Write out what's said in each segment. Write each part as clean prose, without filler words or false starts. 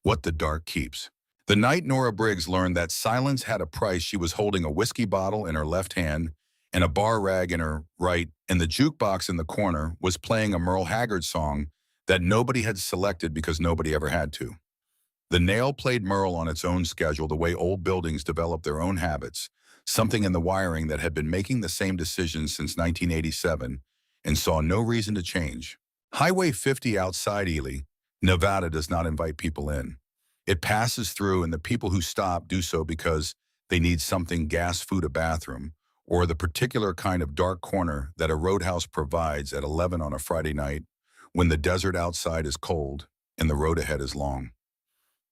What the Dark Keeps. The night Nora Briggs learned that silence had a price, she was holding a whiskey bottle in her left hand and a bar rag in her right, and the jukebox in the corner was playing a Merle Haggard song that nobody had selected because nobody ever had to. The nail played Merle on its own schedule, the way old buildings develop their own habits, something in the wiring that had been making the same decisions since 1987 and saw no reason to change. Highway 50 outside Ely, Nevada does not invite people in. It passes through, and the people who stop do so because they need something: gas, food, a bathroom, or the particular kind of dark corner that a roadhouse provides at 11 on a Friday night when the desert outside is cold and the road ahead is long.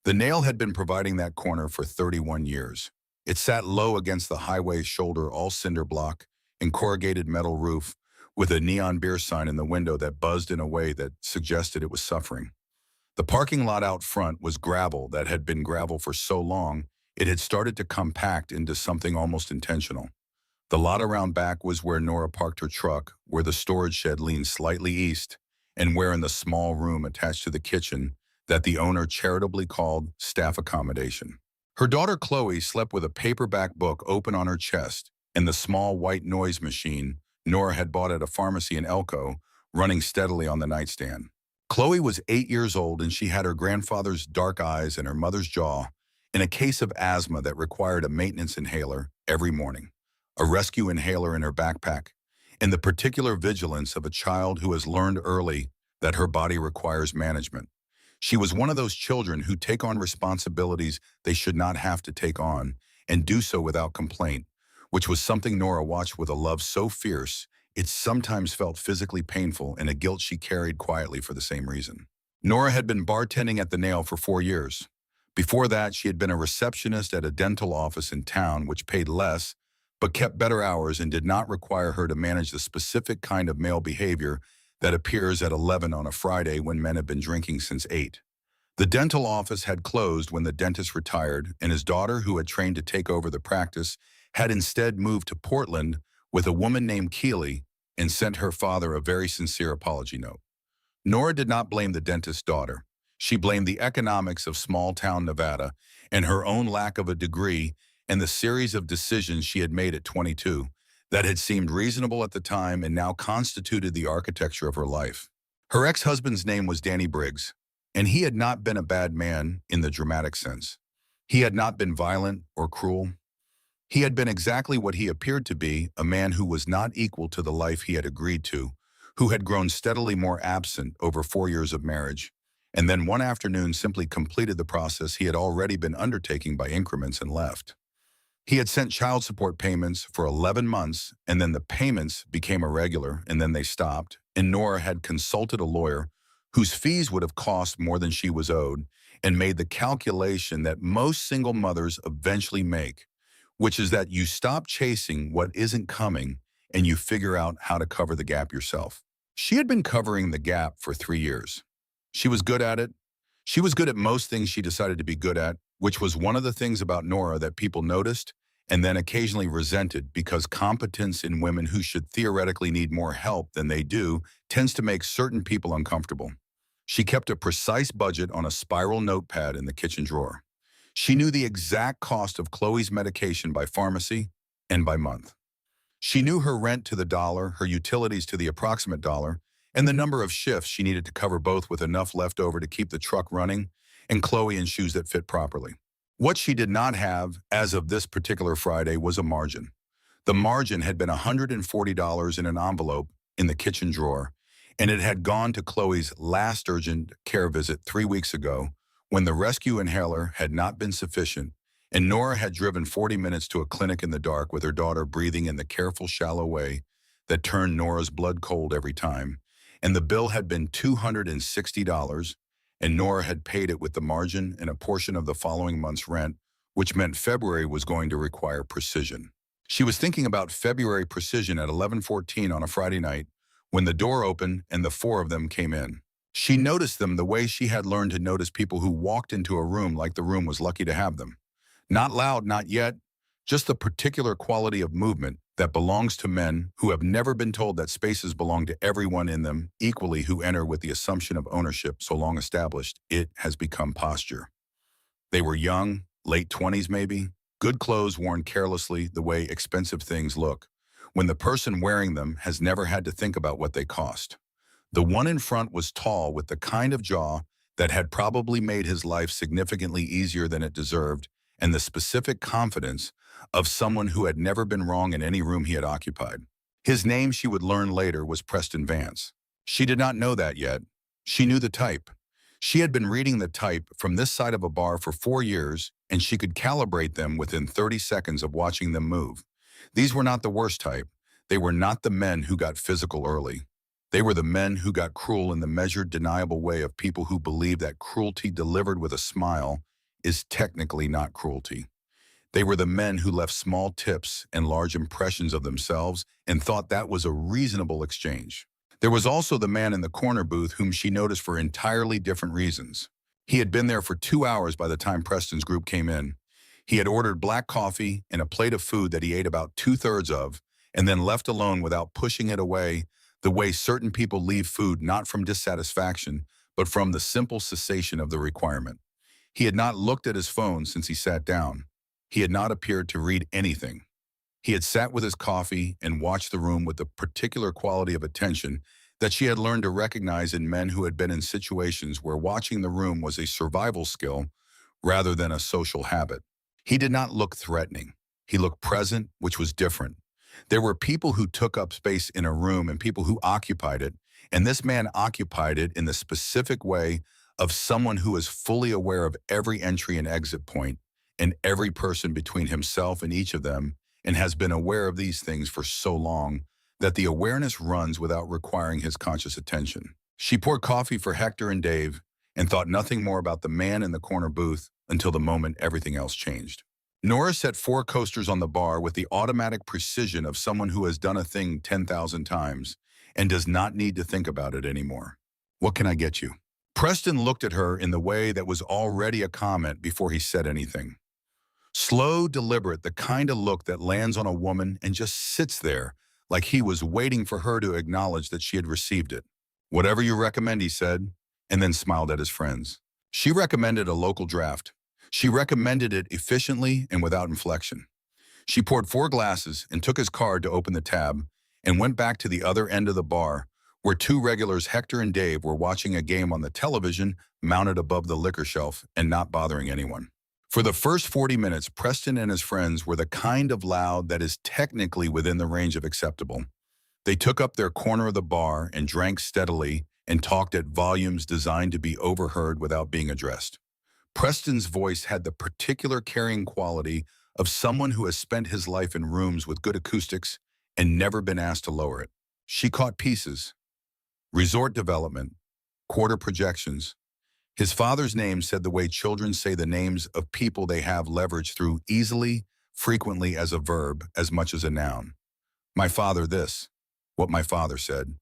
The nail had been providing that corner for 31 years. It sat low against the highway's shoulder, all cinder block and corrugated metal roof, with a neon beer sign in the window that buzzed in a way that suggested it was suffering. The parking lot out front was gravel that had been gravel for so long it had started to compact into something almost intentional. The lot around back was where Nora parked her truck, where the storage shed leaned slightly east, and where in the small room attached to the kitchen that the owner charitably called staff accommodation. Her daughter Chloe slept with a paperback book open on her chest and the small white noise machine Nora had bought at a pharmacy in Elko running steadily on the nightstand. Chloe was 8 years old, and she had her grandfather's dark eyes and her mother's jaw, and a case of asthma that required a maintenance inhaler every morning, a rescue inhaler in her backpack, and the particular vigilance of a child who has learned early that her body requires management. She was one of those children who take on responsibilities they should not have to take on, and do so without complaint, which was something Nora watched with a love so fierce it sometimes felt physically painful, and a guilt she carried quietly for the same reason. Nora had been bartending at the Nail for 4 years. Before that, she had been a receptionist at a dental office in town, which paid less, but kept better hours and did not require her to manage the specific kind of male behavior that appears at 11 on a Friday when men have been drinking since 8. The dental office had closed when the dentist retired, and his daughter, who had trained to take over the practice, had instead moved to Portland with a woman named Keeley and sent her father a very sincere apology note. Nora did not blame the dentist's daughter. She blamed the economics of small-town Nevada and her own lack of a degree and the series of decisions she had made at 22 that had seemed reasonable at the time and now constituted the architecture of her life. Her ex-husband's name was Danny Briggs, and he had not been a bad man in the dramatic sense. He had not been violent or cruel. He had been exactly what he appeared to be, a man who was not equal to the life he had agreed to, who had grown steadily more absent over 4 years of marriage, and then one afternoon simply completed the process he had already been undertaking by increments and left. He had sent child support payments for 11 months, and then the payments became irregular, and then they stopped, and Nora had consulted a lawyer whose fees would have cost more than she was owed, and made the calculation that most single mothers eventually make, which is that you stop chasing what isn't coming and you figure out how to cover the gap yourself. She had been covering the gap for 3 years. She was good at it. She was good at most things she decided to be good at, which was one of the things about Nora that people noticed and then occasionally resented, because competence in women who should theoretically need more help than they do tends to make certain people uncomfortable. She kept a precise budget on a spiral notepad in the kitchen drawer. She knew the exact cost of Chloe's medication by pharmacy and by month. She knew her rent to the dollar, her utilities to the approximate dollar, and the number of shifts she needed to cover both, with enough left over to keep the truck running and Chloe in shoes that fit properly. What she did not have, as of this particular Friday, was a margin. The margin had been $140 in an envelope in the kitchen drawer, and it had gone to Chloe's last urgent care visit 3 weeks ago, when the rescue inhaler had not been sufficient, and Nora had driven 40 minutes to a clinic in the dark with her daughter breathing in the careful, shallow way that turned Nora's blood cold every time, and the bill had been $260, and Nora had paid it with the margin and a portion of the following month's rent, which meant February was going to require precision. She was thinking about February precision at 11:14 on a Friday night when the door opened and the 4 of them came in. She noticed them the way she had learned to notice people who walked into a room like the room was lucky to have them. Not loud, not yet, just the particular quality of movement that belongs to men who have never been told that spaces belong to everyone in them equally, who enter with the assumption of ownership so long established it has become posture. They were young, late 20s maybe, good clothes worn carelessly the way expensive things look, when the person wearing them has never had to think about what they cost. The one in front was tall with the kind of jaw that had probably made his life significantly easier than it deserved, and the specific confidence of someone who had never been wrong in any room he had occupied. His name, she would learn later, was Preston Vance. She did not know that yet. She knew the type. She had been reading the type from this side of a bar for 4 years, and she could calibrate them within 30 seconds of watching them move. These were not the worst type. They were not the men who got physical early. They were the men who got cruel in the measured, deniable way of people who believe that cruelty delivered with a smile is technically not cruelty. They were the men who left small tips and large impressions of themselves and thought that was a reasonable exchange. There was also the man in the corner booth whom she noticed for entirely different reasons. He had been there for 2 hours by the time Preston's group came in. He had ordered black coffee and a plate of food that he ate about two-thirds of, and then left alone without pushing it away, the way certain people leave food not from dissatisfaction, but from the simple cessation of the requirement. He had not looked at his phone since he sat down. He had not appeared to read anything. He had sat with his coffee and watched the room with the particular quality of attention that she had learned to recognize in men who had been in situations where watching the room was a survival skill rather than a social habit. He did not look threatening. He looked present, which was different. There were people who took up space in a room and people who occupied it, and this man occupied it in the specific way of someone who is fully aware of every entry and exit point and every person between himself and each of them, and has been aware of these things for so long that the awareness runs without requiring his conscious attention. She poured coffee for Hector and Dave and thought nothing more about the man in the corner booth until the moment everything else changed. Nora set 4 coasters on the bar with the automatic precision of someone who has done a thing 10,000 times and does not need to think about it anymore. "What can I get you?" Preston looked at her in the way that was already a comment before he said anything. Slow, deliberate, the kind of look that lands on a woman and just sits there like he was waiting for her to acknowledge that she had received it. "Whatever you recommend," he said, and then smiled at his friends. She recommended a local draft. She recommended it efficiently and without inflection. She poured 4 glasses and took his card to open the tab and went back to the other end of the bar where 2 regulars, Hector and Dave, were watching a game on the television mounted above the liquor shelf and not bothering anyone. For the first 40 minutes, Preston and his friends were the kind of loud that is technically within the range of acceptable. They took up their corner of the bar and drank steadily and talked at volumes designed to be overheard without being addressed. Preston's voice had the particular carrying quality of someone who has spent his life in rooms with good acoustics and never been asked to lower it. She caught pieces: resort development, quarter projections. His father's name said the way children say the names of people they have leverage through easily, frequently as a verb, as much as a noun. "My father this," what my father said,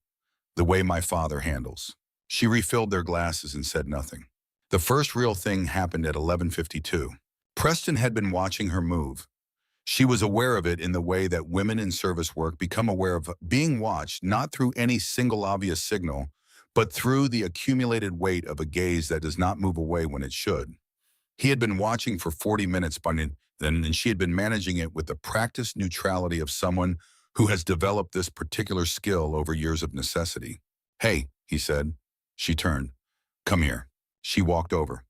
"the way my father handles." She refilled their glasses and said nothing. The first real thing happened at 11:52. Preston had been watching her move. She was aware of it in the way that women in service work become aware of being watched, not through any single obvious signal, but through the accumulated weight of a gaze that does not move away when it should. He had been watching for 40 minutes by then, and she had been managing it with the practiced neutrality of someone who has developed this particular skill over years of necessity. "Hey," he said. She turned. "Come here." She walked over.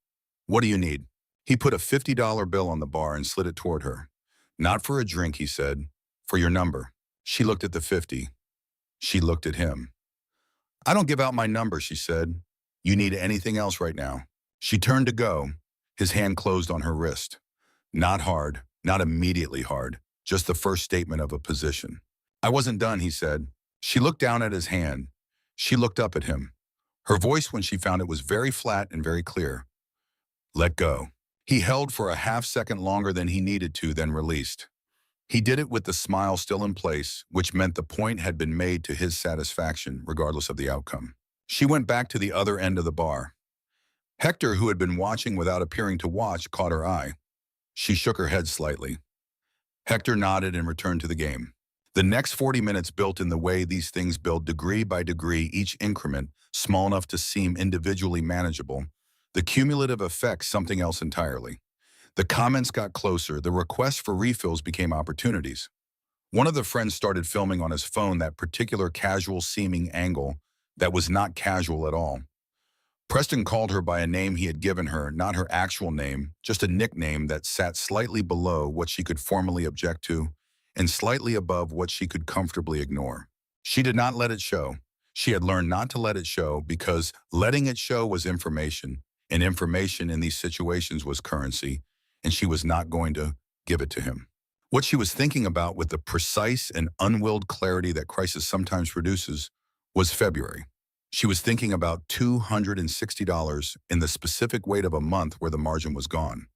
"What do you need?" He put a $50 bill on the bar and slid it toward her. "Not for a drink," he said. "For your number." She looked at the 50. She looked at him. "I don't give out my number," she said. "You need anything else right now?" She turned to go. His hand closed on her wrist. Not hard, not immediately hard, just the first statement of a position. "I wasn't done," he said. She looked down at his hand. She looked up at him. Her voice, when she found it, was very flat and very clear. "Let go." He held for a half-second longer than he needed to, then released. He did it with the smile still in place, which meant the point had been made to his satisfaction, regardless of the outcome. She went back to the other end of the bar. Hector, who had been watching without appearing to watch, caught her eye. She shook her head slightly. Hector nodded and returned to the game. The next 40 minutes built in the way these things build, degree by degree, each increment small enough to seem individually manageable, the cumulative effect something else entirely. The comments got closer, the requests for refills became opportunities. One of the friends started filming on his phone that particular casual-seeming angle that was not casual at all. Preston called her by a name he had given her, not her actual name, just a nickname that sat slightly below what she could formally object to and slightly above what she could comfortably ignore. She did not let it show. She had learned not to let it show because letting it show was information, and information in these situations was currency, and she was not going to give it to him. What she was thinking about with the precise and unwilled clarity that crisis sometimes produces was February. She was thinking about $260 in the specific weight of a month where the margin was gone.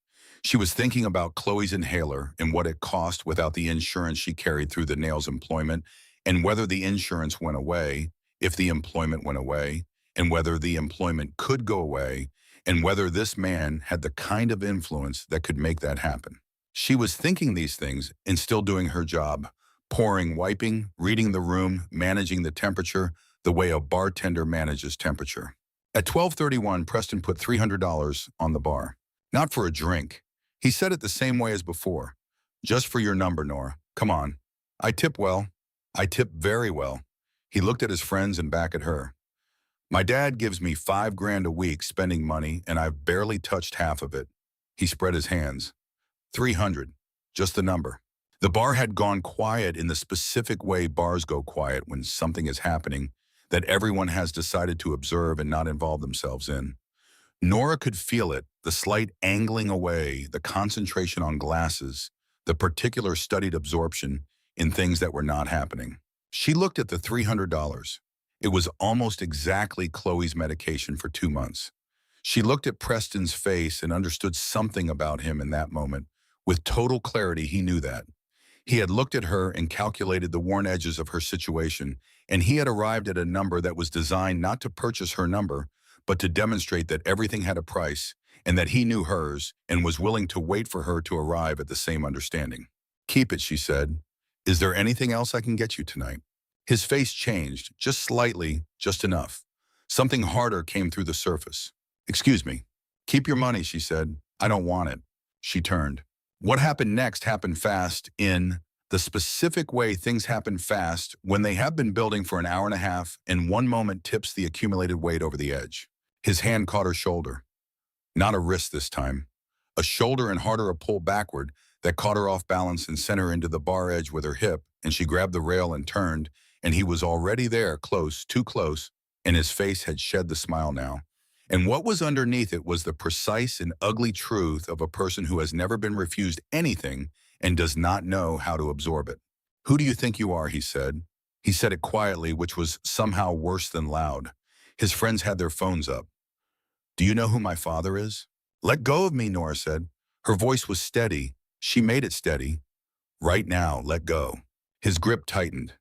She was thinking about Chloe's inhaler and what it cost without the insurance she carried through the nails employment, and whether the insurance went away, if the employment went away, and whether the employment could go away, and whether this man had the kind of influence that could make that happen. She was thinking these things and still doing her job, pouring, wiping, reading the room, managing the temperature, the way a bartender manages temperature. At 12:31, Preston put $300 on the bar. Not for a drink. He said it the same way as before. Just for your number, Nora. Come on. I tip well. I tip very well. He looked at his friends and back at her. My dad gives me $5,000 a week spending money, and I've barely touched half of it. He spread his hands. 300. Just the number. The bar had gone quiet in the specific way bars go quiet when something is happening that everyone has decided to observe and not involve themselves in. Nora could feel it, the slight angling away, the concentration on glasses, the particular studied absorption in things that were not happening. She looked at the $300. It was almost exactly Chloe's medication for 2 months. She looked at Preston's face and understood something about him in that moment. With total clarity, he knew that. He had looked at her and calculated the worn edges of her situation, and he had arrived at a number that was designed not to purchase her number, but to demonstrate that everything had a price and that he knew hers and was willing to wait for her to arrive at the same understanding. Keep it, she said. Is there anything else I can get you tonight? His face changed, just slightly, just enough. Something harder came through the surface. Excuse me. Keep your money, she said. I don't want it. She turned. What happened next happened fast in the specific way things happen fast when they have been building for an hour and a half and one moment tips the accumulated weight over the edge. His hand caught her shoulder. Not a wrist this time. A shoulder and harder a pull backward that caught her off balance and sent her into the bar edge with her hip, and she grabbed the rail and turned, and he was already there, close, too close, and his face had shed the smile now. And what was underneath it was the precise and ugly truth of a person who has never been refused anything and does not know how to absorb it. Who do you think you are, he said. He said it quietly, which was somehow worse than loud. His friends had their phones up. Do you know who my father is? Let go of me, Nora said. Her voice was steady. She made it steady. Right now, let go. His grip tightened.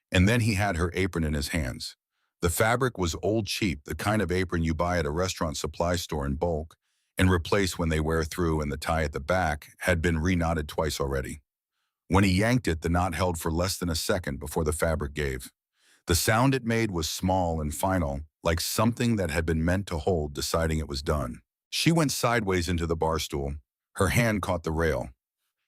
And then he had her apron in his hands. The fabric was old cheap, the kind of apron you buy at a restaurant supply store in bulk and replace when they wear through, and the tie at the back had been reknotted twice already. When he yanked it, the knot held for less than a second before the fabric gave. The sound it made was small and final, like something that had been meant to hold, deciding it was done. She went sideways into the bar stool. Her hand caught the rail.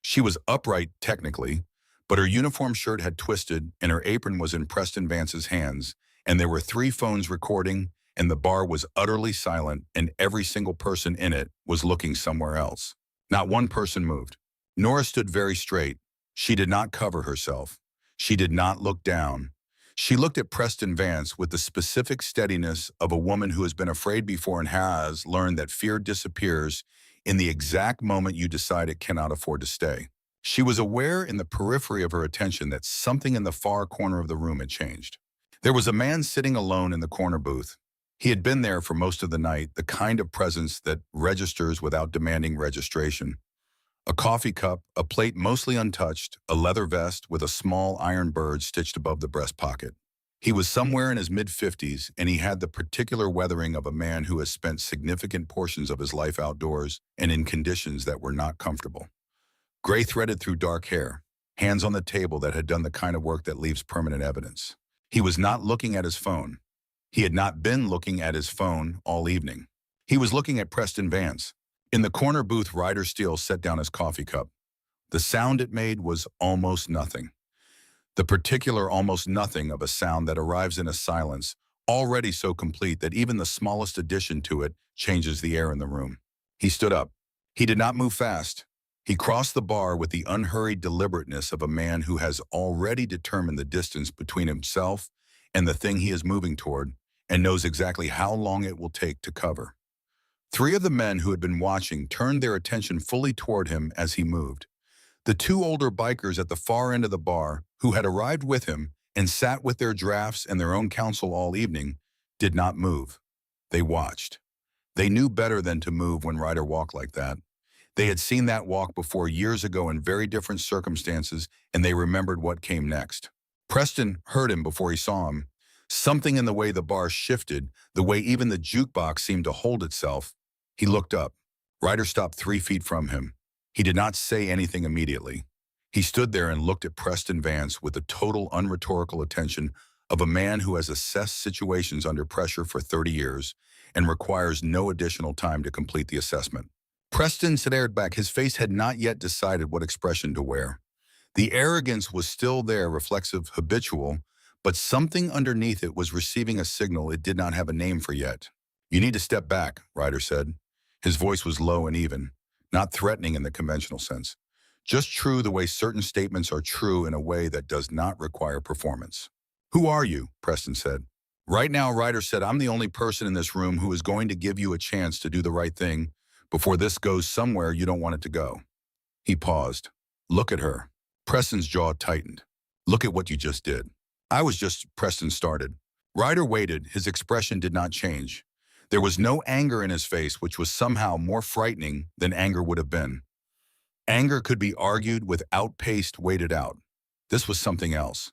She was upright, technically, but her uniform shirt had twisted and her apron was in Preston Vance's hands, and there were 3 phones recording, and the bar was utterly silent, and every single person in it was looking somewhere else. Not one person moved. Nora stood very straight. She did not cover herself. She did not look down. She looked at Preston Vance with the specific steadiness of a woman who has been afraid before and has learned that fear disappears in the exact moment you decide it cannot afford to stay. She was aware in the periphery of her attention that something in the far corner of the room had changed. There was a man sitting alone in the corner booth. He had been there for most of the night, the kind of presence that registers without demanding registration. A coffee cup, a plate mostly untouched, a leather vest with a small iron bird stitched above the breast pocket. He was somewhere in his mid-50s, and he had the particular weathering of a man who has spent significant portions of his life outdoors and in conditions that were not comfortable. Gray threaded through dark hair, hands on the table that had done the kind of work that leaves permanent evidence. He was not looking at his phone. He had not been looking at his phone all evening. He was looking at Preston Vance. In the corner booth, Ryder Steele set down his coffee cup. The sound it made was almost nothing. The particular almost nothing of a sound that arrives in a silence, already so complete that even the smallest addition to it changes the air in the room. He stood up. He did not move fast. He crossed the bar with the unhurried deliberateness of a man who has already determined the distance between himself and the thing he is moving toward and knows exactly how long it will take to cover. Three of the men who had been watching turned their attention fully toward him as he moved. The two older bikers at the far end of the bar, who had arrived with him and sat with their drafts and their own counsel all evening, did not move. They watched. They knew better than to move when Ryder walked like that. They had seen that walk before years ago in very different circumstances, and they remembered what came next. Preston heard him before he saw him. Something in the way the bar shifted, the way even the jukebox seemed to hold itself. He looked up. Ryder stopped 3 feet from him. He did not say anything immediately. He stood there and looked at Preston Vance with the total unrhetorical attention of a man who has assessed situations under pressure for 30 years and requires no additional time to complete the assessment. Preston stared back. His face had not yet decided what expression to wear. The arrogance was still there, reflexive, habitual, but something underneath it was receiving a signal it did not have a name for yet. "You need to step back," Ryder said. His voice was low and even, not threatening in the conventional sense. Just true the way certain statements are true in a way that does not require performance. "Who are you?" Preston said. "Right now," Ryder said, "I'm the only person in this room who is going to give you a chance to do the right thing before this goes somewhere you don't want it to go." He paused. "Look at her." Preston's jaw tightened. "Look at what you just did." Preston started. Ryder waited. His expression did not change. There was no anger in his face, which was somehow more frightening than anger would have been. Anger could be argued with outpaced, waited out. This was something else.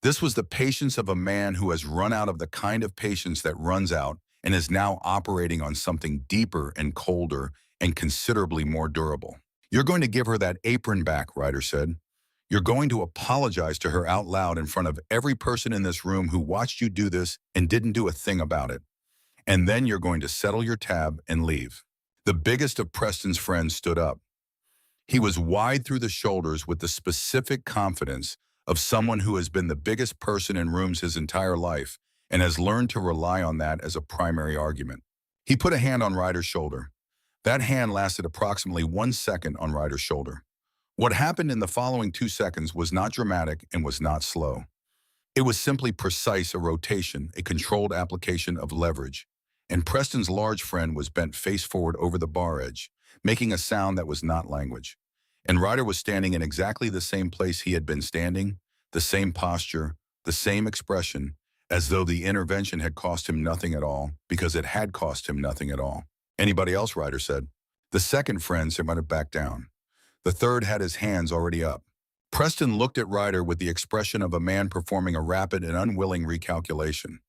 This was the patience of a man who has run out of the kind of patience that runs out and is now operating on something deeper and colder and considerably more durable. "You're going to give her that apron back," Ryder said. "You're going to apologize to her out loud in front of every person in this room who watched you do this and didn't do a thing about it. And then you're going to settle your tab and leave." The biggest of Preston's friends stood up. He was wide through the shoulders with the specific confidence of someone who has been the biggest person in rooms his entire life and has learned to rely on that as a primary argument. He put a hand on Ryder's shoulder. That hand lasted approximately 1 second on Ryder's shoulder. What happened in the following 2 seconds was not dramatic and was not slow. It was simply precise, a rotation, a controlled application of leverage. And Preston's large friend was bent face forward over the bar edge, making a sound that was not language. And Ryder was standing in exactly the same place he had been standing, the same posture, the same expression, as though the intervention had cost him nothing at all, because it had cost him nothing at all. "Anybody else?" Ryder said. The second friend might back down. The third had his hands already up. Preston looked at Ryder with the expression of a man performing a rapid and unwilling recalculation.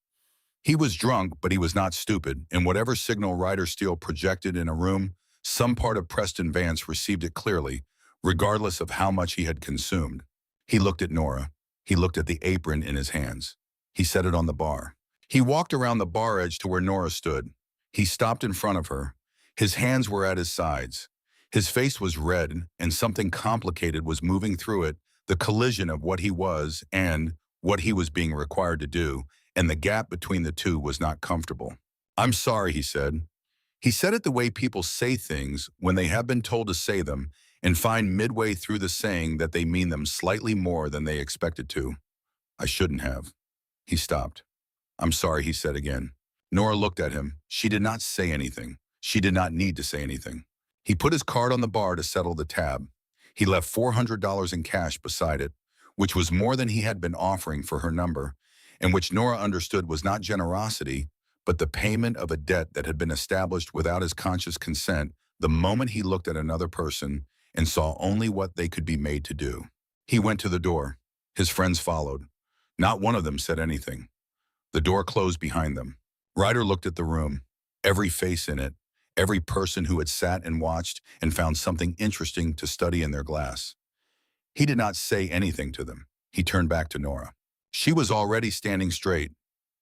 He was drunk, but he was not stupid, and whatever signal Ryder Steele projected in a room, some part of Preston Vance received it clearly, regardless of how much he had consumed. He looked at Nora. He looked at the apron in his hands. He set it on the bar. He walked around the bar edge to where Nora stood. He stopped in front of her. His hands were at his sides. His face was red, and something complicated was moving through it, the collision of what he was and what he was being required to do, and the gap between the two was not comfortable. "I'm sorry," he said. He said it the way people say things when they have been told to say them and find midway through the saying that they mean them slightly more than they expected to. "I shouldn't have." He stopped. "I'm sorry," he said again. Nora looked at him. She did not say anything. She did not need to say anything. He put his card on the bar to settle the tab. He left $400 in cash beside it, which was more than he had been offering for her number, and which Nora understood was not generosity, but the payment of a debt that had been established without his conscious consent the moment he looked at another person and saw only what they could be made to do. He went to the door. His friends followed. Not one of them said anything. The door closed behind them. Ryder looked at the room, every face in it, every person who had sat and watched and found something interesting to study in their glass. He did not say anything to them. He turned back to Nora. She was already standing straight.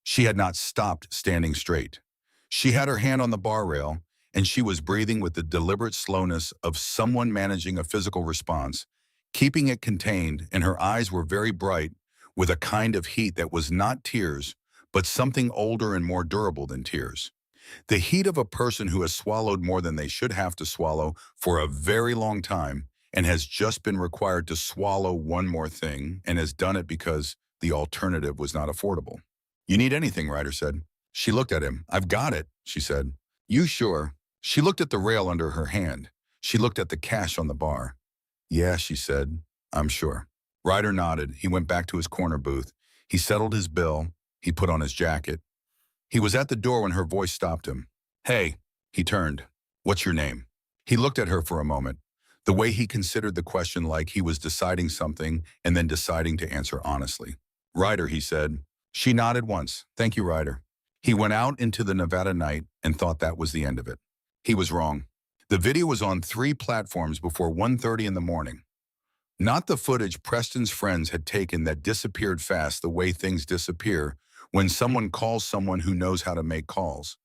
She had not stopped standing straight. She had her hand on the bar rail, and she was breathing with the deliberate slowness of someone managing a physical response, keeping it contained, and her eyes were very bright, with a kind of heat that was not tears, but something older and more durable than tears. The heat of a person who has swallowed more than they should have to swallow for a very long time and has just been required to swallow one more thing and has done it because the alternative was not affordable. You need anything, Ryder said. She looked at him. I've got it, she said. You sure? She looked at the rail under her hand. She looked at the cash on the bar. Yeah, she said. I'm sure. Ryder nodded. He went back to his corner booth. He settled his bill. He put on his jacket. He was at the door when her voice stopped him. Hey, he turned. What's your name? He looked at her for a moment, the way he considered the question like he was deciding something and then deciding to answer honestly. Ryder, he said. She nodded once. Thank you, Ryder. He went out into the Nevada night and thought that was the end of it. He was wrong. The video was on 3 platforms before 1:30 in the morning. Not the footage Preston's friends had taken that disappeared fast the way things disappear when someone calls someone who knows how to make calls.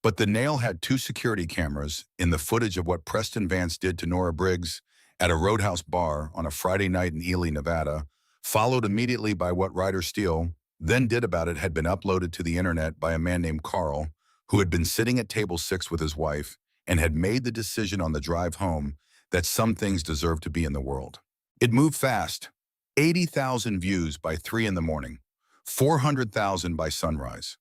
But the Nail had 2 security cameras in the footage of what Preston Vance did to Nora Briggs at a Roadhouse bar on a Friday night in Ely, Nevada, followed immediately by what Ryder Steele then did about it had been uploaded to the internet by a man named Carl, who had been sitting at table 6 with his wife and had made the decision on the drive home that some things deserve to be in the world. It moved fast. 80,000 views by 3 in the morning, 400,000 by sunrise.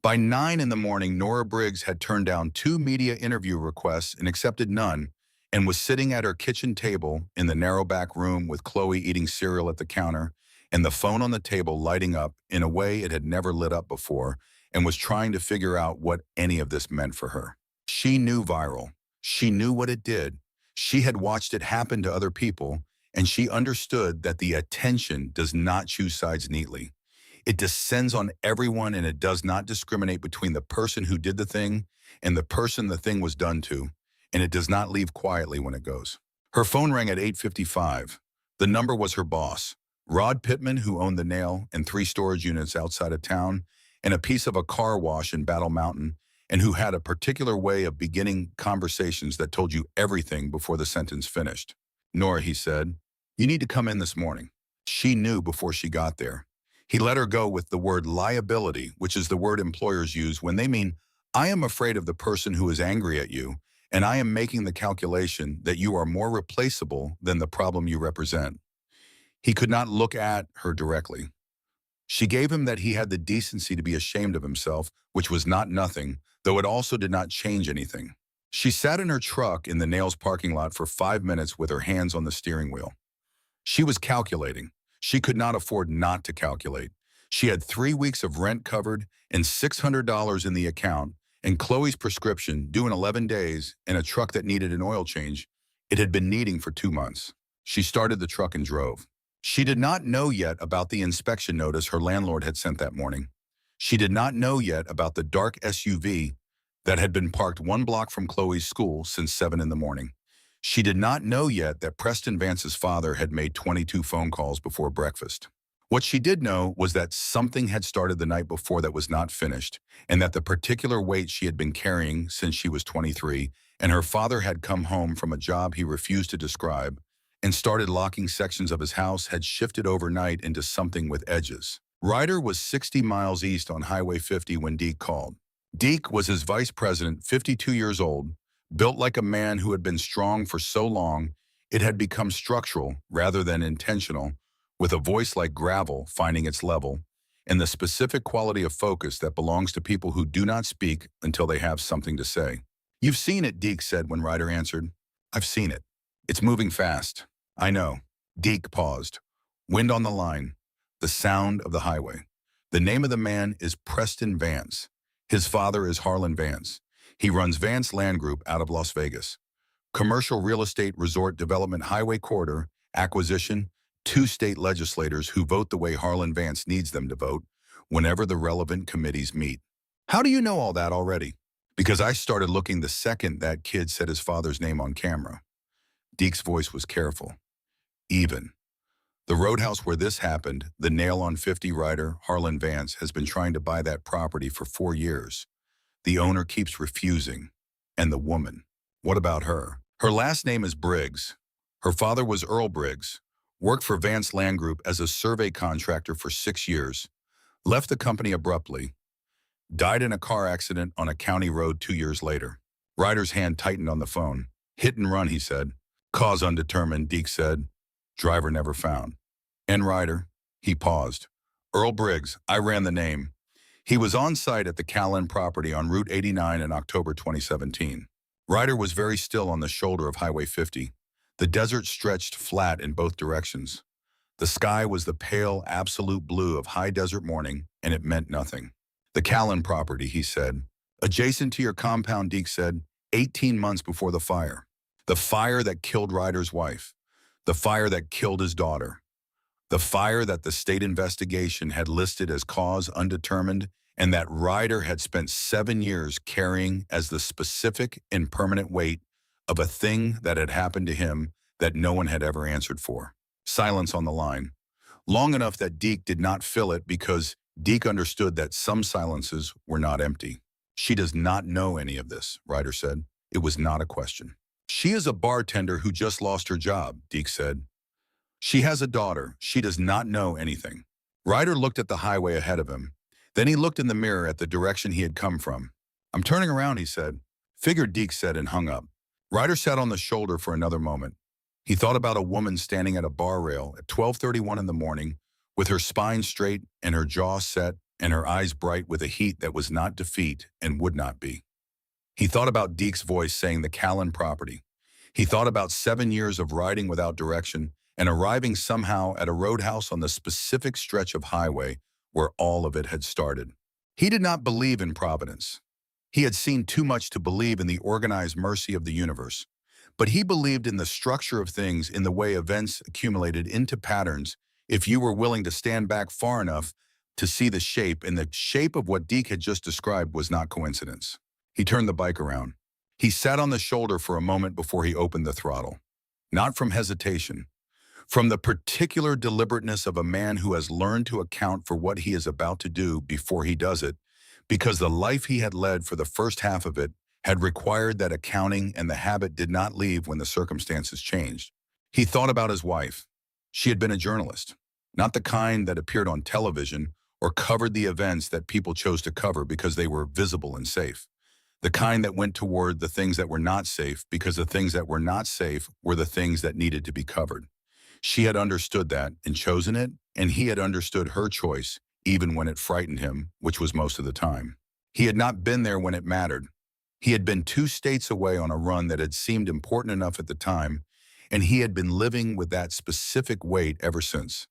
By 9 in the morning, Nora Briggs had turned down 2 media interview requests and accepted none, and was sitting at her kitchen table in the narrow back room with Chloe eating cereal at the counter and the phone on the table lighting up in a way it had never lit up before, and was trying to figure out what any of this meant for her. She knew viral. She knew what it did. She had watched it happen to other people, and she understood that the attention does not choose sides neatly. It descends on everyone, and it does not discriminate between the person who did the thing and the person the thing was done to, and it does not leave quietly when it goes. Her phone rang at 8:55. The number was her boss, Rod Pittman, who owned the Nail and 3 storage units outside of town and a piece of a car wash in Battle Mountain, and who had a particular way of beginning conversations that told you everything before the sentence finished. Nora, he said, you need to come in this morning. She knew before she got there. He let her go with the word liability, which is the word employers use when they mean, I am afraid of the person who is angry at you, and I am making the calculation that you are more replaceable than the problem you represent. He could not look at her directly. She gave him that he had the decency to be ashamed of himself, which was not nothing, though it also did not change anything. She sat in her truck in the Nails parking lot for 5 minutes with her hands on the steering wheel. She was calculating. She could not afford not to calculate. She had 3 weeks of rent covered and $600 in the account, and Chloe's prescription due in 11 days, and a truck that needed an oil change it had been needing for 2 months. She started the truck and drove. She did not know yet about the inspection notice her landlord had sent that morning. She did not know yet about the dark SUV that had been parked 1 block from Chloe's school since 7 in the morning. She did not know yet that Preston Vance's father had made 22 phone calls before breakfast. What she did know was that something had started the night before that was not finished, and that the particular weight she had been carrying since she was 23, and her father had come home from a job he refused to describe, and started locking sections of his house, had shifted overnight into something with edges. Ryder was 60 miles east on Highway 50 when Deke called. Deke was his vice president, 52 years old, built like a man who had been strong for so long, it had become structural rather than intentional, with a voice like gravel finding its level, and the specific quality of focus that belongs to people who do not speak until they have something to say. You've seen it, Deke said when Ryder answered. I've seen it. It's moving fast. I know. Deke paused. Wind on the line. The sound of the highway. The name of the man is Preston Vance. His father is Harlan Vance. He runs Vance Land Group out of Las Vegas. Commercial real estate resort development highway corridor, acquisition, 2 state legislators who vote the way Harlan Vance needs them to vote whenever the relevant committees meet. How do you know all that already? Because I started looking the second that kid said his father's name on camera. Deke's voice was careful. Even. The roadhouse where this happened, the Nail on 50 rider, Harlan Vance, has been trying to buy that property for 4 years. The owner keeps refusing. And the woman. What about her? Her last name is Briggs. Her father was Earl Briggs, worked for Vance Land Group as a survey contractor for 6 years, left the company abruptly, died in a car accident on a county road 2 years later. Ryder's hand tightened on the phone. Hit and run, he said. Cause undetermined, Deke said. Driver never found. And Ryder? He paused. Earl Briggs, I ran the name. He was on site at the Callan property on Route 89 in October 2017. Ryder was very still on the shoulder of Highway 50. The desert stretched flat in both directions. The sky was the pale, absolute blue of high desert morning, and it meant nothing. The Callan property, he said. Adjacent to your compound, Deke said, 18 months before the fire. The fire that killed Ryder's wife. The fire that killed his daughter. The fire that the state investigation had listed as cause undetermined and that Ryder had spent 7 years carrying as the specific and permanent weight of a thing that had happened to him that no one had ever answered for. Silence on the line. Long enough that Deke did not fill it because Deke understood that some silences were not empty. She does not know any of this, Ryder said. It was not a question. She is a bartender who just lost her job, Deke said. She has a daughter. She does not know anything. Ryder looked at the highway ahead of him. Then he looked in the mirror at the direction he had come from. I'm turning around, he said. Figured, Deke said, and hung up. Ryder sat on the shoulder for another moment. He thought about a woman standing at a bar rail at 12:31 in the morning, with her spine straight and her jaw set and her eyes bright with a heat that was not defeat and would not be. He thought about Deke's voice saying the Callan property. He thought about 7 years of riding without direction and arriving somehow at a roadhouse on the specific stretch of highway where all of it had started. He did not believe in providence. He had seen too much to believe in the organized mercy of the universe. But he believed in the structure of things, in the way events accumulated into patterns if you were willing to stand back far enough to see the shape, and the shape of what Deke had just described was not coincidence. He turned the bike around. He sat on the shoulder for a moment before he opened the throttle. Not from hesitation, from the particular deliberateness of a man who has learned to account for what he is about to do before he does it, because the life he had led for the first half of it had required that accounting, and the habit did not leave when the circumstances changed. He thought about his wife. She had been a journalist, not the kind that appeared on television or covered the events that people chose to cover because they were visible and safe. The kind that went toward the things that were not safe because the things that were not safe were the things that needed to be covered. She had understood that and chosen it, and he had understood her choice, even when it frightened him, which was most of the time. He had not been there when it mattered. He had been 2 states away on a run that had seemed important enough at the time, and he had been living with that specific weight ever since.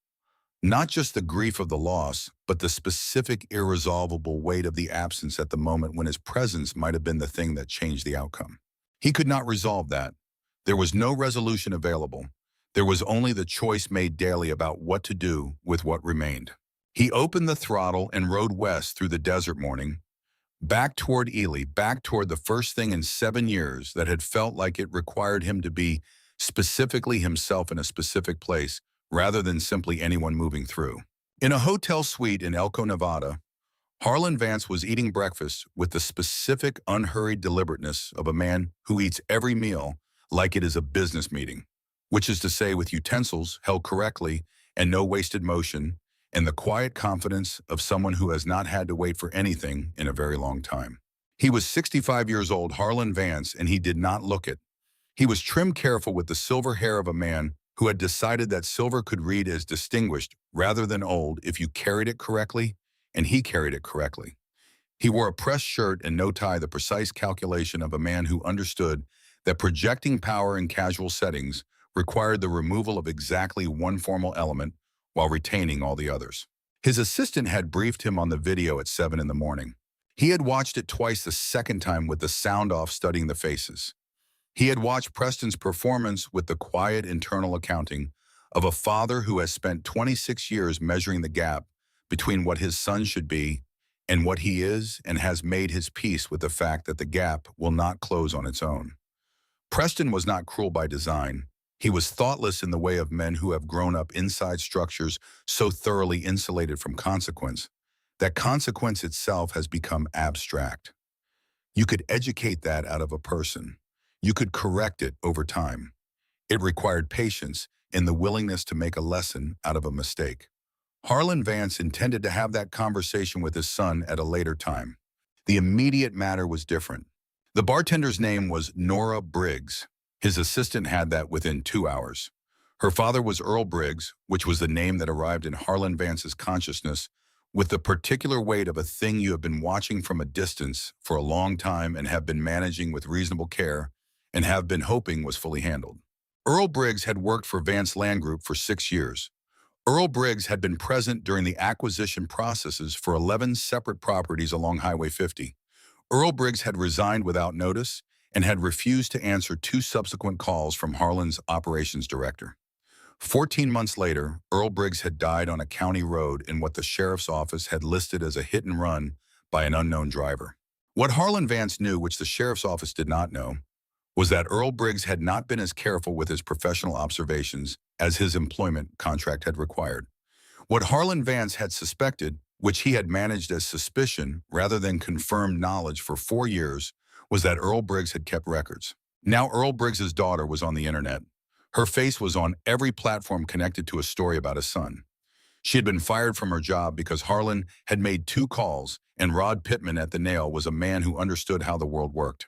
Not just the grief of the loss, but the specific irresolvable weight of the absence at the moment when his presence might have been the thing that changed the outcome. He could not resolve that. There was no resolution available. There was only the choice made daily about what to do with what remained. He opened the throttle and rode west through the desert morning, back toward Ely, back toward the first thing in 7 years that had felt like it required him to be specifically himself in a specific place, rather than simply anyone moving through. In a hotel suite in Elko, Nevada, Harlan Vance was eating breakfast with the specific, unhurried deliberateness of a man who eats every meal like it is a business meeting, which is to say with utensils held correctly and no wasted motion, and the quiet confidence of someone who has not had to wait for anything in a very long time. He was 65 years old, Harlan Vance, and he did not look it. He was trim careful with the silver hair of a man who had decided that silver could read as distinguished rather than old if you carried it correctly, and he carried it correctly. He wore a pressed shirt and no tie, the precise calculation of a man who understood that projecting power in casual settings required the removal of exactly one formal element while retaining all the others. His assistant had briefed him on the video at 7 in the morning. He had watched it twice the second time with the sound off, studying the faces. He had watched Preston's performance with the quiet internal accounting of a father who has spent 26 years measuring the gap between what his son should be and what he is, and has made his peace with the fact that the gap will not close on its own. Preston was not cruel by design. He was thoughtless in the way of men who have grown up inside structures so thoroughly insulated from consequence that consequence itself has become abstract. You could educate that out of a person. You could correct it over time. It required patience and the willingness to make a lesson out of a mistake. Harlan Vance intended to have that conversation with his son at a later time. The immediate matter was different. The bartender's name was Nora Briggs. His assistant had that within 2 hours. Her father was Earl Briggs, which was the name that arrived in Harlan Vance's consciousness with the particular weight of a thing you have been watching from a distance for a long time and have been managing with reasonable care and have been hoping was fully handled. Earl Briggs had worked for Vance Land Group for 6 years. Earl Briggs had been present during the acquisition processes for 11 separate properties along Highway 50. Earl Briggs had resigned without notice and had refused to answer 2 subsequent calls from Harlan's operations director. 14 months later, Earl Briggs had died on a county road in what the sheriff's office had listed as a hit and run by an unknown driver. What Harlan Vance knew, which the sheriff's office did not know, was that Earl Briggs had not been as careful with his professional observations as his employment contract had required. What Harlan Vance had suspected, which he had managed as suspicion rather than confirmed knowledge for 4 years, was that Earl Briggs had kept records. Now Earl Briggs's daughter was on the internet. Her face was on every platform connected to a story about his son. She had been fired from her job because Harlan had made 2 calls, and Rod Pittman at the Nail was a man who understood how the world worked.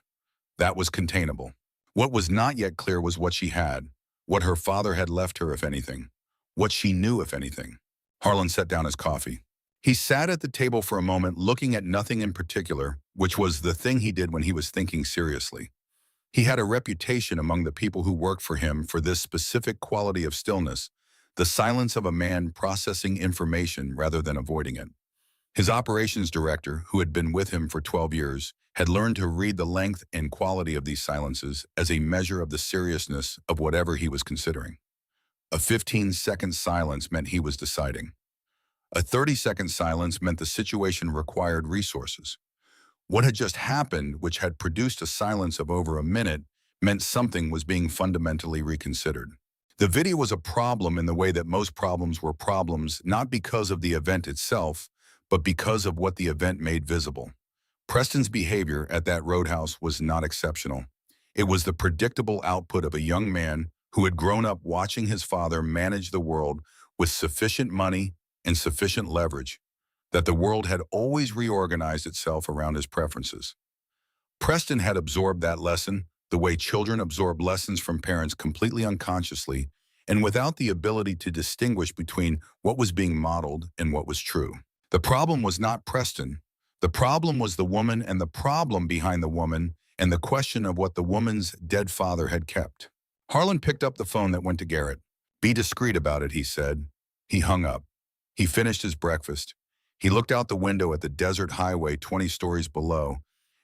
That was containable. What was not yet clear was what she had, what her father had left her, if anything, what she knew, if anything. Harlan set down his coffee. He sat at the table for a moment looking at nothing in particular, which was the thing he did when he was thinking seriously. He had a reputation among the people who worked for him for this specific quality of stillness, the silence of a man processing information rather than avoiding it. His operations director, who had been with him for 12 years, had learned to read the length and quality of these silences as a measure of the seriousness of whatever he was considering. A 15-second silence meant he was deciding. A 30-second silence meant the situation required resources. What had just happened, which had produced a silence of over a minute, meant something was being fundamentally reconsidered. The video was a problem in the way that most problems were problems, not because of the event itself, but because of what the event made visible. Preston's behavior at that roadhouse was not exceptional. It was the predictable output of a young man who had grown up watching his father manage the world with sufficient money and sufficient leverage, that the world had always reorganized itself around his preferences. Preston had absorbed that lesson the way children absorb lessons from parents completely unconsciously and without the ability to distinguish between what was being modeled and what was true. The problem was not Preston. The problem was the woman, and the problem behind the woman and the question of what the woman's dead father had kept. Harlan picked up the phone that went to Garrett. "Be discreet about it," he said. He hung up. He finished his breakfast. He looked out the window at the desert highway 20 stories below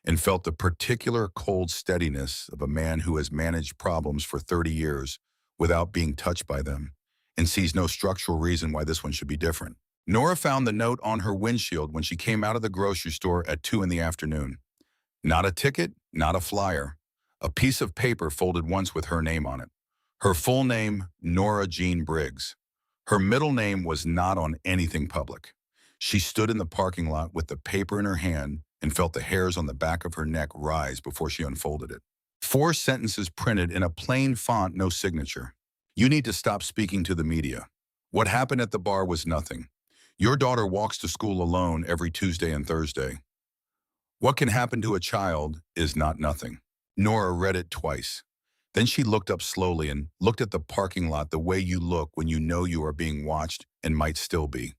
and felt the particular cold steadiness of a man who has managed problems for 30 years without being touched by them and sees no structural reason why this one should be different. Nora found the note on her windshield when she came out of the grocery store at 2 in the afternoon. Not a ticket, not a flyer. A piece of paper folded once with her name on it. Her full name, Nora Jean Briggs. Her middle name was not on anything public. She stood in the parking lot with the paper in her hand and felt the hairs on the back of her neck rise before she unfolded it. 4 sentences printed in a plain font, no signature. "You need to stop speaking to the media. What happened at the bar was nothing. Your daughter walks to school alone every Tuesday and Thursday. What can happen to a child is not nothing." Nora read it twice. Then she looked up slowly and looked at the parking lot the way you look when you know you are being watched and might still be.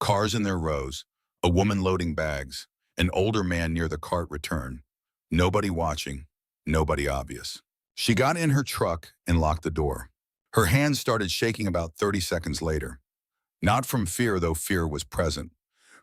Cars in their rows, a woman loading bags, an older man near the cart return. Nobody watching, nobody obvious. She got in her truck and locked the door. Her hands started shaking about 30 seconds later. Not from fear, though fear was present.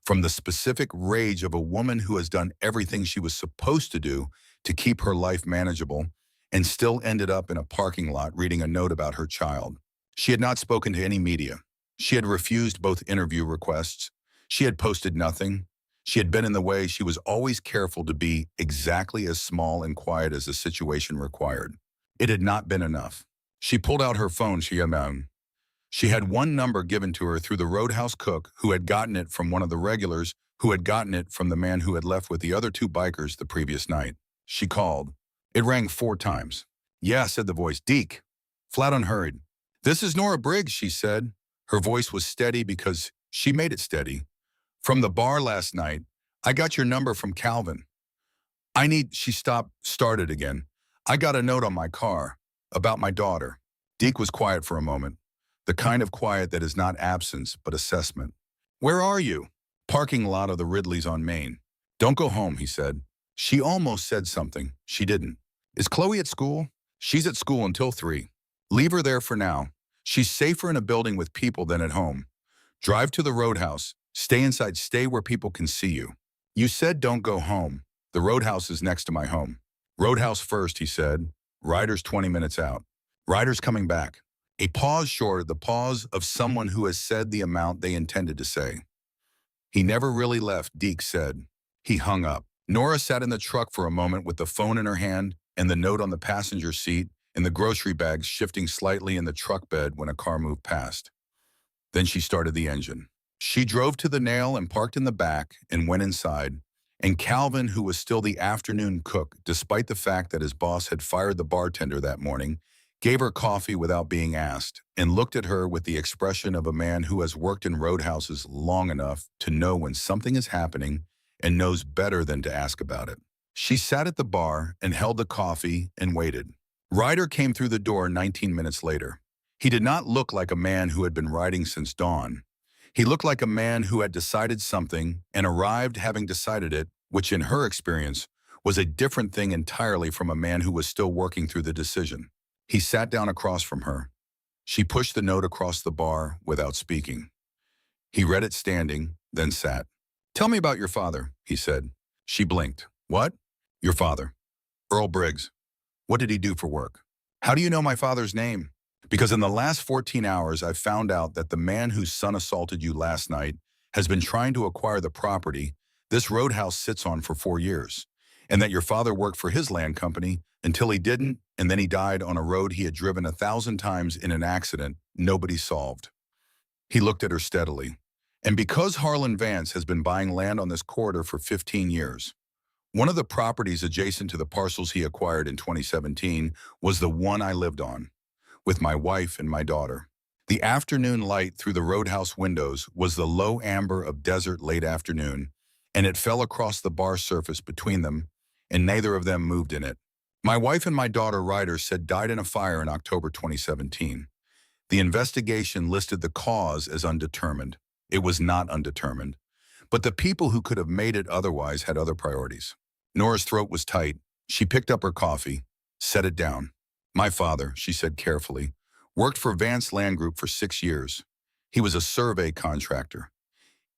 From the specific rage of a woman who has done everything she was supposed to do to keep her life manageable and still ended up in a parking lot reading a note about her child. She had not spoken to any media. She had refused both interview requests. She had posted nothing. She had been in the way. She was always careful to be exactly as small and quiet as the situation required. It had not been enough. She pulled out her phone. She had one number given to her through the roadhouse cook who had gotten it from one of the regulars who had gotten it from the man who had left with the other two bikers the previous night. She called. It rang 4 times. "Yeah," said the voice. "Deke." Flat unhurried. "This is Nora Briggs," she said. Her voice was steady because she made it steady. "From the bar last night. I got your number from Calvin. She stopped, started again. "I got a note on my car. About my daughter." Deke was quiet for a moment. The kind of quiet that is not absence, but assessment. "Where are you?" "Parking lot of the Ridleys on Main." "Don't go home," he said. She almost said something. She didn't. "Is Chloe at school?" "She's at school until 3. Leave her there for now. She's safer in a building with people than at home. Drive to the Roadhouse. Stay inside. Stay where people can see you." "You said don't go home. The Roadhouse is next to my home." "Roadhouse first," he said. "Ryder's 20 minutes out." "Ryder's coming back." A pause short, the pause of someone who has said the amount they intended to say. "He never really left," Deke said. He hung up. Nora sat in the truck for a moment with the phone in her hand and the note on the passenger seat and the grocery bags shifting slightly in the truck bed when a car moved past. Then she started the engine. She drove to the nail and parked in the back and went inside. And Calvin, who was still the afternoon cook, despite the fact that his boss had fired the bartender that morning, gave her coffee without being asked and looked at her with the expression of a man who has worked in roadhouses long enough to know when something is happening and knows better than to ask about it. She sat at the bar and held the coffee and waited. Ryder came through the door 19 minutes later. He did not look like a man who had been riding since dawn. He looked like a man who had decided something and arrived having decided it, which in her experience was a different thing entirely from a man who was still working through the decision. He sat down across from her. She pushed the note across the bar without speaking. He read it standing, then sat. "Tell me about your father," he said. She blinked. "What?" "Your father." "Earl Briggs." "What did he do for work?" "How do you know my father's name?" "Because in the last 14 hours, I've found out that the man whose son assaulted you last night has been trying to acquire the property this roadhouse sits on for 4 years, and that your father worked for his land company until he didn't, and then he died on a road he had driven 1,000 times in an accident nobody solved." He looked at her steadily. "And because Harlan Vance has been buying land on this corridor for 15 years, one of the properties adjacent to the parcels he acquired in 2017 was the one I lived on, with my wife and my daughter. The afternoon light through the roadhouse windows was the low amber of desert late afternoon, and it fell across the bar surface between them, and neither of them moved in it. My wife and my daughter, Ryder, said died in a fire in October 2017. The investigation listed the cause as undetermined. It was not undetermined. But the people who could have made it otherwise had other priorities." Nora's throat was tight. She picked up her coffee, set it down. "My father," she said carefully, "worked for Vance Land Group for 6 years. He was a survey contractor.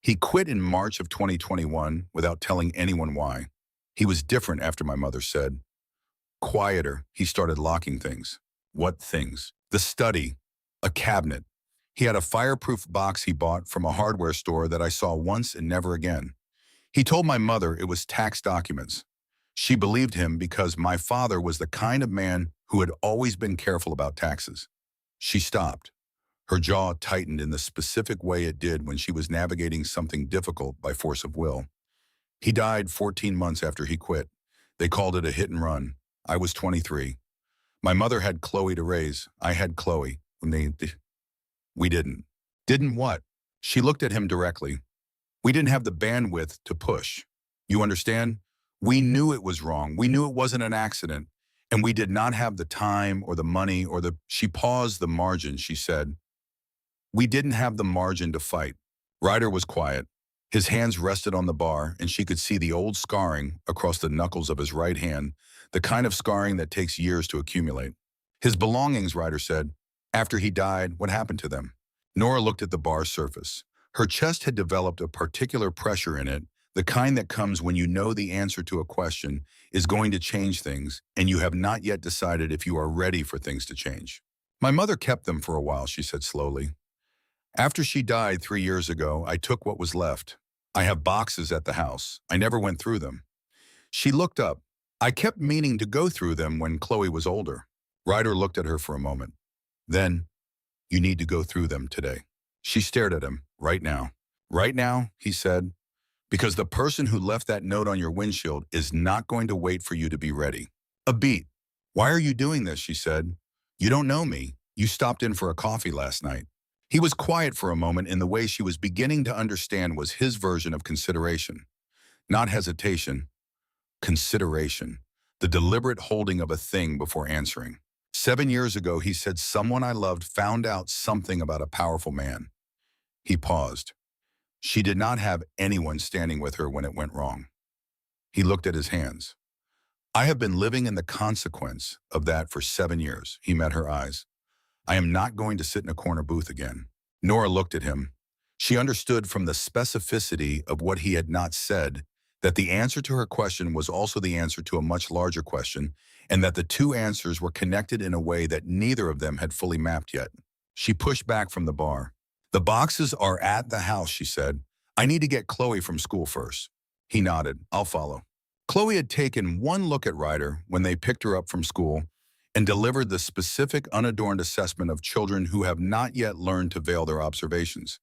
He quit in March of 2021 without telling anyone why. He was different after my mother said. Quieter, he started locking things." "What things?" "The study, a cabinet. He had a fireproof box he bought from a hardware store that I saw once and never again. He told my mother it was tax documents. She believed him because my father was the kind of man who had always been careful about taxes." She stopped. Her jaw tightened in the specific way it did when she was navigating something difficult by force of will. "He died 14 months after he quit. They called it a hit and run. I was 23. My mother had Chloe to raise. I had Chloe. We didn't." "Didn't what?" She looked at him directly. "We didn't have the bandwidth to push. You understand? We knew it was wrong. We knew it wasn't an accident. And we did not have the time or the money or the—" She paused. "The margin," she said. "We didn't have the margin to fight." Ryder was quiet. His hands rested on the bar, and she could see the old scarring across the knuckles of his right hand, the kind of scarring that takes years to accumulate. "His belongings," Ryder said. "After he died, what happened to them?" Nora looked at the bar's surface. Her chest had developed a particular pressure in it, the kind that comes when you know the answer to a question is going to change things, and you have not yet decided if you are ready for things to change. "My mother kept them for a while," she said slowly. "After she died 3 years ago, I took what was left. I have boxes at the house. I never went through them." She looked up. "I kept meaning to go through them when Chloe was older." Ryder looked at her for a moment. "Then, you need to go through them today." She stared at him. "Right now." "Right now," he said, Because the person who left that note on your windshield is not going to wait for you to be ready. A beat. Why are you doing this, she said. You don't know me. You stopped in for a coffee last night. He was quiet for a moment in the way she was beginning to understand was his version of consideration. Not hesitation, consideration. The deliberate holding of a thing before answering. 7 years ago, he said someone I loved found out something about a powerful man. He paused. She did not have anyone standing with her when it went wrong. He looked at his hands. I have been living in the consequence of that for 7 years. He met her eyes. I am not going to sit in a corner booth again. Nora looked at him. She understood from the specificity of what he had not said that the answer to her question was also the answer to a much larger question, and that the two answers were connected in a way that neither of them had fully mapped yet. She pushed back from the bar. The boxes are at the house, she said. I need to get Chloe from school first. He nodded. I'll follow. Chloe had taken one look at Ryder when they picked her up from school and delivered the specific, unadorned assessment of children who have not yet learned to veil their observations.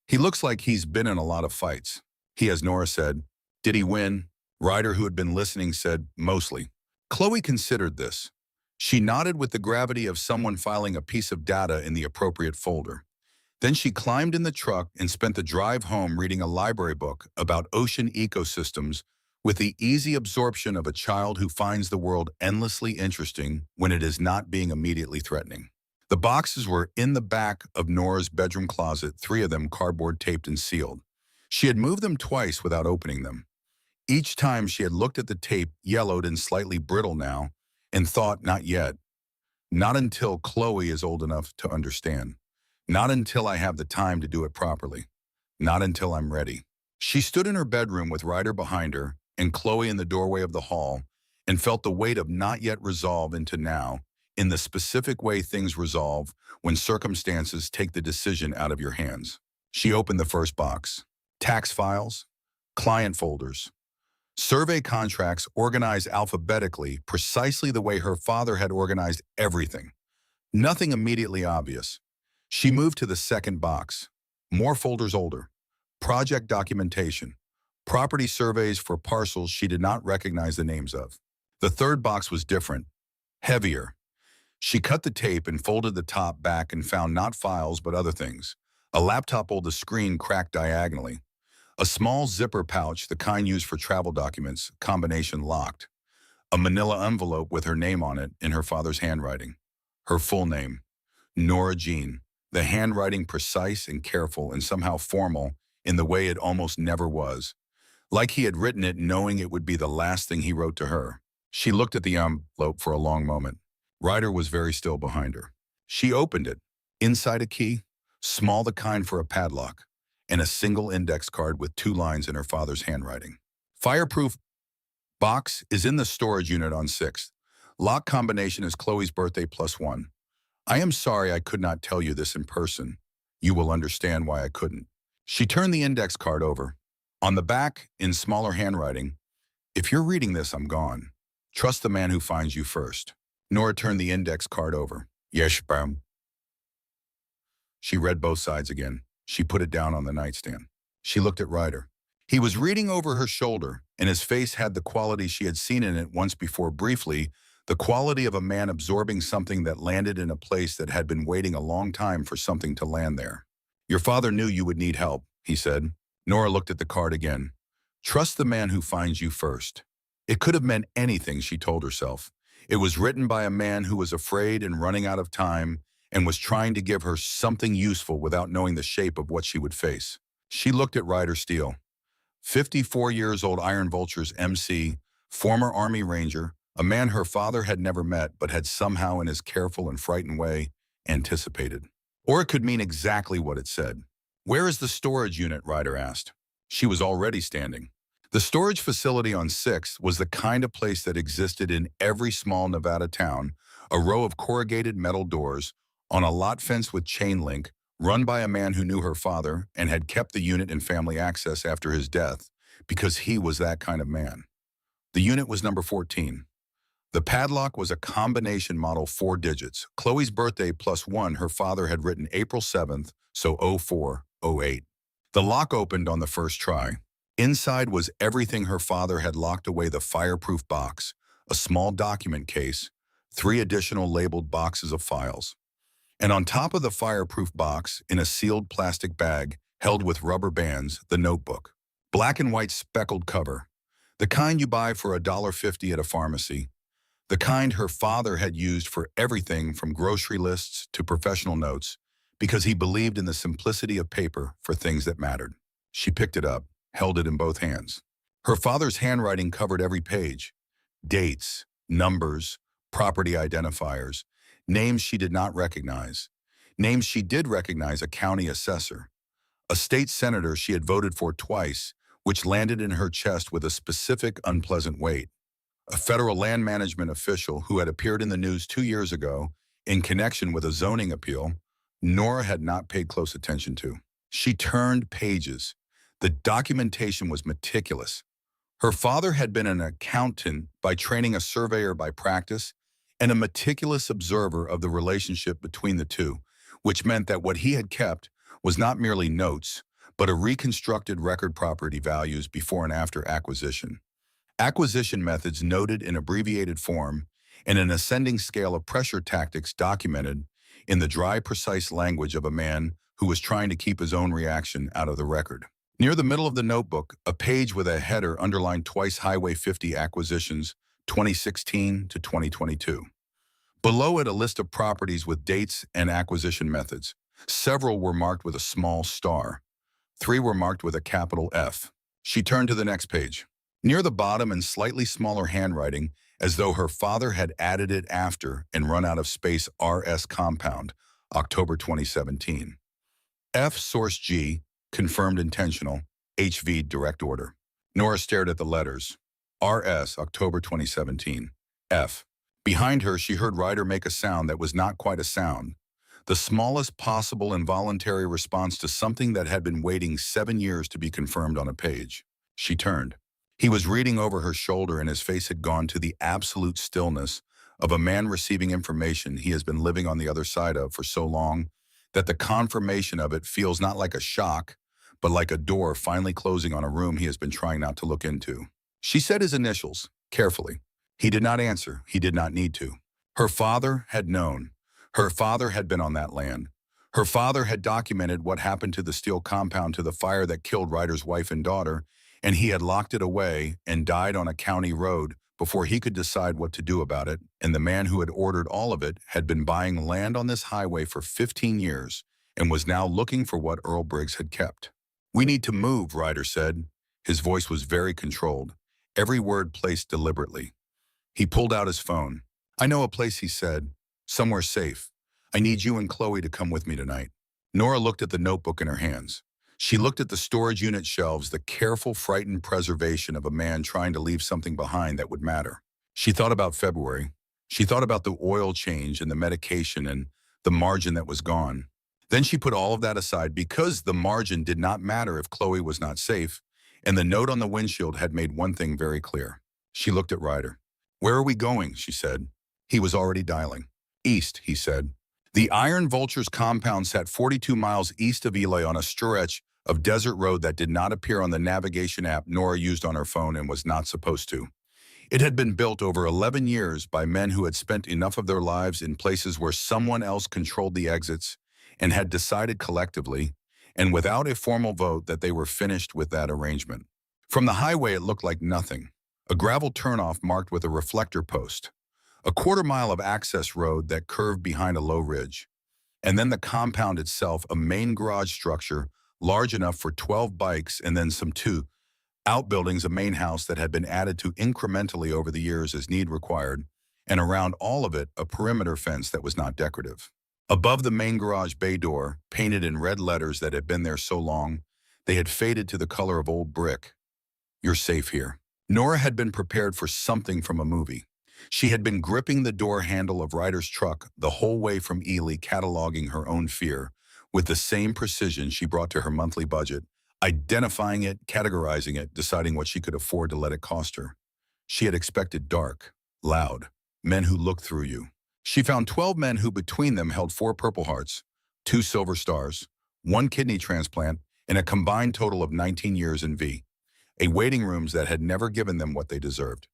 He looks like he's been in a lot of fights. He, as Nora said. Did he win? Ryder, who had been listening, said, mostly. Chloe considered this. She nodded with the gravity of someone filing a piece of data in the appropriate folder. Then she climbed in the truck and spent the drive home reading a library book about ocean ecosystems with the easy absorption of a child who finds the world endlessly interesting when it is not being immediately threatening. The boxes were in the back of Nora's bedroom closet, 3 of them cardboard taped and sealed. She had moved them twice without opening them. Each time she had looked at the tape, yellowed and slightly brittle now, and thought, not yet. Not until Chloe is old enough to understand. Not until I have the time to do it properly. Not until I'm ready. She stood in her bedroom with Ryder behind her and Chloe in the doorway of the hall and felt the weight of not yet resolve into now, in the specific way things resolve when circumstances take the decision out of your hands. She opened the first box. Tax files, client folders, survey contracts organized alphabetically, precisely the way her father had organized everything. Nothing immediately obvious. She moved to the second box. More folders older. Project documentation. Property surveys for parcels she did not recognize the names of. The third box was different. Heavier. She cut the tape and folded the top back and found not files but other things. A laptop old, the screen cracked diagonally. A small zipper pouch, the kind used for travel documents, combination locked. A manila envelope with her name on it in her father's handwriting. Her full name, Nora Jean. The handwriting precise and careful and somehow formal in the way it almost never was. Like he had written it knowing it would be the last thing he wrote to her. She looked at the envelope for a long moment. Ryder was very still behind her. She opened it. Inside a key, small, the kind for a padlock, and a single index card with 2 lines in her father's handwriting. Fireproof box is in the storage unit on 6th. Lock combination is Chloe's birthday +1. I am sorry I could not tell you this in person. You will understand why I couldn't. She turned the index card over. On the back, in smaller handwriting, if you're reading this, I'm gone. Trust the man who finds you first. Nora turned the index card over. Yes, ma'am. She read both sides again. She put it down on the nightstand. She looked at Ryder. He was reading over her shoulder, and his face had the quality she had seen in it once before briefly, the quality of a man absorbing something that landed in a place that had been waiting a long time for something to land there. Your father knew you would need help, he said. Nora looked at the card again. Trust the man who finds you first. It could have meant anything, she told herself. It was written by a man who was afraid and running out of time and was trying to give her something useful without knowing the shape of what she would face. She looked at Ryder Steele. 54 years old, Iron Vulture's MC, former Army Ranger, a man her father had never met but had somehow in his careful and frightened way anticipated. Or it could mean exactly what it said. Where is the storage unit? Ryder asked. She was already standing. The storage facility on 6th was the kind of place that existed in every small Nevada town, a row of corrugated metal doors, on a lot fence with chain link, run by a man who knew her father and had kept the unit in family access after his death because he was that kind of man. The unit was number 14. The padlock was a combination model 4 digits. Chloe's birthday +1, her father had written April 7th, so 0408. The lock opened on the first try. Inside was everything her father had locked away: the fireproof box, a small document case, 3 additional labeled boxes of files. And on top of the fireproof box, in a sealed plastic bag, held with rubber bands, the notebook. Black and white speckled cover. The kind you buy for $1.50 at a pharmacy. The kind her father had used for everything from grocery lists to professional notes, because he believed in the simplicity of paper for things that mattered. She picked it up, held it in both hands. Her father's handwriting covered every page. Dates, numbers, property identifiers, names she did not recognize. Names she did recognize: a county assessor, a state senator she had voted for twice, which landed in her chest with a specific unpleasant weight. A federal land management official who had appeared in the news 2 years ago in connection with a zoning appeal Nora had not paid close attention to. She turned pages. The documentation was meticulous. Her father had been an accountant by training, a surveyor by practice, and a meticulous observer of the relationship between the two, which meant that what he had kept was not merely notes, but a reconstructed record: property values before and after acquisition. Acquisition methods noted in abbreviated form, and an ascending scale of pressure tactics documented in the dry, precise language of a man who was trying to keep his own reaction out of the record. Near the middle of the notebook, a page with a header underlined twice: Highway 50 acquisitions, 2016 to 2022. Below it, a list of properties with dates and acquisition methods. Several were marked with a small star. 3 were marked with a capital F. She turned to the next page. Near the bottom, in slightly smaller handwriting, as though her father had added it after and run out of space: RS Compound, October 2017. F source G, confirmed intentional, HV direct order. Nora stared at the letters. RS, October 2017. F. Behind her, she heard Ryder make a sound that was not quite a sound. The smallest possible involuntary response to something that had been waiting 7 years to be confirmed on a page. She turned. He was reading over her shoulder, and his face had gone to the absolute stillness of a man receiving information he has been living on the other side of for so long that the confirmation of it feels not like a shock, but like a door finally closing on a room he has been trying not to look into. She said his initials, carefully. He did not answer. He did not need to. Her father had known. Her father had been on that land. Her father had documented what happened to the steel compound, to the fire that killed Ryder's wife and daughter, and he had locked it away and died on a county road before he could decide what to do about it, and the man who had ordered all of it had been buying land on this highway for 15 years and was now looking for what Earl Briggs had kept. "We need to move," Ryder said. His voice was very controlled, every word placed deliberately. He pulled out his phone. "I know a place," he said. "Somewhere safe. I need you and Chloe to come with me tonight." Nora looked at the notebook in her hands. She looked at the storage unit shelves, the careful, frightened preservation of a man trying to leave something behind that would matter. She thought about February. She thought about the oil change and the medication and the margin that was gone. Then she put all of that aside, because the margin did not matter if Chloe was not safe, and the note on the windshield had made one thing very clear. She looked at Ryder. "Where are we going?" she said. He was already dialing. "East," he said. The Iron Vultures compound sat 42 miles east of Eloy on a stretch of desert road that did not appear on the navigation app Nora used on her phone and was not supposed to. It had been built over 11 years by men who had spent enough of their lives in places where someone else controlled the exits and had decided collectively, and without a formal vote, that they were finished with that arrangement. From the highway, it looked like nothing. A gravel turnoff marked with a reflector post. A quarter-mile of access road that curved behind a low ridge. And then the compound itself, a main garage structure large enough for 12 bikes, and then some 2 outbuildings, a main house that had been added to incrementally over the years as need required, and around all of it, a perimeter fence that was not decorative. Above the main garage bay door, painted in red letters that had been there so long, they had faded to the color of old brick. "You're safe here." Nora had been prepared for something from a movie. She had been gripping the door handle of Ryder's truck the whole way from Ely, cataloging her own fear with the same precision she brought to her monthly budget, identifying it, categorizing it, deciding what she could afford to let it cost her. She had expected dark, loud, men who looked through you. She found 12 men who between them held 4 Purple Hearts, 2 Silver Stars, 1 kidney transplant, and a combined total of 19 years in V. a waiting rooms that had never given them what they deserved.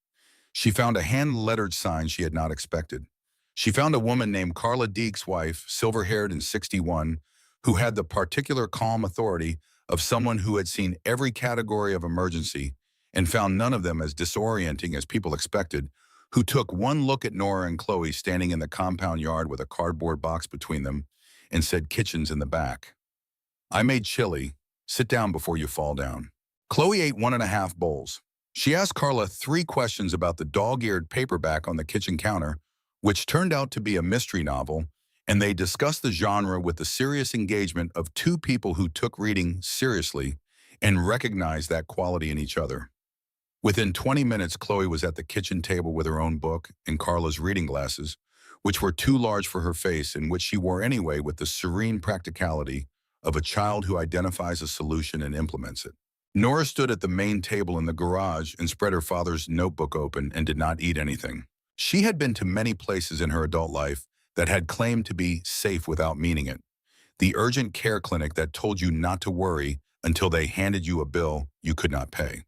She found a hand-lettered sign she had not expected. She found a woman named Carla Deek's wife, silver-haired and 61, who had the particular calm authority of someone who had seen every category of emergency and found none of them as disorienting as people expected, who took one look at Nora and Chloe standing in the compound yard with a cardboard box between them and said, "Kitchen's in the back. I made chili. Sit down before you fall down." Chloe ate 1.5 bowls. She asked Carla 3 questions about the dog-eared paperback on the kitchen counter, which turned out to be a mystery novel, and they discussed the genre with the serious engagement of 2 people who took reading seriously and recognized that quality in each other. Within 20 minutes, Chloe was at the kitchen table with her own book and Carla's reading glasses, which were too large for her face and which she wore anyway with the serene practicality of a child who identifies a solution and implements it. Nora stood at the main table in the garage and spread her father's notebook open and did not eat anything. She had been to many places in her adult life that had claimed to be safe without meaning it. The urgent care clinic that told you not to worry until they handed you a bill you could not pay.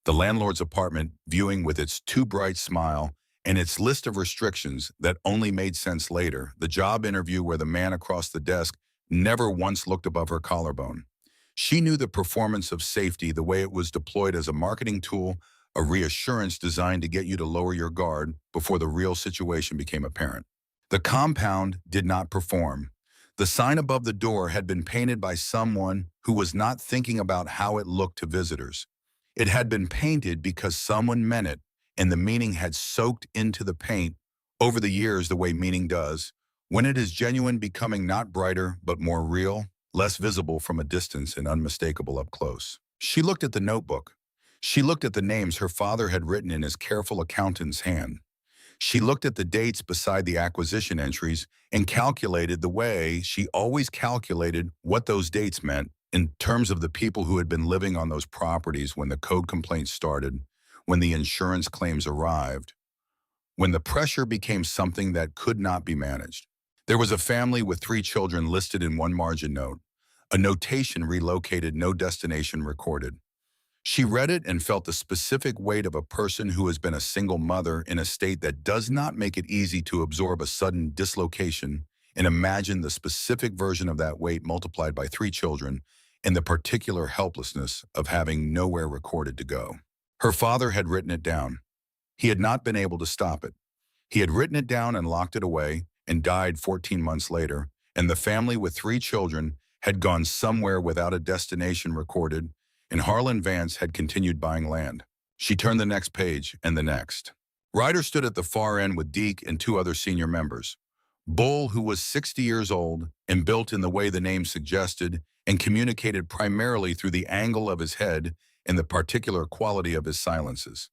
The landlord's apartment viewing with its too bright smile and its list of restrictions that only made sense later. The job interview where the man across the desk never once looked above her collarbone. She knew the performance of safety the way it was deployed as a marketing tool, a reassurance designed to get you to lower your guard before the real situation became apparent. The compound did not perform. The sign above the door had been painted by someone who was not thinking about how it looked to visitors. It had been painted because someone meant it, and the meaning had soaked into the paint over the years the way meaning does, when it is genuine, becoming not brighter but more real, less visible from a distance and unmistakable up close. She looked at the notebook. She looked at the names her father had written in his careful accountant's hand. She looked at the dates beside the acquisition entries and calculated the way she always calculated what those dates meant in terms of the people who had been living on those properties when the code complaints started, when the insurance claims arrived, when the pressure became something that could not be managed. There was a family with 3 children listed in one margin note, a notation relocated, no destination recorded. She read it and felt the specific weight of a person who has been a single mother in a state that does not make it easy to absorb a sudden dislocation, and imagine the specific version of that weight multiplied by 3 children and the particular helplessness of having nowhere recorded to go. Her father had written it down. He had not been able to stop it. He had written it down and locked it away and died 14 months later, and the family with 3 children had gone somewhere without a destination recorded, and Harlan Vance had continued buying land. She turned the next page and the next. Ryder stood at the far end with Deke and 2 other senior members. Bull, who was 60 years old and built in the way the name suggested and communicated primarily through the angle of his head and the particular quality of his silences.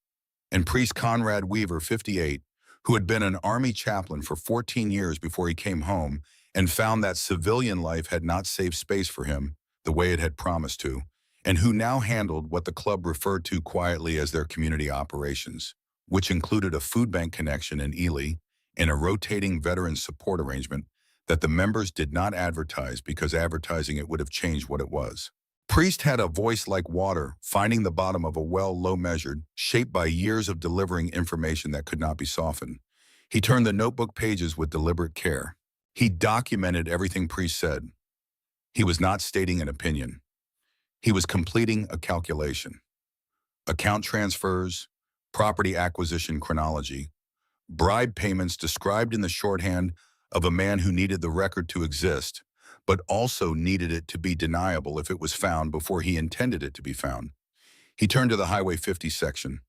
And priest Conrad Weaver, 58, who had been an army chaplain for 14 years before he came home and found that civilian life had not saved space for him the way it had promised to, and who now handled what the club referred to quietly as their community operations, which included a food bank connection in Ely and a rotating veteran support arrangement that the members did not advertise because advertising it would have changed what it was. Priest had a voice like water, finding the bottom of a well low measured, shaped by years of delivering information that could not be softened. He turned the notebook pages with deliberate care. He documented everything Priest said. He was not stating an opinion. He was completing a calculation. Account transfers, property acquisition chronology, bribe payments described in the shorthand of a man who needed the record to exist, but also needed it to be deniable if it was found before he intended it to be found. He turned to the Highway 50 section.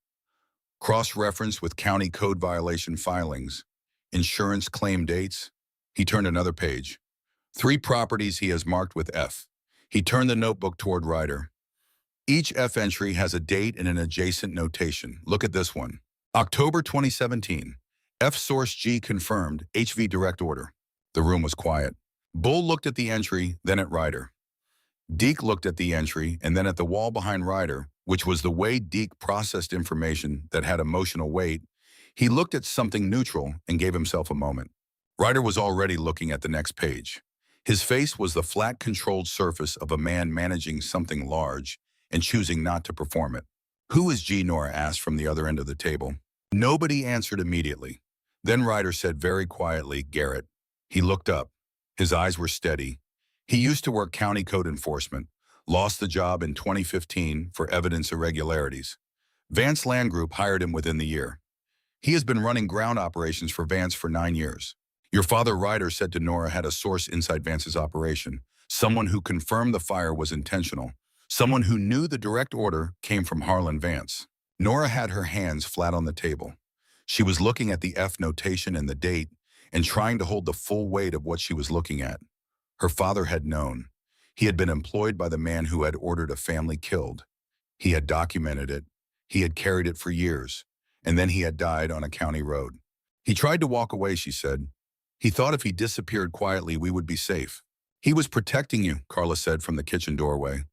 Cross-reference with county code violation filings, insurance claim dates. He turned another page. 3 properties he has marked with F. He turned the notebook toward Ryder. Each F entry has a date and an adjacent notation. Look at this one. October 2017. F source G confirmed, HV direct order. The room was quiet. Bull looked at the entry, then at Ryder. Deke looked at the entry and then at the wall behind Ryder, which was the way Deke processed information that had emotional weight. He looked at something neutral and gave himself a moment. Ryder was already looking at the next page. His face was the flat, controlled surface of a man managing something large and choosing not to perform it. "Who is G?" Nora asked from the other end of the table. Nobody answered immediately. Then Ryder said very quietly, "Garrett." He looked up. His eyes were steady. He used to work county code enforcement, lost the job in 2015 for evidence irregularities. Vance Land Group hired him within the year. He has been running ground operations for Vance for 9 years. Your father, Ryder, said to Nora, had a source inside Vance's operation, someone who confirmed the fire was intentional, someone who knew the direct order came from Harlan Vance. Nora had her hands flat on the table. She was looking at the F notation and the date and trying to hold the full weight of what she was looking at. Her father had known. He had been employed by the man who had ordered a family killed. He had documented it. He had carried it for years. And then he had died on a county road. He tried to walk away, she said. He thought if he disappeared quietly, we would be safe. He was protecting you, Carla said from the kitchen doorway.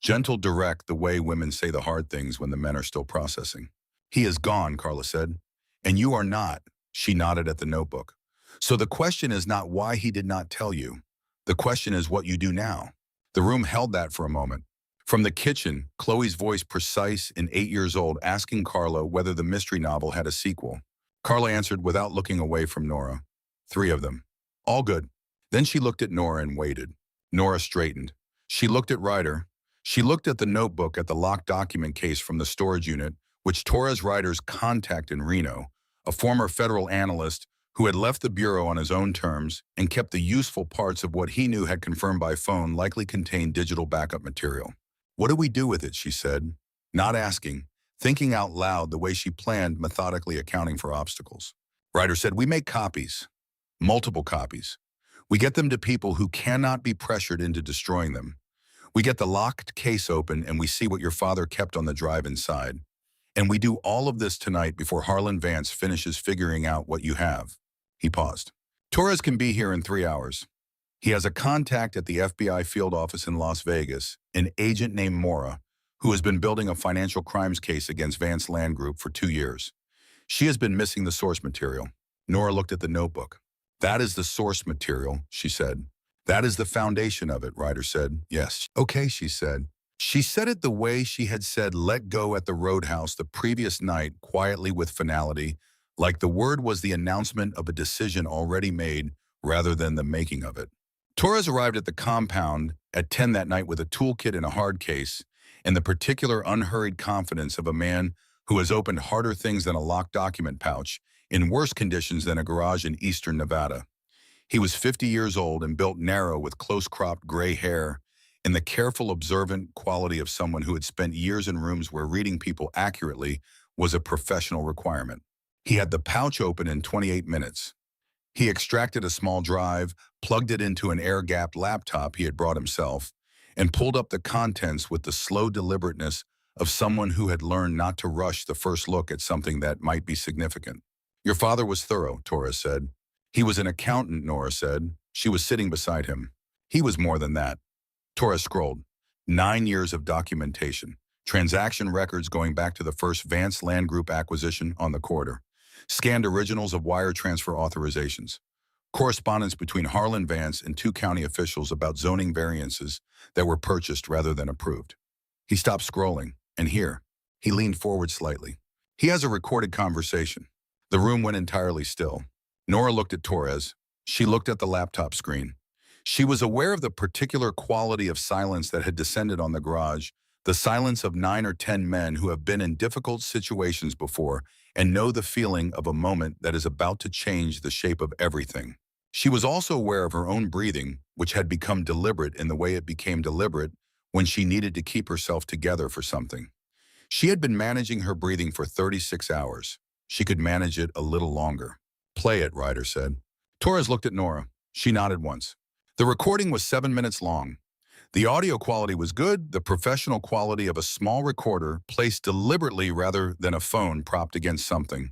Gentle, direct, the way women say the hard things when the men are still processing. He is gone, Carla said. And you are not, she nodded at the notebook. So the question is not why he did not tell you. The question is what you do now. The room held that for a moment. From the kitchen, Chloe's voice, precise and 8 years old, asking Carla whether the mystery novel had a sequel. Carla answered without looking away from Nora. 3 of them. All good. Then she looked at Nora and waited. Nora straightened. She looked at Ryder. She looked at the notebook at the locked document case from the storage unit, which Torres Ryder's contact in Reno, a former federal analyst who had left the Bureau on his own terms and kept the useful parts of what he knew had confirmed by phone likely contained digital backup material. What do we do with it, she said, not asking, thinking out loud the way she planned, methodically accounting for obstacles. Ryder said, we make copies, multiple copies. We get them to people who cannot be pressured into destroying them. We get the locked case open and we see what your father kept on the drive inside. And we do all of this tonight before Harlan Vance finishes figuring out what you have. He paused. Torres can be here in 3 hours. He has a contact at the FBI field office in Las Vegas, an agent named Mora, who has been building a financial crimes case against Vance Land Group for 2 years. She has been missing the source material. Nora looked at the notebook. That is the source material, she said. That is the foundation of it, Ryder said. Yes. Okay, she said. She said it the way she had said let go at the Roadhouse the previous night, quietly with finality, like the word was the announcement of a decision already made rather than the making of it. Torres arrived at the compound at 10 that night with a toolkit and a hard case, and the particular unhurried confidence of a man who has opened harder things than a locked document pouch in worse conditions than a garage in eastern Nevada. He was 50 years old and built narrow with close-cropped gray hair and the careful, observant quality of someone who had spent years in rooms where reading people accurately was a professional requirement. He had the pouch open in 28 minutes. He extracted a small drive, plugged it into an air-gapped laptop he had brought himself, and pulled up the contents with the slow deliberateness of someone who had learned not to rush the first look at something that might be significant. Your father was thorough, Torres said. He was an accountant, Nora said. She was sitting beside him. He was more than that. Torres scrolled. 9 years of documentation. Transaction records going back to the first Vance Land Group acquisition on the corridor. Scanned originals of wire transfer authorizations. Correspondence between Harlan Vance and 2 county officials about zoning variances that were purchased rather than approved. He stopped scrolling, and here, he leaned forward slightly. He has a recorded conversation. The room went entirely still. Nora looked at Torres. She looked at the laptop screen. She was aware of the particular quality of silence that had descended on the garage, the silence of 9 or 10 men who have been in difficult situations before and know the feeling of a moment that is about to change the shape of everything. She was also aware of her own breathing, which had become deliberate in the way it became deliberate when she needed to keep herself together for something. She had been managing her breathing for 36 hours. She could manage it a little longer. Play it, Ryder said. Torres looked at Nora. She nodded once. The recording was 7 minutes long. The audio quality was good, the professional quality of a small recorder placed deliberately rather than a phone propped against something.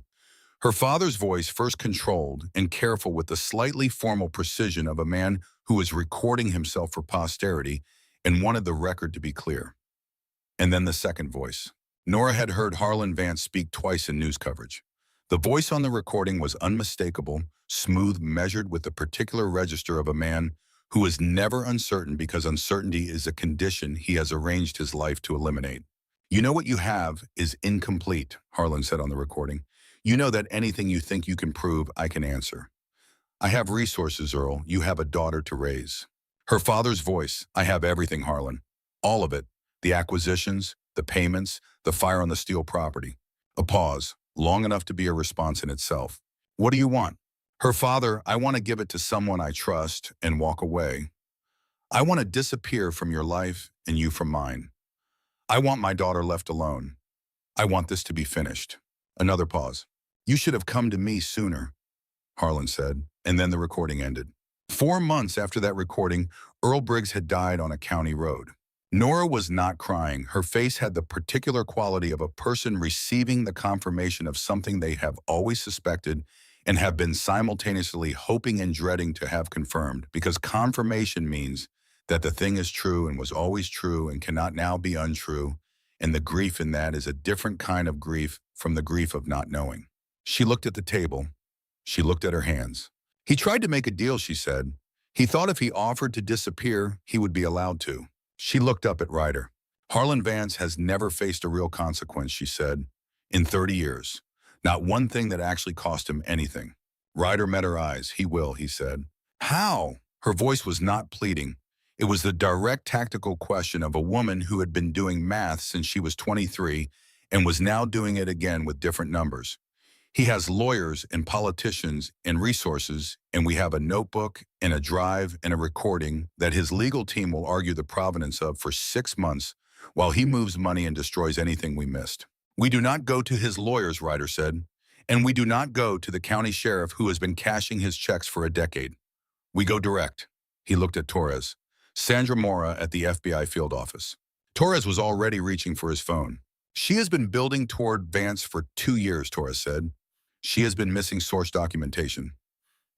Her father's voice, first controlled and careful with the slightly formal precision of a man who was recording himself for posterity and wanted the record to be clear. And then the second voice. Nora had heard Harlan Vance speak twice in news coverage. The voice on the recording was unmistakable, smooth, measured with the particular register of a man who is never uncertain because uncertainty is a condition he has arranged his life to eliminate. You know what you have is incomplete, Harlan said on the recording. You know that anything you think you can prove, I can answer. I have resources, Earl. You have a daughter to raise. Her father's voice. I have everything, Harlan. All of it. The acquisitions, the payments, the fire on the steel property. A pause, long enough to be a response in itself. What do you want? Her father, I want to give it to someone I trust and walk away. I want to disappear from your life and you from mine. I want my daughter left alone. I want this to be finished. Another pause. You should have come to me sooner, Harlan said, and then the recording ended. 4 months after that recording, Earl Briggs had died on a county road. Nora was not crying. Her face had the particular quality of a person receiving the confirmation of something they have always suspected and have been simultaneously hoping and dreading to have confirmed, because confirmation means that the thing is true and was always true and cannot now be untrue, and the grief in that is a different kind of grief from the grief of not knowing. She looked at the table. She looked at her hands. He tried to make a deal, she said. He thought if he offered to disappear, he would be allowed to. She looked up at Ryder. Harlan Vance has never faced a real consequence, she said, in 30 years. Not one thing that actually cost him anything. Ryder met her eyes. He will, he said. How? Her voice was not pleading. It was the direct tactical question of a woman who had been doing math since she was 23 and was now doing it again with different numbers. He has lawyers and politicians and resources, and we have a notebook and a drive and a recording that his legal team will argue the provenance of for 6 months while he moves money and destroys anything we missed. We do not go to his lawyers, Ryder said, and we do not go to the county sheriff who has been cashing his checks for a decade. We go direct. He looked at Torres. Sandra Mora at the FBI field office. Torres was already reaching for his phone. She has been building toward Vance for 2 years, Torres said. She has been missing source documentation.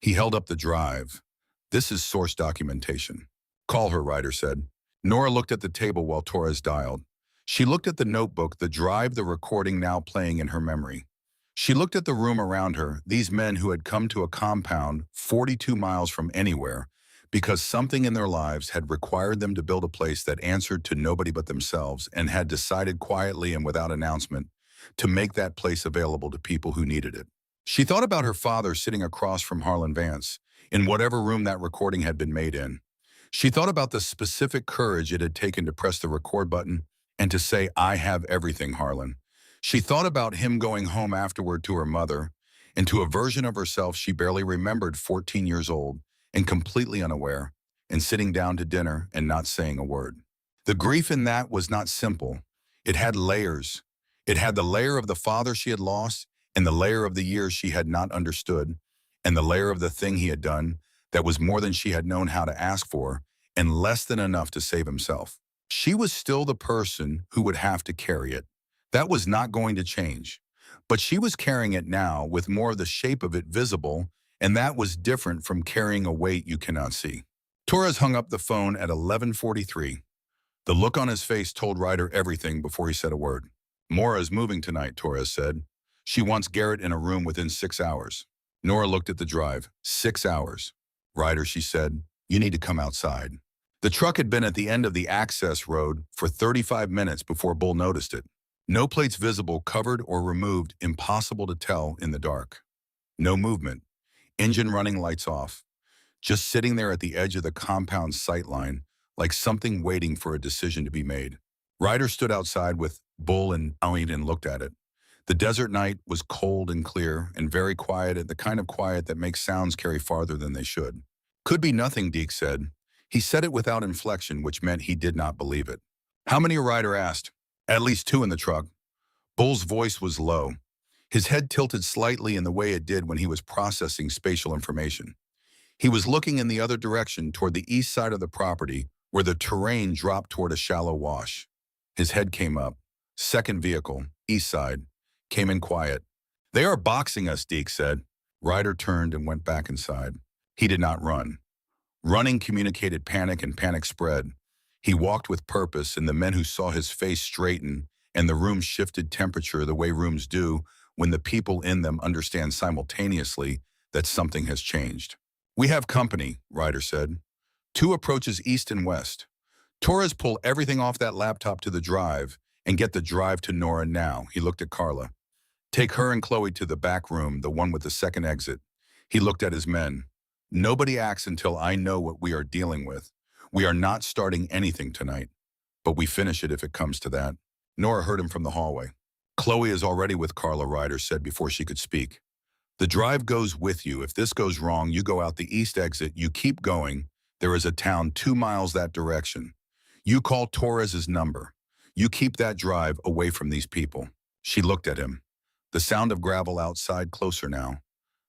He held up the drive. This is source documentation. Call her, Ryder said. Nora looked at the table while Torres dialed. She looked at the notebook, the drive, the recording now playing in her memory. She looked at the room around her, these men who had come to a compound 42 miles from anywhere, because something in their lives had required them to build a place that answered to nobody but themselves and had decided quietly and without announcement to make that place available to people who needed it. She thought about her father sitting across from Harlan Vance, in whatever room that recording had been made in. She thought about the specific courage it had taken to press the record button and to say, I have everything, Harlan. She thought about him going home afterward to her mother and to a version of herself she barely remembered, 14 years old, and completely unaware, and sitting down to dinner and not saying a word. The grief in that was not simple. It had layers. It had the layer of the father she had lost, and the layer of the years she had not understood, and the layer of the thing he had done that was more than she had known how to ask for, and less than enough to save himself. She was still the person who would have to carry it. That was not going to change. But she was carrying it now with more of the shape of it visible, and that was different from carrying a weight you cannot see. Torres hung up the phone at 11:43. The look on his face told Ryder everything before he said a word. Mora is moving tonight, Torres said. She wants Garrett in a room within 6 hours. Nora looked at the drive. 6 hours. Ryder, she said, you need to come outside. The truck had been at the end of the access road for 35 minutes before Bull noticed it. No plates visible, covered or removed, impossible to tell in the dark. No movement. Engine running, lights off. Just sitting there at the edge of the compound sightline, like something waiting for a decision to be made. Ryder stood outside with Bull and Allie and looked at it. The desert night was cold and clear and very quiet, and the kind of quiet that makes sounds carry farther than they should. Could be nothing, Deke said. He said it without inflection, which meant he did not believe it. How many, Ryder asked? At least 2 in the truck. Bull's voice was low. His head tilted slightly in the way it did when he was processing spatial information. He was looking in the other direction toward the east side of the property where the terrain dropped toward a shallow wash. His head came up. Second vehicle, east side, came in quiet. They are boxing us, Deke said. Ryder turned and went back inside. He did not run. Running communicated panic, and panic spread. He walked with purpose, and the men who saw his face straighten and the room shifted temperature the way rooms do when the people in them understand simultaneously that something has changed. We have company, Ryder said. 2 approaches east and west. Torres pulled everything off that laptop to the drive And get the drive to Nora now. He looked at Carla. Take her and Chloe to the back room, the one with the second exit. He looked at his men. Nobody acts until I know what we are dealing with. We are not starting anything tonight, but we finish it if it comes to that. Nora heard him from the hallway. Chloe is already with Carla, Ryder said before she could speak. The drive goes with you. If this goes wrong, you go out the east exit. You keep going. There is a town 2 miles that direction. You call Torres's number. You keep that drive away from these people. She looked at him. The sound of gravel outside closer now.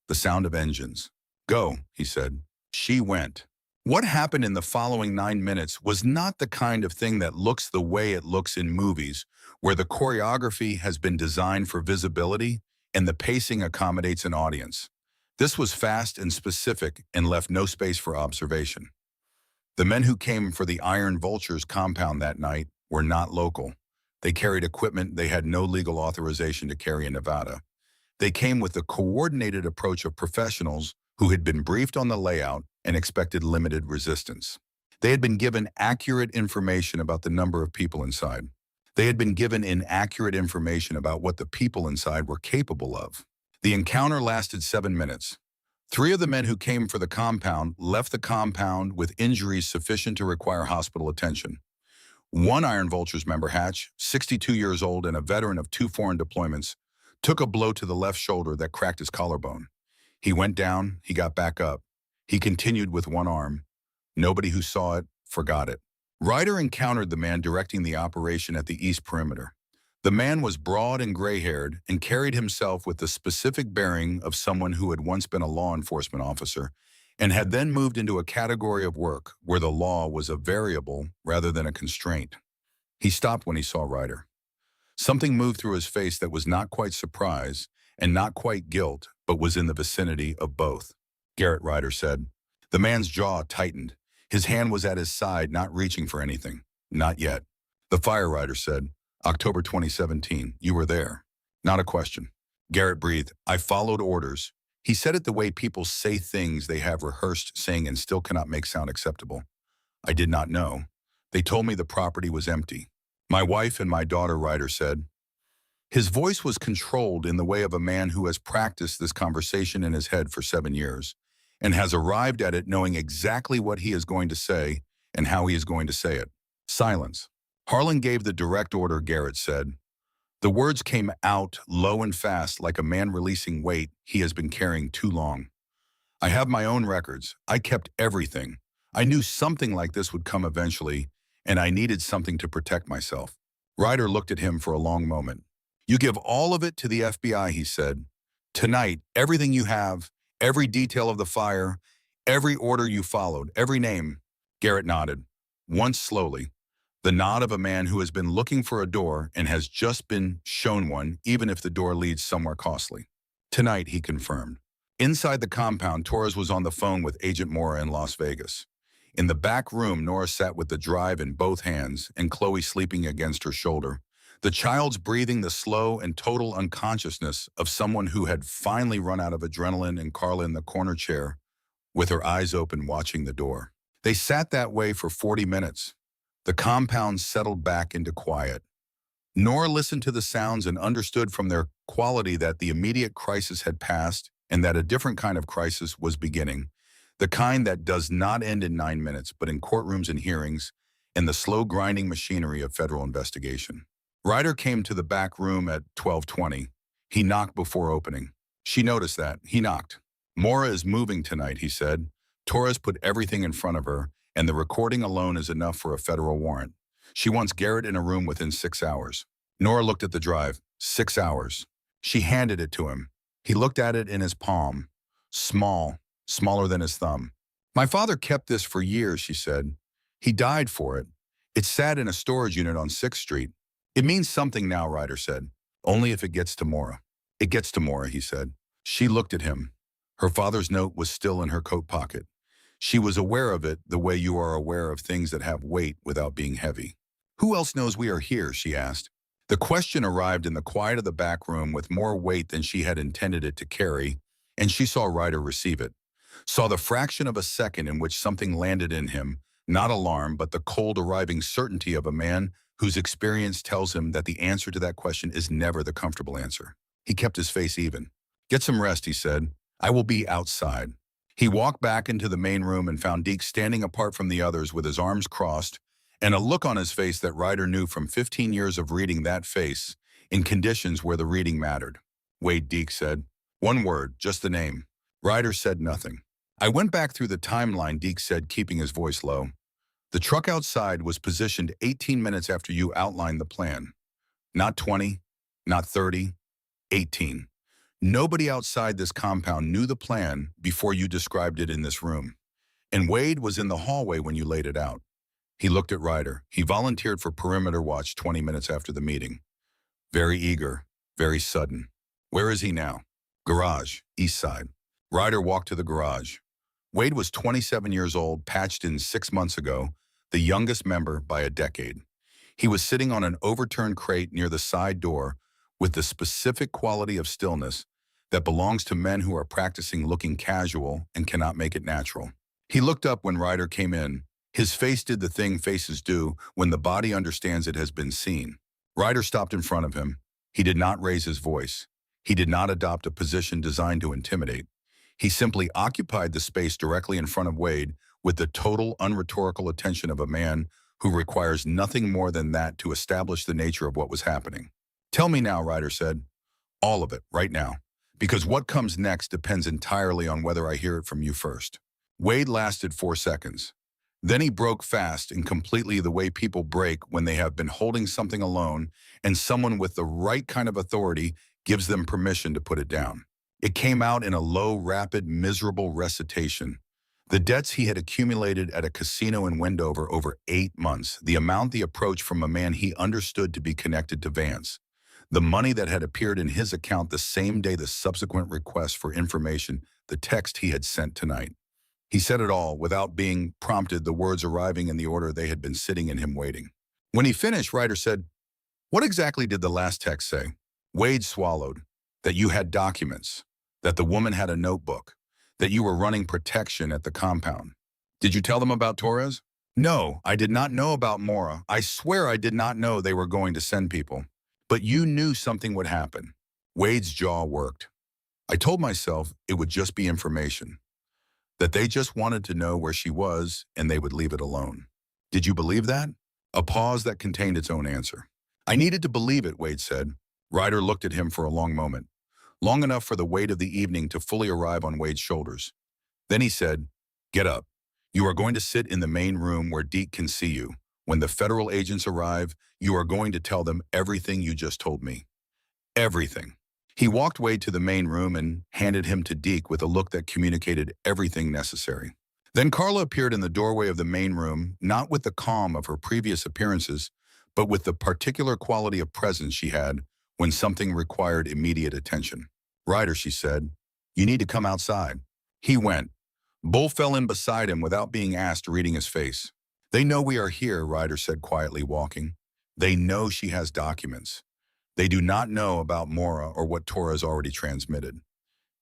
The sound of engines. Go, he said. She went. What happened in the following 9 minutes was not the kind of thing that looks the way it looks in movies, where the choreography has been designed for visibility and the pacing accommodates an audience. This was fast and specific and left no space for observation. The men who came for the Iron Vultures compound that night were not local. They carried equipment they had no legal authorization to carry in Nevada. They came with the coordinated approach of professionals who had been briefed on the layout and expected limited resistance. They had been given accurate information about the number of people inside. They had been given inaccurate information about what the people inside were capable of. The encounter lasted 7 minutes. 3 of the men who came for the compound left the compound with injuries sufficient to require hospital attention. One Iron Vultures member, Hatch, 62 years old and a veteran of 2 foreign deployments, took a blow to the left shoulder that cracked his collarbone. He went down, he got back up. He continued with one arm. Nobody who saw it forgot it. Ryder encountered the man directing the operation at the east perimeter. The man was broad and gray-haired and carried himself with the specific bearing of someone who had once been a law enforcement officer and had then moved into a category of work where the law was a variable rather than a constraint. He stopped when he saw Ryder. Something moved through his face that was not quite surprise and not quite guilt, but was in the vicinity of both. Garrett, Ryder said. The man's jaw tightened. His hand was at his side, not reaching for anything. Not yet. The fire, Ryder said. October 2017. You were there. Not a question. Garrett breathed. I followed orders. He said it the way people say things they have rehearsed saying and still cannot make sound acceptable. I did not know. They told me the property was empty. My wife and my daughter, Ryder said. His voice was controlled in the way of a man who has practiced this conversation in his head for 7 years and has arrived at it knowing exactly what he is going to say and how he is going to say it. Silence. Harlan gave the direct order, Garrett said. The words came out low and fast like a man releasing weight he has been carrying too long. I have my own records. I kept everything. I knew something like this would come eventually, and I needed something to protect myself. Ryder looked at him for a long moment. You give all of it to the FBI, he said. Tonight, everything you have, every detail of the fire, every order you followed, every name. Garrett nodded, once slowly. The nod of a man who has been looking for a door and has just been shown one, even if the door leads somewhere costly. Tonight, he confirmed. Inside the compound, Torres was on the phone with Agent Mora in Las Vegas. In the back room, Nora sat with the drive in both hands and Chloe sleeping against her shoulder. The child's breathing the slow and total unconsciousness of someone who had finally run out of adrenaline, and Carla in the corner chair, with her eyes open watching the door. They sat that way for 40 minutes. The compound settled back into quiet. Nora listened to the sounds and understood from their quality that the immediate crisis had passed and that a different kind of crisis was beginning, the kind that does not end in 9 minutes, but in courtrooms and hearings, and the slow grinding machinery of federal investigation. Ryder came to the back room at 12:20. He knocked before opening. She noticed that. He knocked. Mora is moving tonight, he said. Torres put everything in front of her, and the recording alone is enough for a federal warrant. She wants Garrett in a room within 6 hours. Nora looked at the drive. 6 hours. She handed it to him. He looked at it in his palm. Small, smaller than his thumb. My father kept this for years, she said. He died for it. It sat in a storage unit on 6th Street. It means something now, Ryder said. Only if it gets to Mora. It gets to Mora, he said. She looked at him. Her father's note was still in her coat pocket. She was aware of it the way you are aware of things that have weight without being heavy. Who else knows we are here, she asked. The question arrived in the quiet of the back room with more weight than she had intended it to carry, and she saw Ryder receive it. Saw the fraction of a second in which something landed in him, not alarm, but the cold arriving certainty of a man whose experience tells him that the answer to that question is never the comfortable answer. He kept his face even. "Get some rest," he said. "I will be outside." He walked back into the main room and found Deke standing apart from the others with his arms crossed and a look on his face that Ryder knew from 15 years of reading that face in conditions where the reading mattered. "Wade," Deke said. "One word, just the name." Ryder said nothing. "I went back through the timeline," Deke said, keeping his voice low. "The truck outside was positioned 18 minutes after you outlined the plan. Not 20, not 30, 18. Nobody outside this compound knew the plan before you described it in this room. And Wade was in the hallway when you laid it out." He looked at Ryder. He volunteered for perimeter watch 20 minutes after the meeting. Very eager, very sudden. "Where is he now?" "Garage, east side." Ryder walked to the garage. Wade was 27 years old, patched in 6 months ago, the youngest member by a decade. He was sitting on an overturned crate near the side door with the specific quality of stillness that belongs to men who are practicing looking casual and cannot make it natural. He looked up when Ryder came in. His face did the thing faces do when the body understands it has been seen. Ryder stopped in front of him. He did not raise his voice. He did not adopt a position designed to intimidate. He simply occupied the space directly in front of Wade with the total unrhetorical attention of a man who requires nothing more than that to establish the nature of what was happening. "Tell me now," Ryder said. "All of it, right now. Because what comes next depends entirely on whether I hear it from you first." Wade lasted 4 seconds. Then he broke fast and completely the way people break when they have been holding something alone and someone with the right kind of authority gives them permission to put it down. It came out in a low, rapid, miserable recitation. The debts he had accumulated at a casino in Wendover over 8 months, the amount he approached from a man he understood to be connected to Vance, the money that had appeared in his account the same day the subsequent request for information, the text he had sent tonight. He said it all without being prompted, the words arriving in the order they had been sitting in him waiting. When he finished, Ryder said, "What exactly did the last text say?" Wade swallowed. "That you had documents, that the woman had a notebook, that you were running protection at the compound." "Did you tell them about Torres?" "No, I did not know about Mora. I swear I did not know they were going to send people. But you knew something would happen." Wade's jaw worked. "I told myself it would just be information, that they just wanted to know where she was and they would leave it alone." "Did you believe that?" A pause that contained its own answer. "I needed to believe it," Wade said. Ryder looked at him for a long moment, long enough for the weight of the evening to fully arrive on Wade's shoulders. Then he said, "Get up. You are going to sit in the main room where Deke can see you. When the federal agents arrive, you are going to tell them everything you just told me. Everything." He walked Wade to the main room and handed him to Deke with a look that communicated everything necessary. Then Carla appeared in the doorway of the main room, not with the calm of her previous appearances, but with the particular quality of presence she had when something required immediate attention. "Ryder," she said, "you need to come outside." He went. Bull fell in beside him without being asked, reading his face. "They know we are here," Ryder said quietly, walking. "They know she has documents. They do not know about Mora or what Torres already transmitted."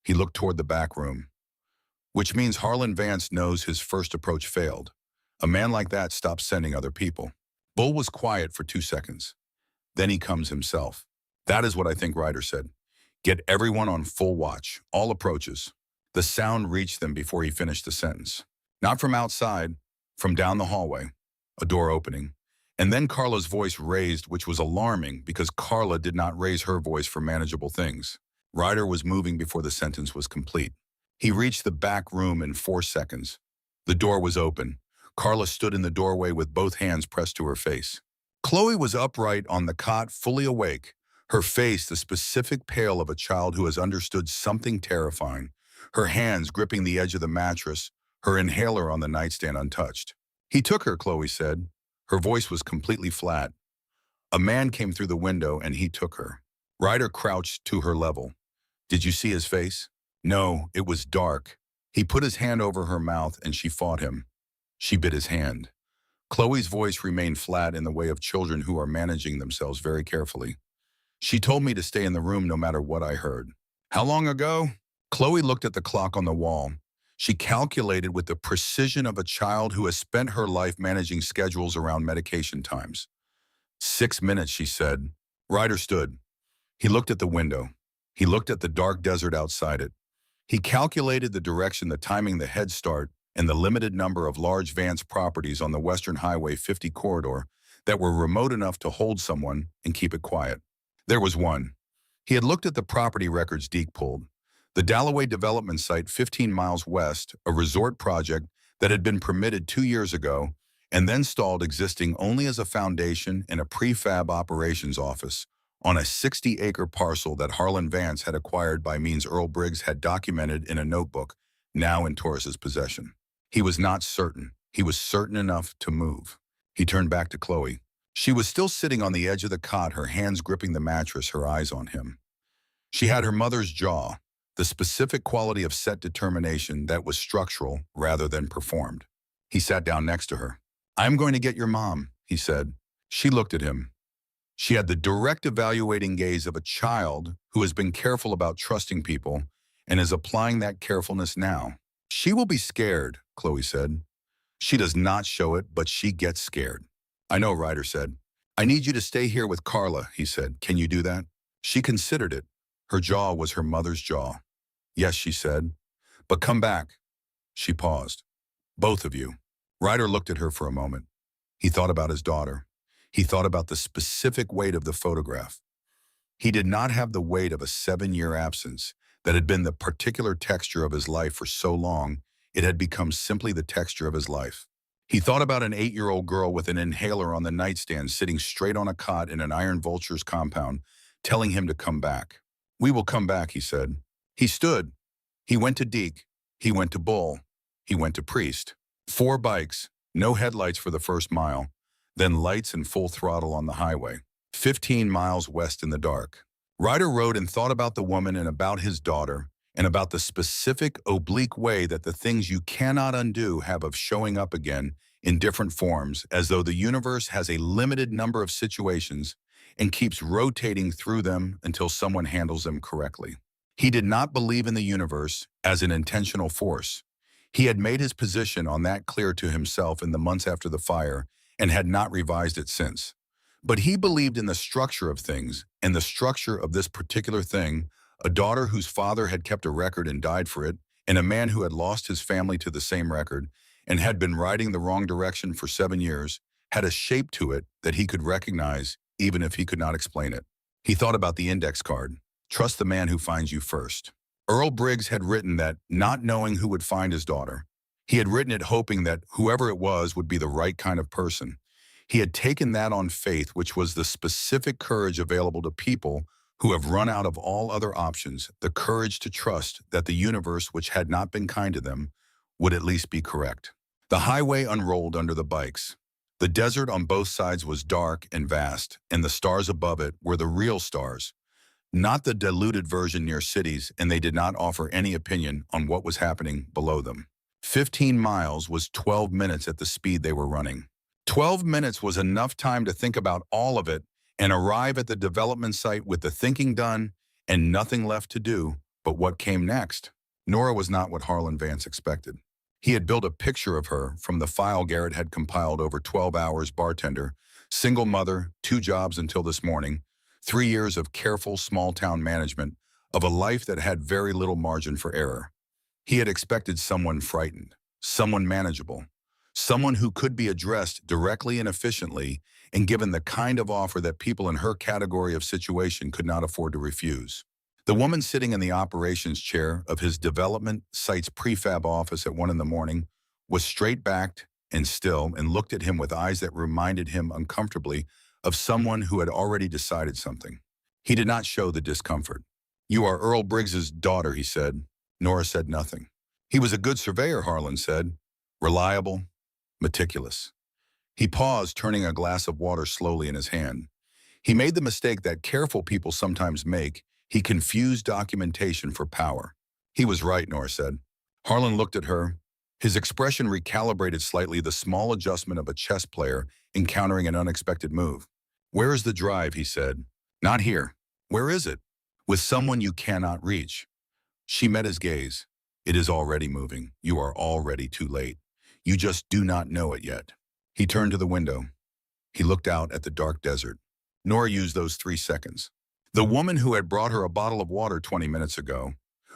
He looked toward the back room. "Which means Harlan Vance knows his first approach failed. A man like that stops sending other people." Bull was quiet for 2 seconds. "Then he comes himself." "That is what I think," Ryder said. "Get everyone on full watch, all approaches." The sound reached them before he finished the sentence. Not from outside, from down the hallway, a door opening. And then Carla's voice raised, which was alarming because Carla did not raise her voice for manageable things. Ryder was moving before the sentence was complete. He reached the back room in 4 seconds. The door was open. Carla stood in the doorway with both hands pressed to her face. Chloe was upright on the cot, fully awake, her face the specific pale of a child who has understood something terrifying, her hands gripping the edge of the mattress, her inhaler on the nightstand untouched. "He took her," Chloe said. Her voice was completely flat. "A man came through the window and he took her." Ryder crouched to her level. "Did you see his face?" "No, it was dark. He put his hand over her mouth and she fought him. She bit his hand." Chloe's voice remained flat in the way of children who are managing themselves very carefully. "She told me to stay in the room no matter what I heard." "How long ago?" Chloe looked at the clock on the wall. She calculated with the precision of a child who has spent her life managing schedules around medication times. 6 minutes, she said. Ryder stood. He looked at the window. He looked at the dark desert outside it. He calculated the direction, the timing, the head start, and the limited number of large Vance properties on the Western Highway 50 corridor that were remote enough to hold someone and keep it quiet. There was one. He had looked at the property records Deke pulled. The Dalloway development site 15 miles west, a resort project that had been permitted 2 years ago and then stalled, existing only as a foundation and a prefab operations office on a 60-acre parcel that Harlan Vance had acquired by means Earl Briggs had documented in a notebook, now in Torres's possession. He was not certain. He was certain enough to move. He turned back to Chloe. She was still sitting on the edge of the cot, her hands gripping the mattress, her eyes on him. She had her mother's jaw, the specific quality of set determination that was structural rather than performed. He sat down next to her. "I'm going to get your mom," he said. She looked at him. She had the direct, evaluating gaze of a child who has been careful about trusting people and is applying that carefulness now. "She will be scared," Chloe said. "She does not show it, but she gets scared." "I know," Ryder said. "I need you to stay here with Carla," he said. "Can you do that?" She considered it. Her jaw was her mother's jaw. "Yes," she said. "But come back." She paused. "Both of you." Ryder looked at her for a moment. He thought about his daughter. He thought about the specific weight of the photograph. He did not have the weight of a 7-year absence that had been the particular texture of his life for so long, it had become simply the texture of his life. He thought about an 8-year-old girl with an inhaler on the nightstand sitting straight on a cot in an Iron Vulture's compound, telling him to come back. "We will come back," he said. He stood. He went to Deke. He went to Bull. He went to Priest. 4 bikes, no headlights for the first mile, then lights and full throttle on the highway. 15 miles west in the dark. Ryder rode and thought about the woman and about his daughter and about the specific oblique way that the things you cannot undo have of showing up again in different forms, as though the universe has a limited number of situations and keeps rotating through them until someone handles them correctly. He did not believe in the universe as an intentional force. He had made his position on that clear to himself in the months after the fire and had not revised it since. But he believed in the structure of things, and the structure of this particular thing, a daughter whose father had kept a record and died for it, and a man who had lost his family to the same record and had been riding the wrong direction for 7 years, had a shape to it that he could recognize even if he could not explain it. He thought about the index card. Trust the man who finds you first. Earl Briggs had written that, not knowing who would find his daughter. He had written it hoping that whoever it was would be the right kind of person. He had taken that on faith, which was the specific courage available to people who have run out of all other options, the courage to trust that the universe, which had not been kind to them, would at least be correct. The highway unrolled under the bikes. The desert on both sides was dark and vast, and the stars above it were the real stars, not the diluted version near cities, and they did not offer any opinion on what was happening below them. 15 miles was 12 minutes at the speed they were running. 12 minutes was enough time to think about all of it and arrive at the development site with the thinking done and nothing left to do but what came next. Nora was not what Harlan Vance expected. He had built a picture of her from the file Garrett had compiled over 12 hours. Bartender, single mother, 2 jobs until this morning, 3 years of careful small-town management, of a life that had very little margin for error. He had expected someone frightened, someone manageable, someone who could be addressed directly and efficiently and given the kind of offer that people in her category of situation could not afford to refuse. The woman sitting in the operations chair of his development site's prefab office at 1 in the morning was straight-backed and still and looked at him with eyes that reminded him uncomfortably of someone who had already decided something. He did not show the discomfort. "You are Earl Briggs's daughter," he said. Nora said nothing. "He was a good surveyor," Harlan said. "Reliable, meticulous." He paused, turning a glass of water slowly in his hand. He made the mistake that careful people sometimes make. He confused documentation for power. "He was right," Nora said. Harlan looked at her. His expression recalibrated slightly, the small adjustment of a chess player encountering an unexpected move. "Where is the drive?" he said. "Not here." "Where is it?" "With someone you cannot reach." She met his gaze. "It is already moving. You are already too late. You just do not know it yet." He turned to the window. He looked out at the dark desert. Nora used those 3 seconds. The woman who had brought her a bottle of water 20 minutes ago,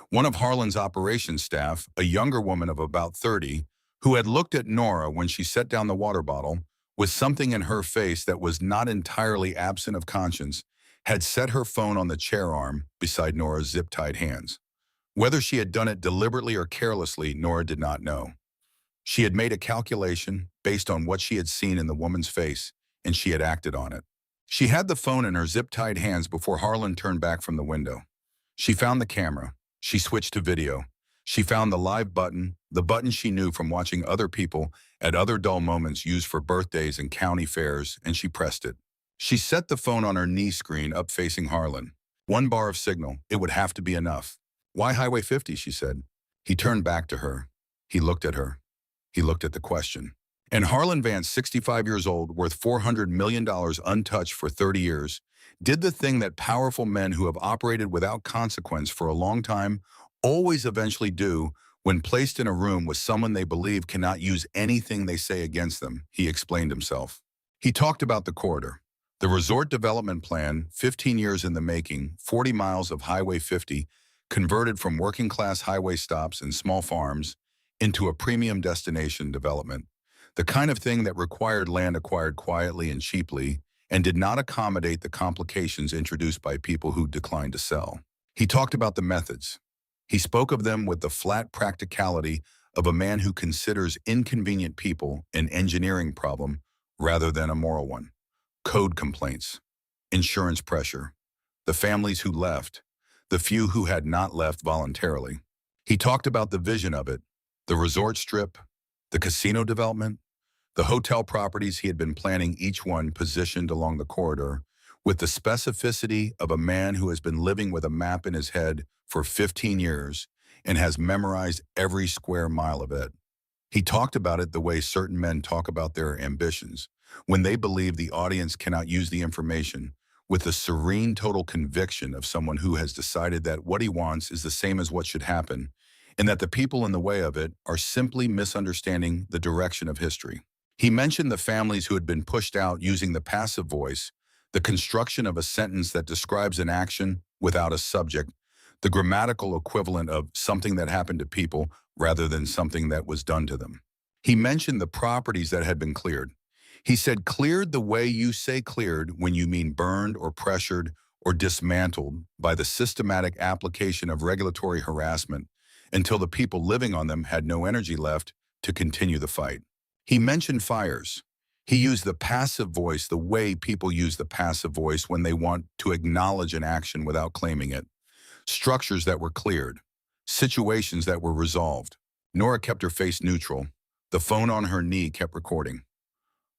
one of Harlan's operations staff, a younger woman of about 30, who had looked at Nora when she set down the water bottle, with something in her face that was not entirely absent of conscience, had set her phone on the chair arm beside Nora's zip-tied hands. Whether she had done it deliberately or carelessly, Nora did not know. She had made a calculation based on what she had seen in the woman's face, and she had acted on it. She had the phone in her zip-tied hands before Harlan turned back from the window. She found the camera. She switched to video. She found the live button, the button she knew from watching other people at other dull moments used for birthdays and county fairs, and she pressed it. She set the phone on her knee screen up facing Harlan. 1 bar of signal. It would have to be enough. Why Highway 50, she said. He turned back to her. He looked at her. He looked at the question. And Harlan Vance, 65 years old, worth $400 million untouched for 30 years, did the thing that powerful men who have operated without consequence for a long time always eventually do when placed in a room with someone they believe cannot use anything they say against them, he explained himself. He talked about the corridor, the resort development plan, 15 years in the making, 40 miles of Highway 50, converted from working-class highway stops and small farms into a premium destination development, the kind of thing that required land acquired quietly and cheaply and did not accommodate the complications introduced by people who declined to sell. He talked about the methods. He spoke of them with the flat practicality of a man who considers inconvenient people an engineering problem rather than a moral one. Code complaints, insurance pressure, the families who left, the few who had not left voluntarily. He talked about the vision of it, the resort strip, the casino development, the hotel properties he had been planning, each one positioned along the corridor, with the specificity of a man who has been living with a map in his head for 15 years and has memorized every square mile of it. He talked about it the way certain men talk about their ambitions, when they believe the audience cannot use the information, with the serene total conviction of someone who has decided that what he wants is the same as what should happen, and that the people in the way of it are simply misunderstanding the direction of history. He mentioned the families who had been pushed out using the passive voice, the construction of a sentence that describes an action without a subject, the grammatical equivalent of something that happened to people rather than something that was done to them. He mentioned the properties that had been cleared. He said cleared the way you say cleared when you mean burned or pressured or dismantled by the systematic application of regulatory harassment until the people living on them had no energy left to continue the fight. He mentioned fires. He used the passive voice the way people use the passive voice when they want to acknowledge an action without claiming it. Structures that were cleared. Situations that were resolved. Nora kept her face neutral. The phone on her knee kept recording.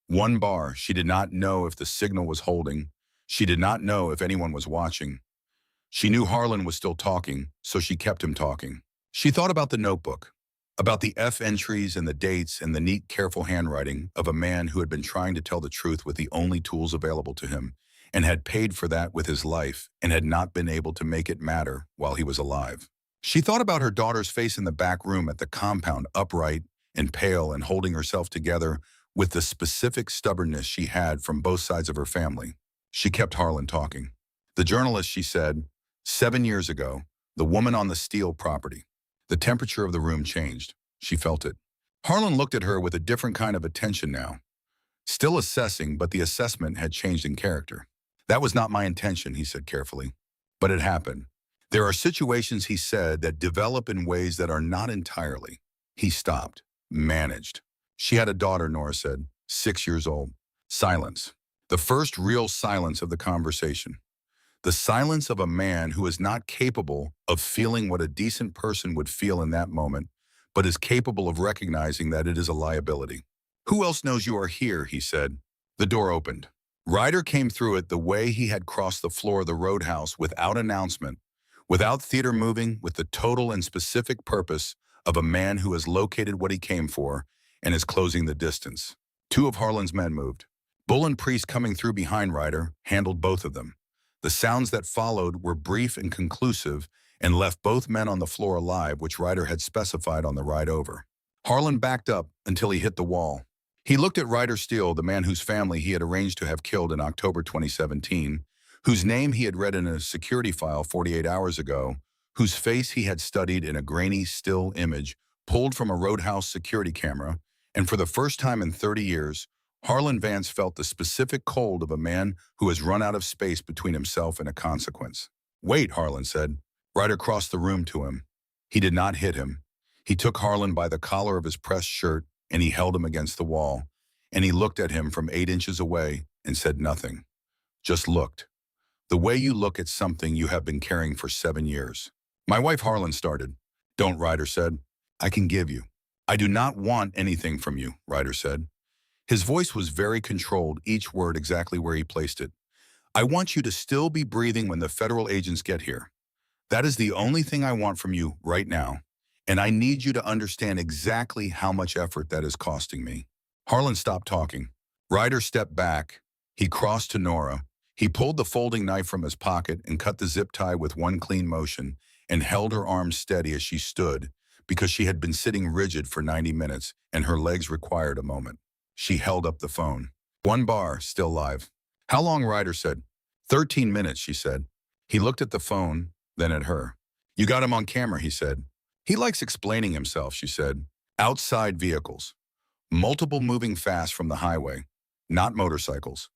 1 bar. She did not know if the signal was holding. She did not know if anyone was watching. She knew Harlan was still talking, so she kept him talking. She thought about the notebook, about the F entries and the dates and the neat, careful handwriting of a man who had been trying to tell the truth with the only tools available to him, and had paid for that with his life and had not been able to make it matter while he was alive. She thought about her daughter's face in the back room at the compound, upright and pale and holding herself together with the specific stubbornness she had from both sides of her family. She kept Harlan talking. The journalist, she said, 7 years ago, the woman on the Steele property. The temperature of the room changed. She felt it. Harlan looked at her with a different kind of attention now. Still assessing, but the assessment had changed in character. That was not my intention, he said carefully. But it happened. There are situations, he said, that develop in ways that are not entirely. He stopped. Managed. She had a daughter, Nora said, 6 years old. Silence. The first real silence of the conversation. The silence of a man who is not capable of feeling what a decent person would feel in that moment, but is capable of recognizing that it is a liability. Who else knows you are here, he said. The door opened. Ryder came through it the way he had crossed the floor of the roadhouse without announcement, without theater moving, with the total and specific purpose of a man who has located what he came for and is closing the distance. 2 of Harlan's men moved. Bull and Priest, coming through behind Ryder, handled both of them. The sounds that followed were brief and conclusive and left both men on the floor alive, which Ryder had specified on the ride over. Harlan backed up until he hit the wall. He looked at Ryder Steele, the man whose family he had arranged to have killed in October 2017, whose name he had read in a security file 48 hours ago, whose face he had studied in a grainy, still image pulled from a roadhouse security camera, and for the first time in 30 years, Harlan Vance felt the specific cold of a man who has run out of space between himself and a consequence. "Wait," Harlan said. Ryder crossed the room to him. He did not hit him. He took Harlan by the collar of his pressed shirt and he held him against the wall, and he looked at him from 8 inches away and said nothing. Just looked. The way you look at something you have been carrying for 7 years. "My wife," Harlan started. "Don't," Ryder said. "I can give you." "I do not want anything from you," Ryder said. His voice was very controlled, each word exactly where he placed it. "I want you to still be breathing when the federal agents get here. That is the only thing I want from you right now. And I need you to understand exactly how much effort that is costing me." Harlan stopped talking. Ryder stepped back. He crossed to Nora. He pulled the folding knife from his pocket and cut the zip tie with one clean motion and held her arms steady as she stood because she had been sitting rigid for 90 minutes and her legs required a moment. She held up the phone. "One bar, still live." "How long?" Ryder said. 13 minutes, she said. He looked at the phone, then at her. "You got him on camera," he said. "He likes explaining himself," she said. "Outside vehicles. Multiple moving fast from the highway. Not motorcycles.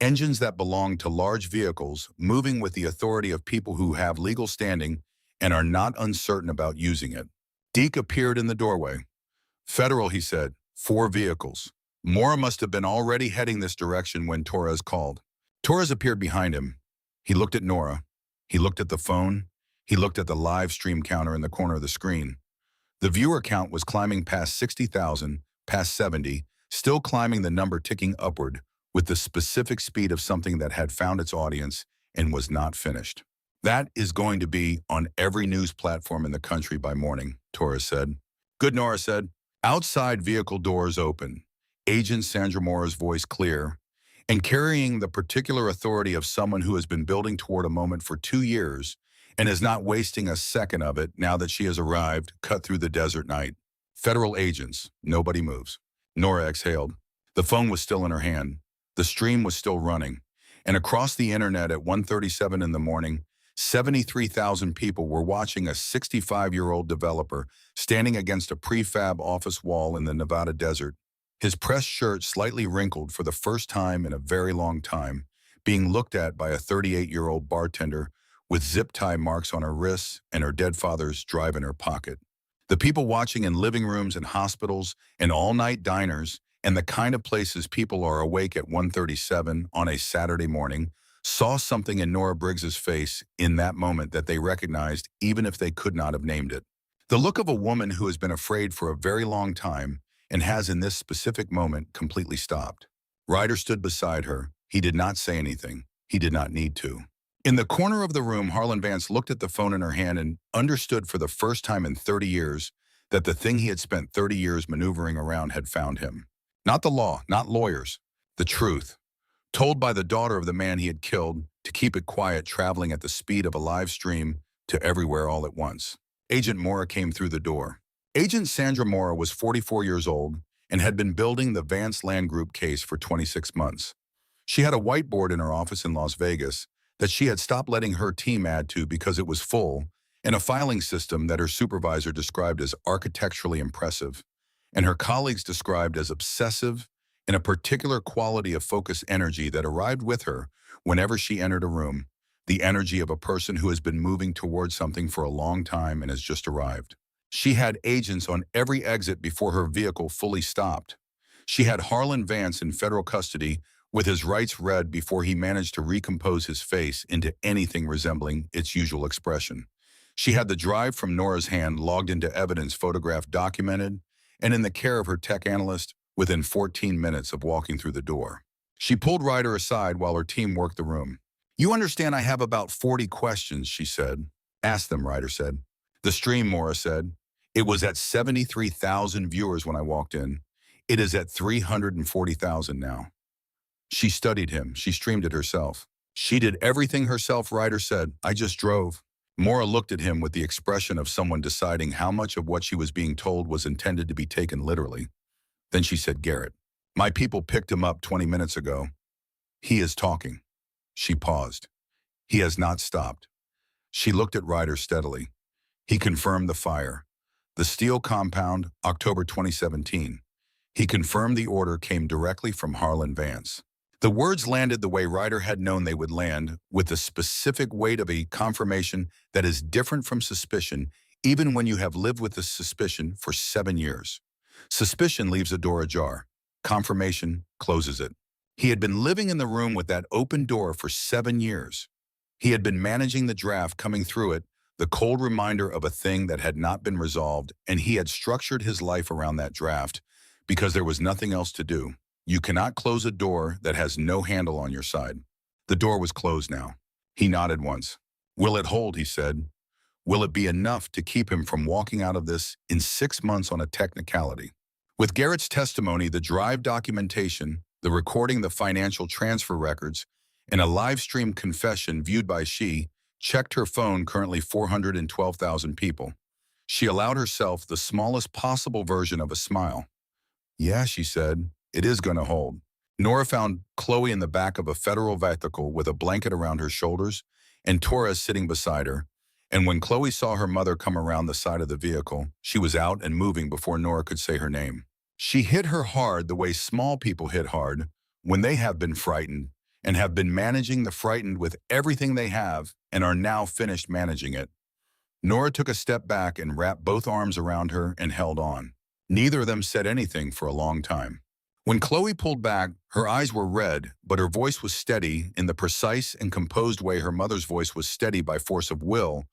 Engines that belong to large vehicles moving with the authority of people who have legal standing and are not uncertain about using it." Deke appeared in the doorway. "Federal," he said. "4 vehicles. Mora must have been already heading this direction when Torres called." Torres appeared behind him. He looked at Nora. He looked at the phone. He looked at the live stream counter in the corner of the screen. The viewer count was climbing past 60,000, past 70, still climbing, the number ticking upward with the specific speed of something that had found its audience and was not finished. "That is going to be on every news platform in the country by morning," Torres said. "Good," Nora said. Outside vehicle doors open. Agent Sandra Mora's voice clear, and carrying the particular authority of someone who has been building toward a moment for 2 years and is not wasting a second of it now that she has arrived, cut through the desert night. "Federal agents." Nobody moves. Nora exhaled. The phone was still in her hand. The stream was still running. And across the internet at 1:37 in the morning, 73,000 people were watching a 65-year-old developer standing against a prefab office wall in the Nevada desert, his pressed shirt slightly wrinkled for the first time in a very long time, being looked at by a 38-year-old bartender with zip tie marks on her wrists and her dead father's drive in her pocket. The people watching in living rooms and hospitals and all-night diners and the kind of places people are awake at 1:37 on a Saturday morning saw something in Nora Briggs's face in that moment that they recognized even if they could not have named it. The look of a woman who has been afraid for a very long time and has in this specific moment completely stopped. Ryder stood beside her. He did not say anything. He did not need to. In the corner of the room, Harlan Vance looked at the phone in her hand and understood for the first time in 30 years that the thing he had spent 30 years maneuvering around had found him. Not the law, not lawyers. The truth. Told by the daughter of the man he had killed to keep it quiet, traveling at the speed of a live stream to everywhere all at once. Agent Mora came through the door. Agent Sandra Mora was 44 years old and had been building the Vance Land Group case for 26 months. She had a whiteboard in her office in Las Vegas that she had stopped letting her team add to because it was full, and a filing system that her supervisor described as architecturally impressive, and her colleagues described as obsessive, and a particular quality of focused energy that arrived with her whenever she entered a room, the energy of a person who has been moving towards something for a long time and has just arrived. She had agents on every exit before her vehicle fully stopped. She had Harlan Vance in federal custody with his rights read before he managed to recompose his face into anything resembling its usual expression. She had the drive from Nora's hand logged into evidence, photographed, documented, and in the care of her tech analyst within 14 minutes of walking through the door. She pulled Ryder aside while her team worked the room. "You understand I have about 40 questions," she said. "Ask them," Ryder said. "The stream," Mora said. "It was at 73,000 viewers when I walked in. It is at 340,000 now." She studied him. She streamed it herself. "She did everything herself," Ryder said. "I just drove." Mora looked at him with the expression of someone deciding how much of what she was being told was intended to be taken literally. Then she said, "Garrett." My people picked him up 20 minutes ago. He is talking. She paused. He has not stopped. She looked at Ryder steadily. He confirmed the fire. The steel compound, October 2017. He confirmed the order came directly from Harlan Vance. The words landed the way Ryder had known they would land, with the specific weight of a confirmation that is different from suspicion, even when you have lived with the suspicion for 7 years. Suspicion leaves a door ajar. Confirmation closes it. He had been living in the room with that open door for 7 years. He had been managing the draft coming through it, the cold reminder of a thing that had not been resolved, and he had structured his life around that draft because there was nothing else to do. You cannot close a door that has no handle on your side. The door was closed now. He nodded once. Will it hold, he said. Will it be enough to keep him from walking out of this in 6 months on a technicality? With Garrett's testimony, the drive documentation, the recording, the financial transfer records, and a live stream confession viewed by she, checked her phone, currently 412,000 people. She allowed herself the smallest possible version of a smile. Yeah, she said, it is going to hold. Nora found Chloe in the back of a federal vehicle with a blanket around her shoulders and Torres sitting beside her. And when Chloe saw her mother come around the side of the vehicle, she was out and moving before Nora could say her name. She hit her hard the way small people hit hard when they have been frightened and have been managing the frightened with everything they have and are now finished managing it. Nora took a step back and wrapped both arms around her and held on. Neither of them said anything for a long time. When Chloe pulled back, her eyes were red, but her voice was steady in the precise and composed way her mother's voice was steady by force of will,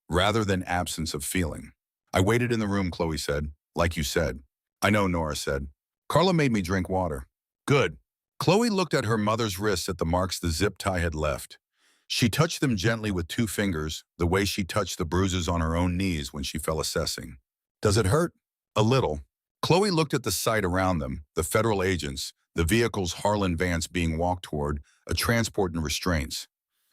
rather than absence of feeling. I waited in the room, Chloe said, like you said. I know, Nora said. Carla made me drink water. Good. Chloe looked at her mother's wrists at the marks the zip tie had left. She touched them gently with 2 fingers, the way she touched the bruises on her own knees when she fell assessing. Does it hurt? A little. Chloe looked at the site around them, the federal agents, the vehicles Harlan Vance being walked toward, a transport and restraints.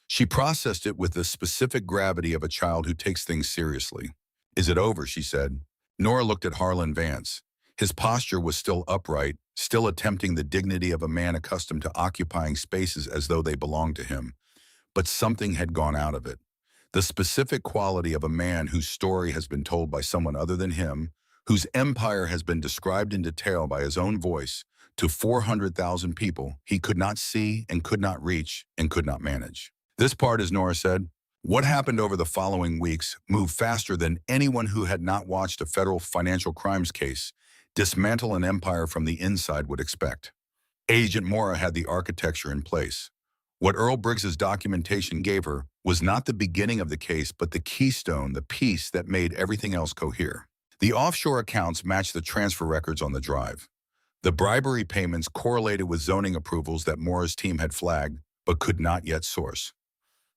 She processed it with the specific gravity of a child who takes things seriously. Is it over, she said. Nora looked at Harlan Vance. His posture was still upright, still attempting the dignity of a man accustomed to occupying spaces as though they belonged to him. But something had gone out of it. The specific quality of a man whose story has been told by someone other than him, whose empire has been described in detail by his own voice to 400,000 people he could not see and could not reach and could not manage. This part, as Nora said, what happened over the following weeks moved faster than anyone who had not watched a federal financial crimes case dismantle an empire from the inside would expect. Agent Mora had the architecture in place. What Earl Briggs's documentation gave her was not the beginning of the case, but the keystone, the piece that made everything else cohere. The offshore accounts matched the transfer records on the drive. The bribery payments correlated with zoning approvals that Mora's team had flagged, but could not yet source.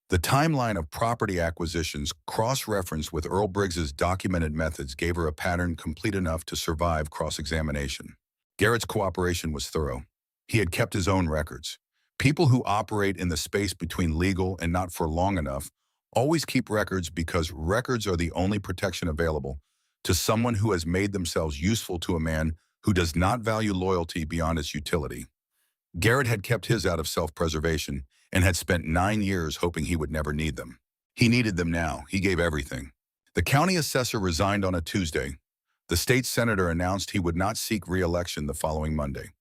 The timeline of property acquisitions cross-referenced with Earl Briggs's documented methods gave her a pattern complete enough to survive cross-examination. Garrett's cooperation was thorough. He had kept his own records. People who operate in the space between legal and not for long enough always keep records because records are the only protection available to someone who has made themselves useful to a man who does not value loyalty beyond its utility. Garrett had kept his out of self-preservation and had spent 9 years hoping he would never need them. He needed them now. He gave everything. The county assessor resigned on a Tuesday. The state senator announced he would not seek re-election the following Monday.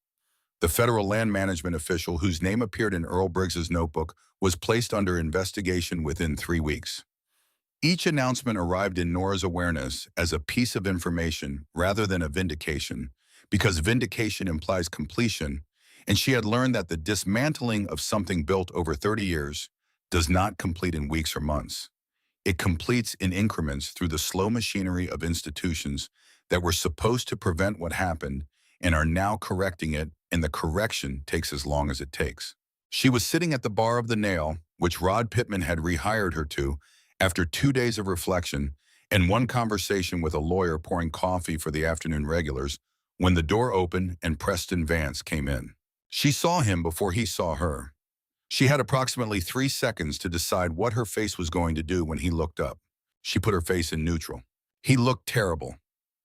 The federal land management official whose name appeared in Earl Briggs's notebook was placed under investigation within 3 weeks. Each announcement arrived in Nora's awareness as a piece of information rather than a vindication, because vindication implies completion, and she had learned that the dismantling of something built over 30 years does not complete in weeks or months. It completes in increments through the slow machinery of institutions that were supposed to prevent what happened and are now correcting it, and the correction takes as long as it takes. She was sitting at the bar of the Nail, which Rod Pittman had rehired her to, after 2 days of reflection and one conversation with a lawyer pouring coffee for the afternoon regulars, when the door opened and Preston Vance came in. She saw him before he saw her. She had approximately 3 seconds to decide what her face was going to do when he looked up. She put her face in neutral. He looked terrible.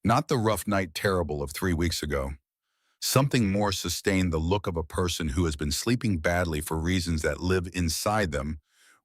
Not the rough night terrible of 3 weeks ago. Something more sustained, the look of a person who has been sleeping badly for reasons that live inside them,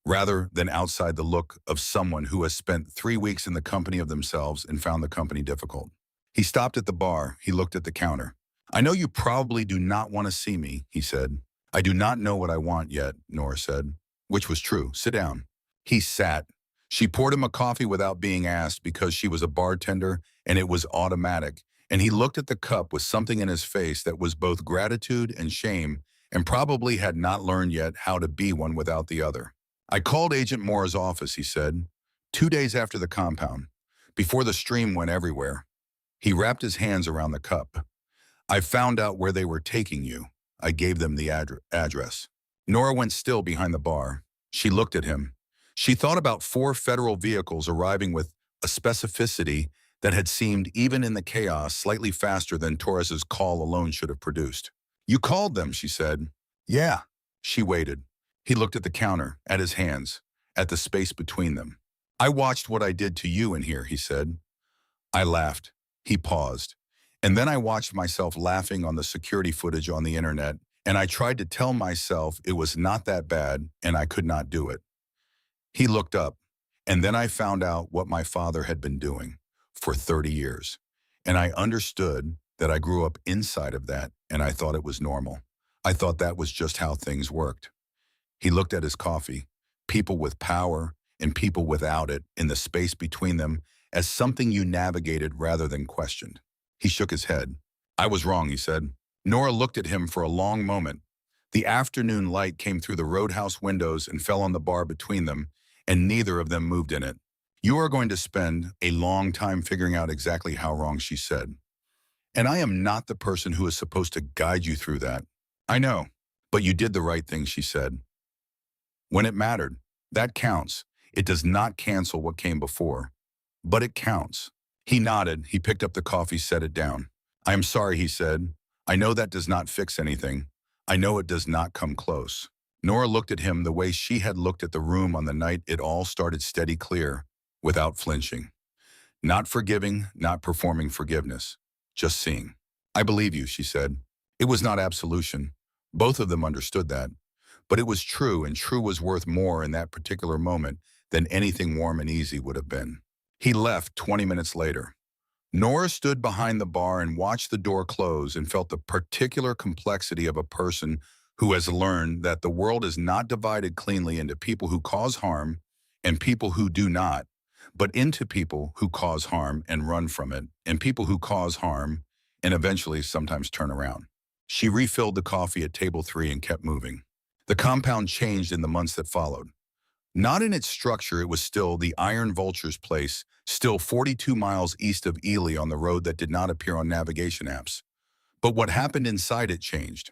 rather than outside, the look of someone who has spent 3 weeks in the company of themselves and found the company difficult. He stopped at the bar. He looked at the counter. I know you probably do not want to see me, he said. I do not know what I want yet, Nora said, which was true. Sit down. He sat. She poured him a coffee without being asked because she was a bartender and it was automatic. And he looked at the cup with something in his face that was both gratitude and shame, and probably had not learned yet how to be one without the other. I called Agent Moore's office, he said, 2 days after the compound, before the stream went everywhere. He wrapped his hands around the cup. I found out where they were taking you. I gave them the address. Nora went still behind the bar. She looked at him. She thought about 4 federal vehicles arriving with a specificity that had seemed, even in the chaos, slightly faster than Torres's call alone should have produced. You called them, she said. Yeah. She waited. He looked at the counter, at his hands, at the space between them. I watched what I did to you in here, he said. I laughed. He paused. And then I watched myself laughing on the security footage on the internet, and I tried to tell myself it was not that bad and I could not do it. He looked up, and then I found out what my father had been doing for 30 years. And I understood that I grew up inside of that, and I thought it was normal. I thought that was just how things worked. He looked at his coffee, people with power and people without it, in the space between them, as something you navigated rather than questioned. He shook his head. I was wrong, he said. Nora looked at him for a long moment. The afternoon light came through the roadhouse windows and fell on the bar between them, and neither of them moved in it. You are going to spend a long time figuring out exactly how wrong, she said. And I am not the person who is supposed to guide you through that. I know, but you did the right thing, she said. When it mattered, that counts. It does not cancel what came before, but it counts. He nodded. He picked up the coffee, set it down. I am sorry, he said. I know that does not fix anything. I know it does not come close. Nora looked at him the way she had looked at the room on the night it all started, steady, clear, without flinching. Not forgiving, not performing forgiveness, just seeing. I believe you, she said. It was not absolution. Both of them understood that. But it was true, and true was worth more in that particular moment than anything warm and easy would have been. He left 20 minutes later. Nora stood behind the bar and watched the door close and felt the particular complexity of a person who has learned that the world is not divided cleanly into people who cause harm and people who do not, but into people who cause harm and run from it, and people who cause harm and eventually sometimes turn around. She refilled the coffee at table 3 and kept moving. The compound changed in the months that followed. Not in its structure, it was still the Iron Vulture's place, still 42 miles east of Ely on the road that did not appear on navigation apps. But what happened inside it changed.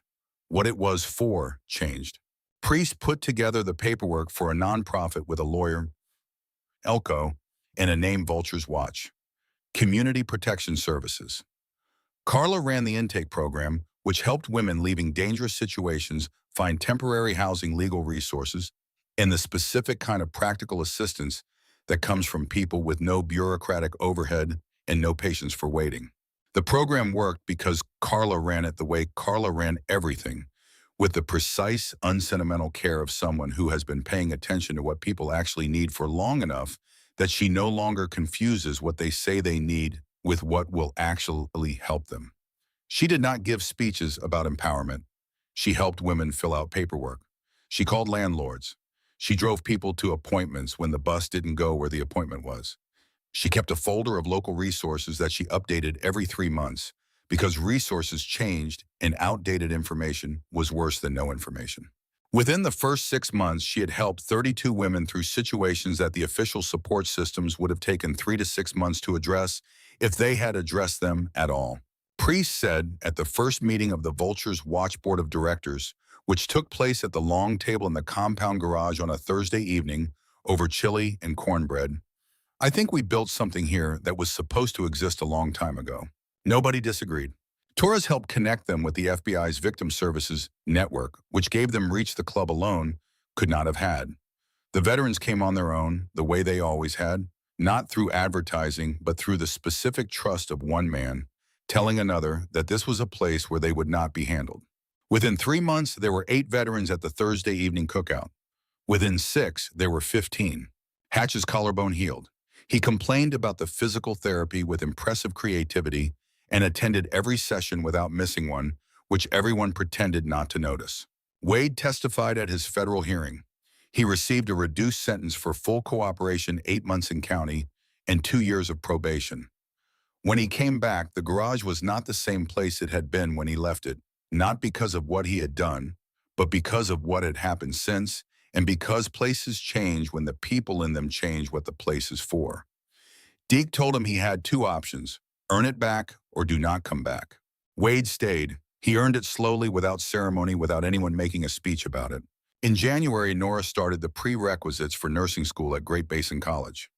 What it was for changed. Priest put together the paperwork for a nonprofit with a lawyer, Elko, and a name Vulture's Watch. Community Protection Services. Carla ran the intake program, which helped women leaving dangerous situations find temporary housing, legal resources, and the specific kind of practical assistance that comes from people with no bureaucratic overhead and no patience for waiting. The program worked because Carla ran it the way Carla ran everything, with the precise, unsentimental care of someone who has been paying attention to what people actually need for long enough that she no longer confuses what they say they need with what will actually help them. She did not give speeches about empowerment. She helped women fill out paperwork. She called landlords. She drove people to appointments when the bus didn't go where the appointment was. She kept a folder of local resources that she updated every 3 months because resources changed and outdated information was worse than no information. Within the first 6 months, she had helped 32 women through situations that the official support systems would have taken 3 to 6 months to address if they had addressed them at all. Priest said at the first meeting of the Vulture's Watch Board of Directors, which took place at the long table in the compound garage on a Thursday evening over chili and cornbread, I think we built something here that was supposed to exist a long time ago. Nobody disagreed. Torres helped connect them with the FBI's Victim Services Network, which gave them reach the club alone could not have had. The veterans came on their own, the way they always had, not through advertising, but through the specific trust of one man, telling another that this was a place where they would not be handled. Within 3 months, there were 8 veterans at the Thursday evening cookout. Within 6, there were 15. Hatch's collarbone healed. He complained about the physical therapy with impressive creativity and attended every session without missing one, which everyone pretended not to notice. Wade testified at his federal hearing. He received a reduced sentence for full cooperation, 8 months in county and 2 years of probation. When he came back, the garage was not the same place it had been when he left it, not because of what he had done, but because of what had happened since, and because places change when the people in them change what the place is for. Deke told him he had 2 options: earn it back or do not come back. Wade stayed. He earned it slowly, without ceremony, without anyone making a speech about it. In January, Nora started the prerequisites for nursing school at Great Basin College.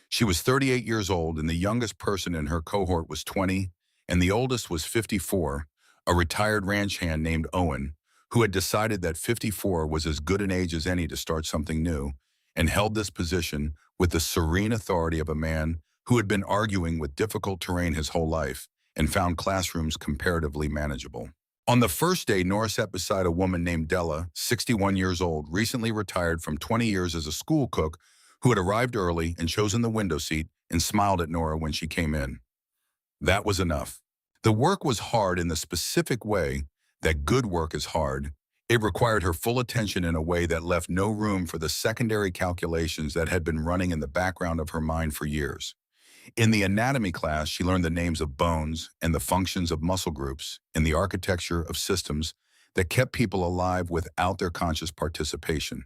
She was 38 years old, and the youngest person in her cohort was 20, and the oldest was 54, a retired ranch hand named Owen, who had decided that 54 was as good an age as any to start something new, and held this position with the serene authority of a man who had been arguing with difficult terrain his whole life and found classrooms comparatively manageable. On the first day, Nora sat beside a woman named Della, 61 years old, recently retired from 20 years as a school cook, who had arrived early and chosen the window seat and smiled at Nora when she came in. That was enough. The work was hard in the specific way that good work is hard. It required her full attention in a way that left no room for the secondary calculations that had been running in the background of her mind for years. In the anatomy class, she learned the names of bones and the functions of muscle groups and the architecture of systems that kept people alive without their conscious participation.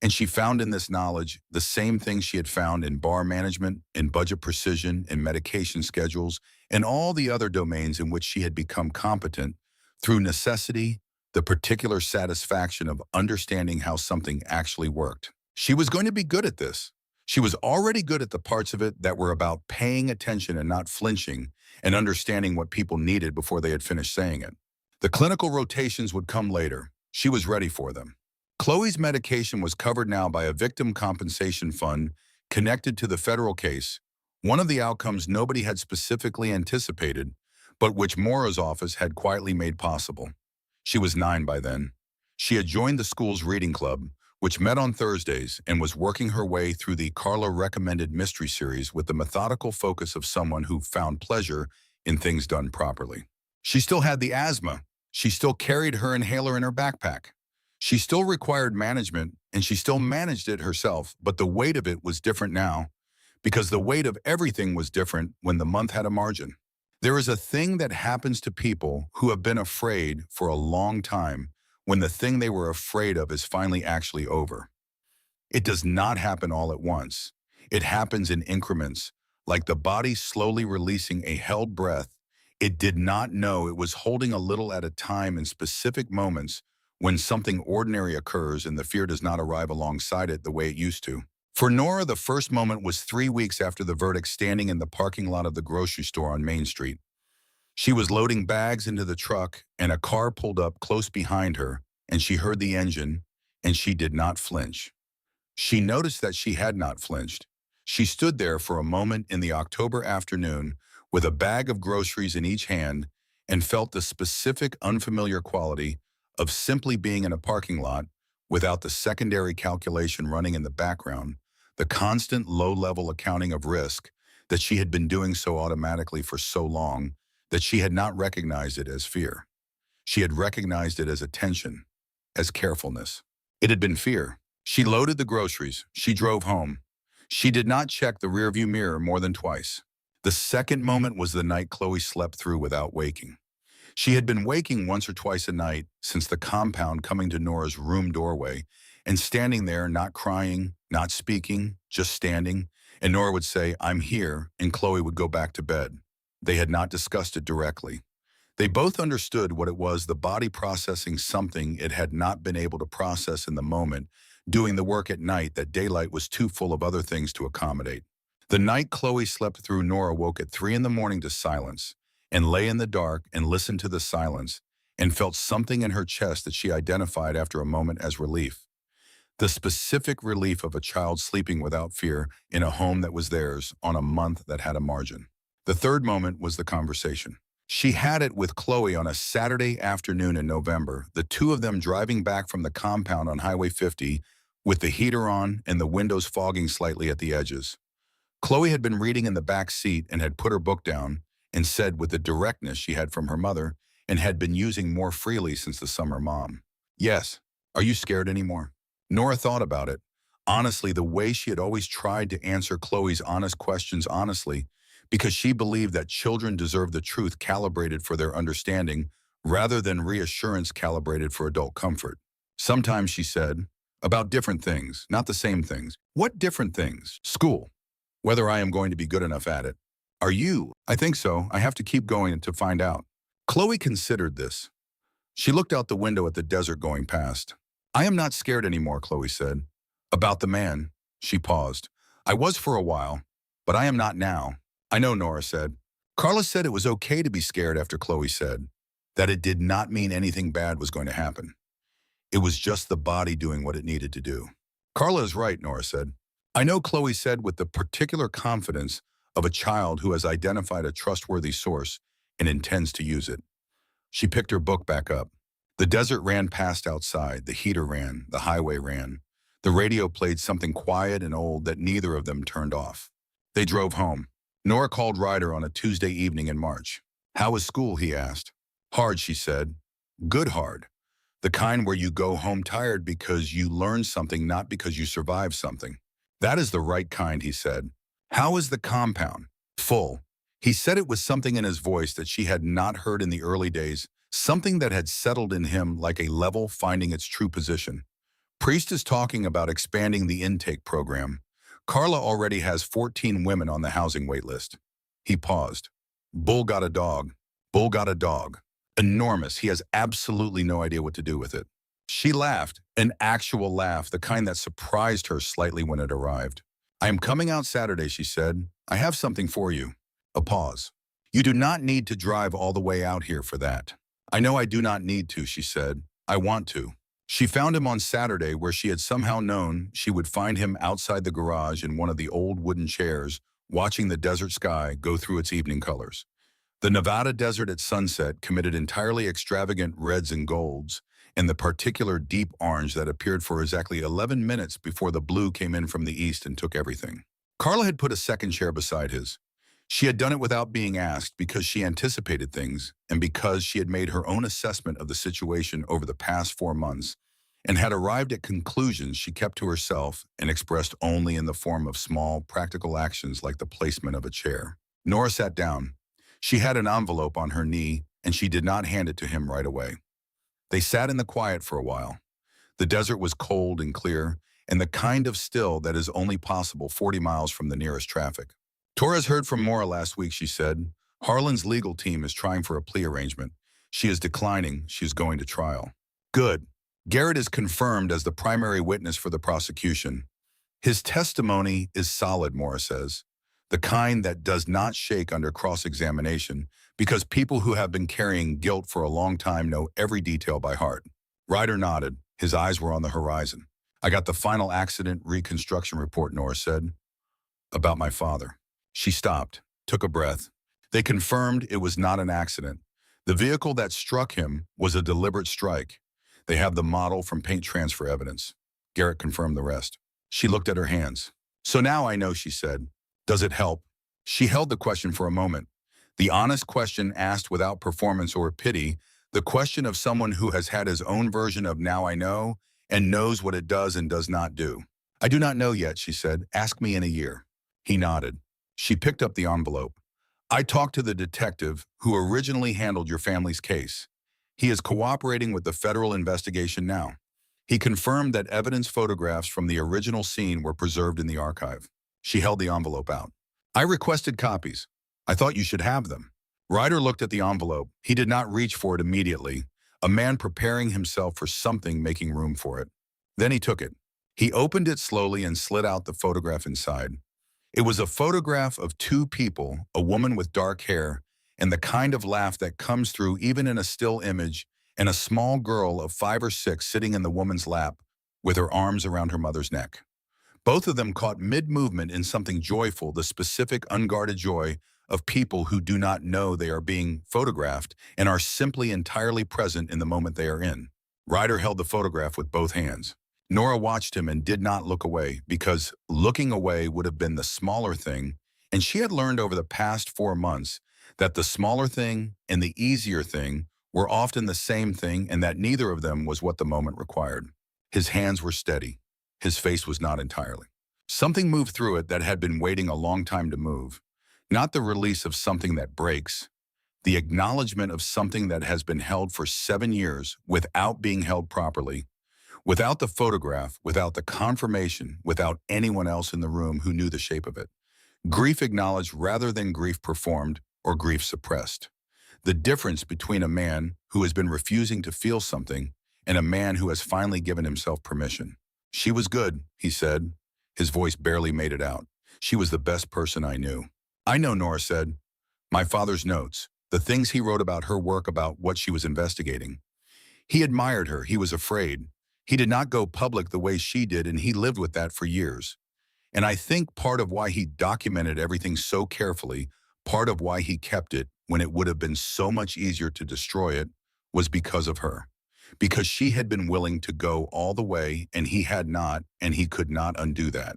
And she found in this knowledge the same things she had found in bar management, in budget precision, in medication schedules, and all the other domains in which she had become competent through necessity, the particular satisfaction of understanding how something actually worked. She was going to be good at this. She was already good at the parts of it that were about paying attention and not flinching and understanding what people needed before they had finished saying it. The clinical rotations would come later. She was ready for them. Chloe's medication was covered now by a victim compensation fund connected to the federal case, one of the outcomes nobody had specifically anticipated, but which Maura's office had quietly made possible. She was 9 by then. She had joined the school's reading club, which met on Thursdays, and was working her way through the Carla-recommended mystery series with the methodical focus of someone who found pleasure in things done properly. She still had the asthma. She still carried her inhaler in her backpack. She still required management, and she still managed it herself, but the weight of it was different now, because the weight of everything was different when the month had a margin. There is a thing that happens to people who have been afraid for a long time when the thing they were afraid of is finally actually over. It does not happen all at once. It happens in increments, like the body slowly releasing a held breath. It did not know it was holding a little at a time in specific moments when something ordinary occurs and the fear does not arrive alongside it the way it used to. For Nora, the first moment was 3 weeks after the verdict, standing in the parking lot of the grocery store on Main Street. She was loading bags into the truck, and a car pulled up close behind her, and she heard the engine, and she did not flinch. She noticed that she had not flinched. She stood there for a moment in the October afternoon with a bag of groceries in each hand and felt the specific unfamiliar quality of simply being in a parking lot without the secondary calculation running in the background, the constant low-level accounting of risk that she had been doing so automatically for so long that she had not recognized it as fear. She had recognized it as attention, as carefulness. It had been fear. She loaded the groceries. She drove home. She did not check the rearview mirror more than twice. The second moment was the night Chloe slept through without waking. She had been waking once or twice a night since the compound, coming to Nora's room doorway and standing there, not crying, not speaking, just standing, and Nora would say, "I'm here," and Chloe would go back to bed. They had not discussed it directly. They both understood what it was, the body processing something it had not been able to process in the moment, doing the work at night that daylight was too full of other things to accommodate. The night Chloe slept through, Nora woke at 3 in the morning to silence, and lay in the dark and listened to the silence, and felt something in her chest that she identified after a moment as relief. The specific relief of a child sleeping without fear in a home that was theirs on a month that had a margin. The third moment was the conversation. She had it with Chloe on a Saturday afternoon in November, the two of them driving back from the compound on Highway 50 with the heater on and the windows fogging slightly at the edges. Chloe had been reading in the back seat and had put her book down and said with the directness she had from her mother and had been using more freely since the summer mom. Yes. Are you scared anymore? Nora thought about it. Honestly, the way she had always tried to answer Chloe's honest questions honestly, because she believed that children deserve the truth calibrated for their understanding rather than reassurance calibrated for adult comfort. Sometimes she said, about different things, not the same things. What different things? School. Whether I am going to be good enough at it. Are you? I think so. I have to keep going to find out. Chloe considered this. She looked out the window at the desert going past. I am not scared anymore, Chloe said. About the man. She paused. I was for a while, but I am not now. I know, Nora said. Carla said it was okay to be scared after Chloe said that it did not mean anything bad was going to happen. It was just the body doing what it needed to do. Carla is right, Nora said. I know, Chloe said with the particular confidence of a child who has identified a trustworthy source and intends to use it. She picked her book back up. The desert ran past outside, the heater ran, the highway ran. The radio played something quiet and old that neither of them turned off. They drove home. Nora called Ryder on a Tuesday evening in March. How was school, he asked. Hard, she said. Good hard. The kind where you go home tired because you learned something, not because you survived something. That is the right kind, he said. How is the compound? Full. He said it with something in his voice that she had not heard in the early days, something that had settled in him like a level finding its true position. Priest is talking about expanding the intake program. Carla already has 14 women on the housing wait list. He paused. Bull got a dog. Bull got a dog. Enormous. He has absolutely no idea what to do with it. She laughed, an actual laugh, the kind that surprised her slightly when it arrived. I am coming out Saturday, she said. I have something for you. A pause. You do not need to drive all the way out here for that. I know I do not need to, she said. I want to. She found him on Saturday where she had somehow known she would find him outside the garage in one of the old wooden chairs, watching the desert sky go through its evening colors. The Nevada desert at sunset committed entirely extravagant reds and golds, and the particular deep orange that appeared for exactly 11 minutes before the blue came in from the east and took everything. Carla had put a second chair beside his. She had done it without being asked because she anticipated things and because she had made her own assessment of the situation over the past 4 months and had arrived at conclusions she kept to herself and expressed only in the form of small, practical actions like the placement of a chair. Nora sat down. She had an envelope on her knee, and she did not hand it to him right away. They sat in the quiet for a while. The desert was cold and clear, and the kind of still that is only possible 40 miles from the nearest traffic. Torres heard from Maura last week, she said. Harlan's legal team is trying for a plea arrangement. She is declining. She is going to trial. Good. Garrett is confirmed as the primary witness for the prosecution. His testimony is solid, Maura says. The kind that does not shake under cross-examination because people who have been carrying guilt for a long time know every detail by heart. Ryder nodded. His eyes were on the horizon. I got the final accident reconstruction report, Nora said. About my father. She stopped, took a breath. They confirmed it was not an accident. The vehicle that struck him was a deliberate strike. They have the model from paint transfer evidence. Garrett confirmed the rest. She looked at her hands. So now I know, she said. Does it help? She held the question for a moment. The honest question asked without performance or pity, the question of someone who has had his own version of now I know and knows what it does and does not do. I do not know yet, she said. Ask me in a year. He nodded. She picked up the envelope. I talked to the detective who originally handled your family's case. He is cooperating with the federal investigation now. He confirmed that evidence photographs from the original scene were preserved in the archive. She held the envelope out. I requested copies. I thought you should have them. Ryder looked at the envelope. He did not reach for it immediately, a man preparing himself for something making room for it. Then he took it. He opened it slowly and slid out the photograph inside. It was a photograph of two people, a woman with dark hair, and the kind of laugh that comes through even in a still image, and a small girl of 5 or 6 sitting in the woman's lap with her arms around her mother's neck. Both of them caught mid-movement in something joyful, the specific, unguarded joy of people who do not know they are being photographed and are simply entirely present in the moment they are in. Ryder held the photograph with both hands. Nora watched him and did not look away because looking away would have been the smaller thing, and she had learned over the past 4 months that the smaller thing and the easier thing were often the same thing and that neither of them was what the moment required. His hands were steady. His face was not entirely. Something moved through it that had been waiting a long time to move. Not the release of something that breaks, the acknowledgement of something that has been held for 7 years without being held properly, without the photograph, without the confirmation, without anyone else in the room who knew the shape of it. Grief acknowledged rather than grief performed or grief suppressed. The difference between a man who has been refusing to feel something and a man who has finally given himself permission. She was good, he said. His voice barely made it out. She was the best person I knew. I know, Nora said. My father's notes, the things he wrote about her work, about what she was investigating. He admired her. He was afraid. He did not go public the way she did, and he lived with that for years. And I think part of why he documented everything so carefully, part of why he kept it when it would have been so much easier to destroy it, was because of her. Because she had been willing to go all the way, and he had not, and he could not undo that.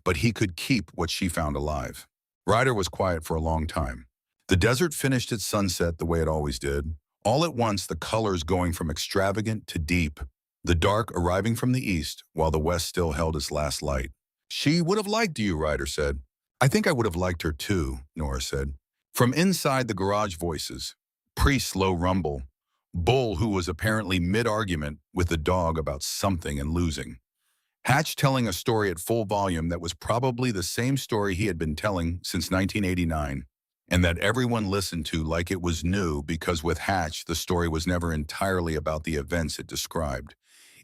But he could keep what she found alive. Ryder was quiet for a long time. The desert finished its sunset the way it always did. All at once, the colors going from extravagant to deep, the dark arriving from the east, while the west still held its last light. She would have liked you, Ryder said. I think I would have liked her too, Nora said. From inside the garage, voices. Priest's low rumble. Bull, who was apparently mid-argument with the dog about something and losing. Hatch telling a story at full volume that was probably the same story he had been telling since 1989, and that everyone listened to like it was new, because with Hatch, the story was never entirely about the events it described.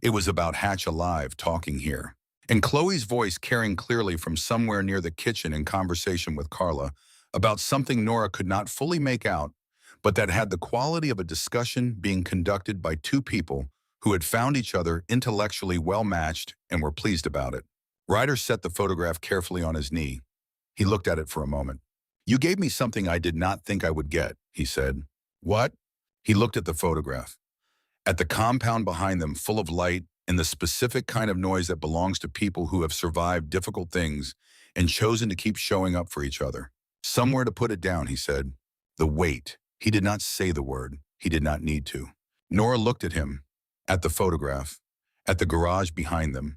It was about Hatch alive, talking here. And Chloe's voice carrying clearly from somewhere near the kitchen in conversation with Carla about something Nora could not fully make out, but that had the quality of a discussion being conducted by two people who had found each other intellectually well-matched and were pleased about it. Ryder set the photograph carefully on his knee. He looked at it for a moment. You gave me something I did not think I would get, he said. What? He looked at the photograph. At the compound behind them, full of light and the specific kind of noise that belongs to people who have survived difficult things and chosen to keep showing up for each other. Somewhere to put it down, he said. The weight. He did not say the word. He did not need to. Nora looked at him, at the photograph, at the garage behind them,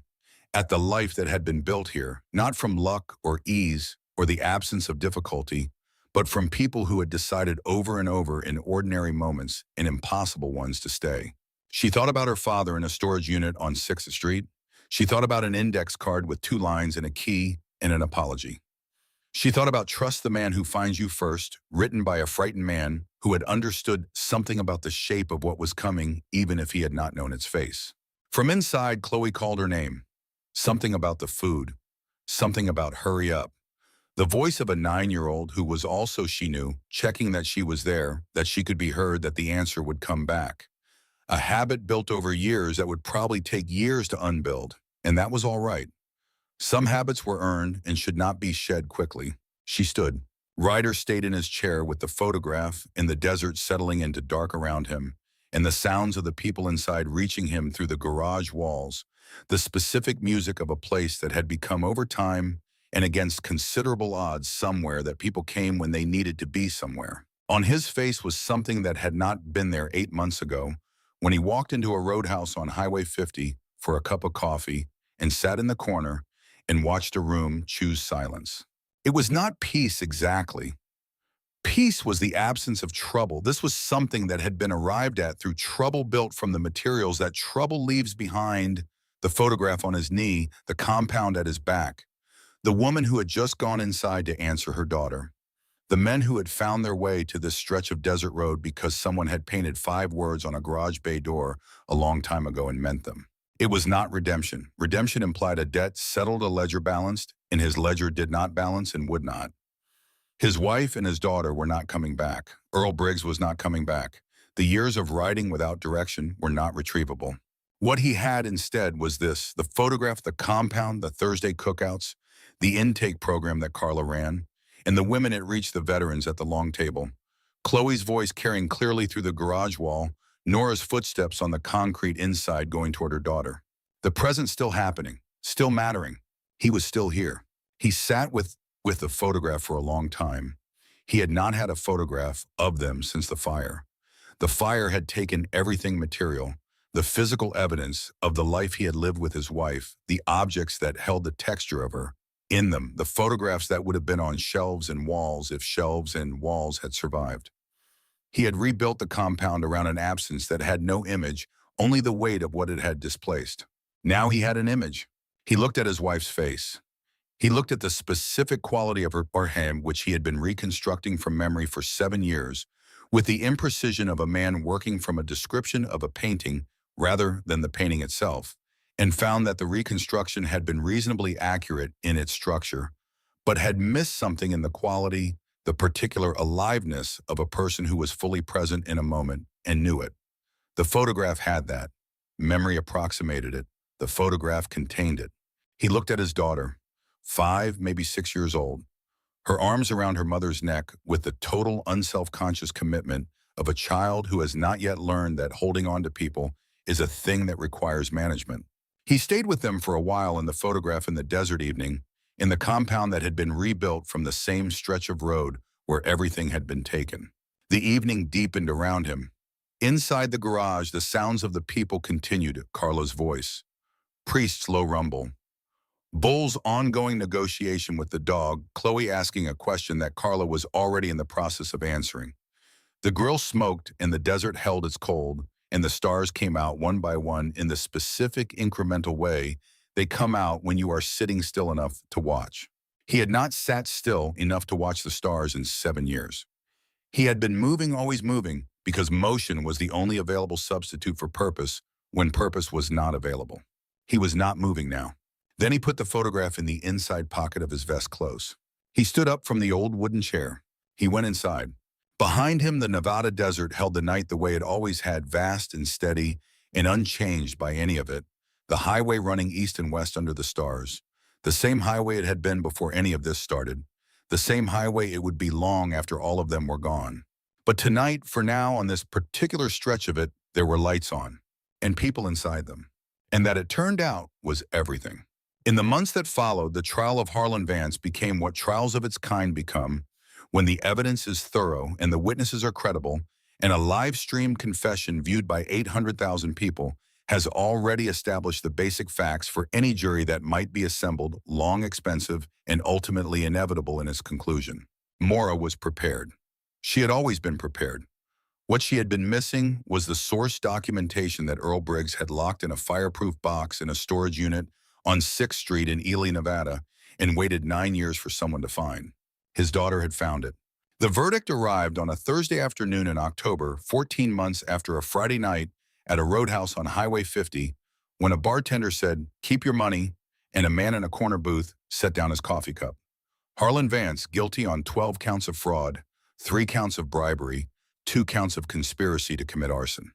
at the life that had been built here, not from luck or ease or the absence of difficulty, but from people who had decided over and over in ordinary moments and impossible ones to stay. She thought about her father in a storage unit on 6th Street. She thought about an index card with 2 lines and a key and an apology. She thought about Trust the Man Who Finds You First, written by a frightened man who had understood something about the shape of what was coming, even if he had not known its face. From inside, Chloe called her name. Something about the food. Something about hurry up. The voice of a 9-year-old who was also, she knew, checking that she was there, that she could be heard, that the answer would come back. A habit built over years that would probably take years to unbuild, and that was all right. Some habits were earned and should not be shed quickly. She stood. Ryder stayed in his chair with the photograph and the desert settling into dark around him, and the sounds of the people inside reaching him through the garage walls, the specific music of a place that had become over time and against considerable odds somewhere that people came when they needed to be somewhere. On his face was something that had not been there 8 months ago when he walked into a roadhouse on Highway 50 for a cup of coffee and sat in the corner and watched a room choose silence. It was not peace exactly. Peace was the absence of trouble. This was something that had been arrived at through trouble built from the materials that trouble leaves behind. The photograph on his knee, the compound at his back, the woman who had just gone inside to answer her daughter, the men who had found their way to this stretch of desert road because someone had painted 5 words on a garage bay door a long time ago and meant them. It was not redemption. Redemption implied a debt settled, a ledger balanced, and his ledger did not balance and would not. His wife and his daughter were not coming back. Earl Briggs was not coming back. The years of riding without direction were not retrievable. What he had instead was this: the photograph, the compound, the Thursday cookouts, the intake program that Carla ran. and the women it reached the veterans at the long table. Chloe's voice carrying clearly through the garage wall, Nora's footsteps on the concrete inside going toward her daughter. The present still happening, still mattering. He was still here. He sat with the photograph for a long time. He had not had a photograph of them since the fire. The fire had taken everything material, the physical evidence of the life he had lived with his wife, the objects that held the texture of her in them, the photographs that would have been on shelves and walls if shelves and walls had survived. He had rebuilt the compound around an absence that had no image, only the weight of what it had displaced. Now he had an image. He looked at his wife's face. He looked at the specific quality of her hand, which he had been reconstructing from memory for 7 years, with the imprecision of a man working from a description of a painting rather than the painting itself, and found that the reconstruction had been reasonably accurate in its structure, but had missed something in the quality, the particular aliveness of a person who was fully present in a moment and knew it. The photograph had that. Memory approximated it. The photograph contained it. He looked at his daughter, 5, maybe 6 years old, her arms around her mother's neck with the total unself-conscious commitment of a child who has not yet learned that holding on to people is a thing that requires management. He stayed with them for a while in the photograph in the desert evening, in the compound that had been rebuilt from the same stretch of road where everything had been taken. The evening deepened around him. Inside the garage, the sounds of the people continued, Carla's voice, Priest's low rumble, Bull's ongoing negotiation with the dog, Chloe asking a question that Carla was already in the process of answering. The grill smoked and the desert held its cold, and the stars came out one by one in the specific incremental way they come out when you are sitting still enough to watch. He had not sat still enough to watch the stars in 7 years. He had been moving, always moving, because motion was the only available substitute for purpose when purpose was not available. He was not moving now. Then he put the photograph in the inside pocket of his vest close. He stood up from the old wooden chair. He went inside. Behind him, the Nevada desert held the night the way it always had, vast and steady and unchanged by any of it, the highway running east and west under the stars, the same highway it had been before any of this started, the same highway it would be long after all of them were gone. But tonight, for now, on this particular stretch of it, there were lights on, and people inside them. And that, it turned out, was everything. In the months that followed, the trial of Harlan Vance became what trials of its kind become when the evidence is thorough and the witnesses are credible, and a live-streamed confession viewed by 800,000 people has already established the basic facts for any jury that might be assembled, long, expensive, and ultimately inevitable in its conclusion. Maura was prepared. She had always been prepared. What she had been missing was the source documentation that Earl Briggs had locked in a fireproof box in a storage unit on 6th Street in Ely, Nevada, and waited 9 years for someone to find. His daughter had found it. The verdict arrived on a Thursday afternoon in October, 14 months after a Friday night at a roadhouse on Highway 50, when a bartender said, "Keep your money," and a man in a corner booth set down his coffee cup. Harlan Vance, guilty on 12 counts of fraud, 3 counts of bribery, 2 counts of conspiracy to commit arson.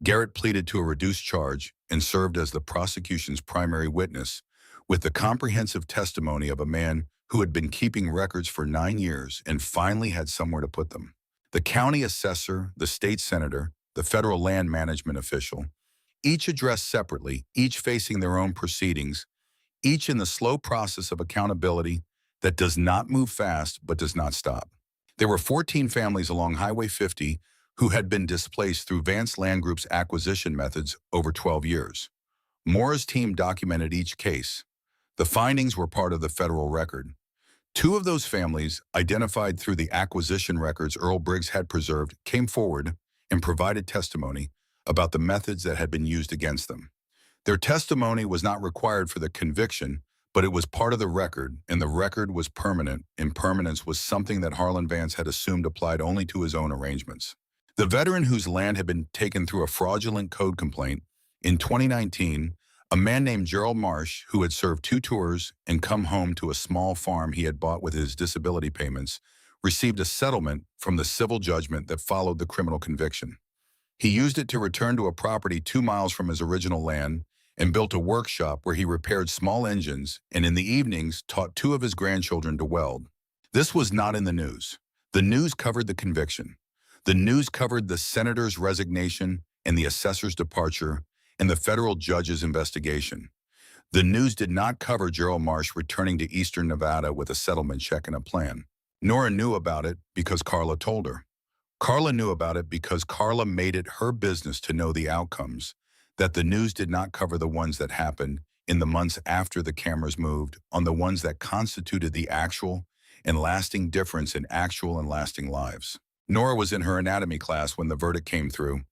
Garrett pleaded to a reduced charge and served as the prosecution's primary witness, with the comprehensive testimony of a man who had been keeping records for 9 years and finally had somewhere to put them. The county assessor, the state senator, the federal land management official, each addressed separately, each facing their own proceedings, each in the slow process of accountability that does not move fast but does not stop. There were 14 families along Highway 50 who had been displaced through Vance Land Group's acquisition methods over 12 years. Maura's team documented each case. The findings were part of the federal record. 2 of those families, identified through the acquisition records Earl Briggs had preserved, came forward and provided testimony about the methods that had been used against them. Their testimony was not required for the conviction, but it was part of the record, and the record was permanent, and permanence was something that Harlan Vance had assumed applied only to his own arrangements. The veteran whose land had been taken through a fraudulent code complaint, in 2019, a man named Gerald Marsh, who had served 2 tours and come home to a small farm he had bought with his disability payments, received a settlement from the civil judgment that followed the criminal conviction. He used it to return to a property 2 miles from his original land and built a workshop where he repaired small engines and in the evenings taught 2 of his grandchildren to weld. This was not in the news. The news covered the conviction. The news covered the senator's resignation and the assessor's departure and the federal judge's investigation. The news did not cover Gerald Marsh returning to eastern Nevada with a settlement check and a plan. Nora knew about it because Carla told her. Carla knew about it because Carla made it her business to know the outcomes, that the news did not cover the ones that happened in the months after the cameras moved, on the ones that constituted the actual and lasting difference in actual and lasting lives. Nora was in her anatomy class when the verdict came through.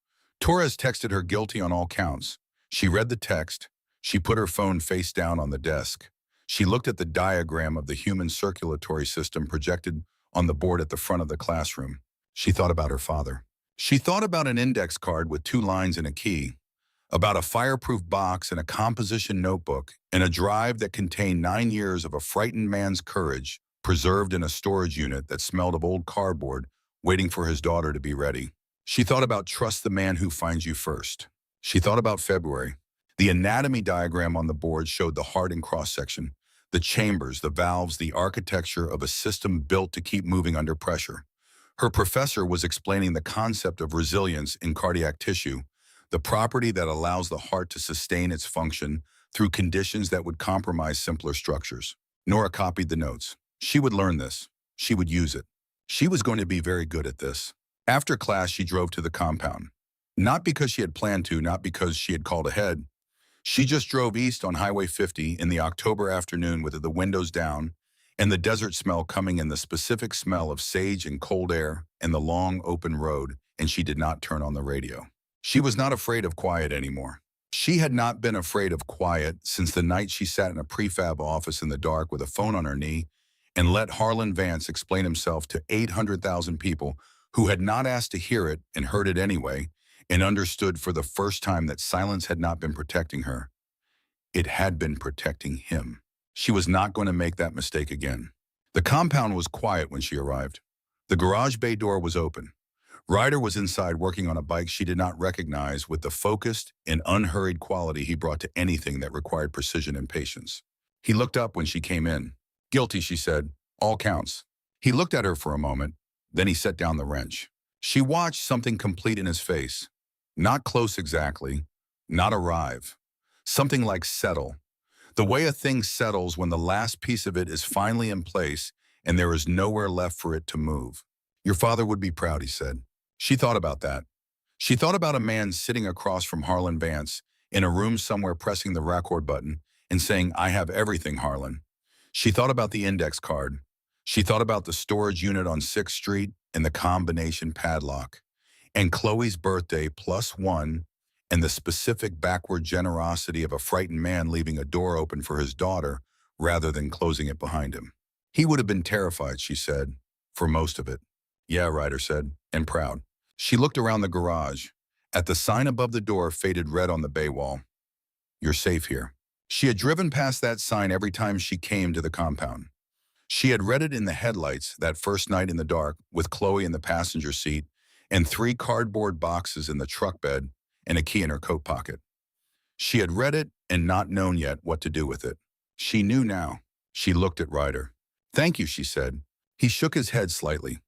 Torres texted her guilty on all counts. She read the text. She put her phone face down on the desk. She looked at the diagram of the human circulatory system projected on the board at the front of the classroom. She thought about her father. She thought about an index card with 2 lines and a key, about a fireproof box and a composition notebook, and a drive that contained 9 years of a frightened man's courage preserved in a storage unit that smelled of old cardboard, waiting for his daughter to be ready. She thought about trust the man who finds you first. She thought about February. The anatomy diagram on the board showed the heart in cross-section, the chambers, the valves, the architecture of a system built to keep moving under pressure. Her professor was explaining the concept of resilience in cardiac tissue, the property that allows the heart to sustain its function through conditions that would compromise simpler structures. Nora copied the notes. She would learn this. She would use it. She was going to be very good at this. After class, she drove to the compound. Not because she had planned to, not because she had called ahead. She just drove east on Highway 50 in the October afternoon with the windows down and the desert smell coming in, the specific smell of sage and cold air and the long open road, and she did not turn on the radio. She was not afraid of quiet anymore. She had not been afraid of quiet since the night she sat in a prefab office in the dark with a phone on her knee and let Harlan Vance explain himself to 800,000 people who had not asked to hear it and heard it anyway, and understood for the first time that silence had not been protecting her. It had been protecting him. She was not going to make that mistake again. The compound was quiet when she arrived. The garage bay door was open. Ryder was inside working on a bike she did not recognize, with the focused and unhurried quality he brought to anything that required precision and patience. He looked up when she came in. "Guilty," she said. "All counts." He looked at her for a moment. Then he set down the wrench. She watched something complete in his face. Not close exactly. Not arrive. Something like settle. The way a thing settles when the last piece of it is finally in place and there is nowhere left for it to move. "Your father would be proud," he said. She thought about that. She thought about a man sitting across from Harlan Vance in a room somewhere, pressing the record button and saying, "I have everything, Harlan." She thought about the index card. She thought about the storage unit on 6th Street and the combination padlock, and Chloe's birthday +1, and the specific backward generosity of a frightened man leaving a door open for his daughter rather than closing it behind him. He would have been terrified, she said, for most of it. "Yeah," Ryder said, "and proud." She looked around the garage. At the sign above the door, faded red on the bay wall. "You're safe here." She had driven past that sign every time she came to the compound. She had read it in the headlights that first night in the dark, with Chloe in the passenger seat and 3 cardboard boxes in the truck bed and a key in her coat pocket. She had read it and not known yet what to do with it. She knew now. She looked at Ryder. "Thank you," she said. He shook his head slightly.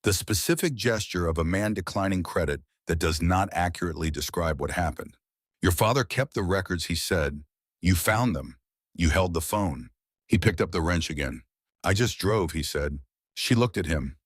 The specific gesture of a man declining credit that does not accurately describe what happened. "Your father kept the records," he said. "You found them. You held the phone." He picked up the wrench again. "I just drove," he said. She looked at him.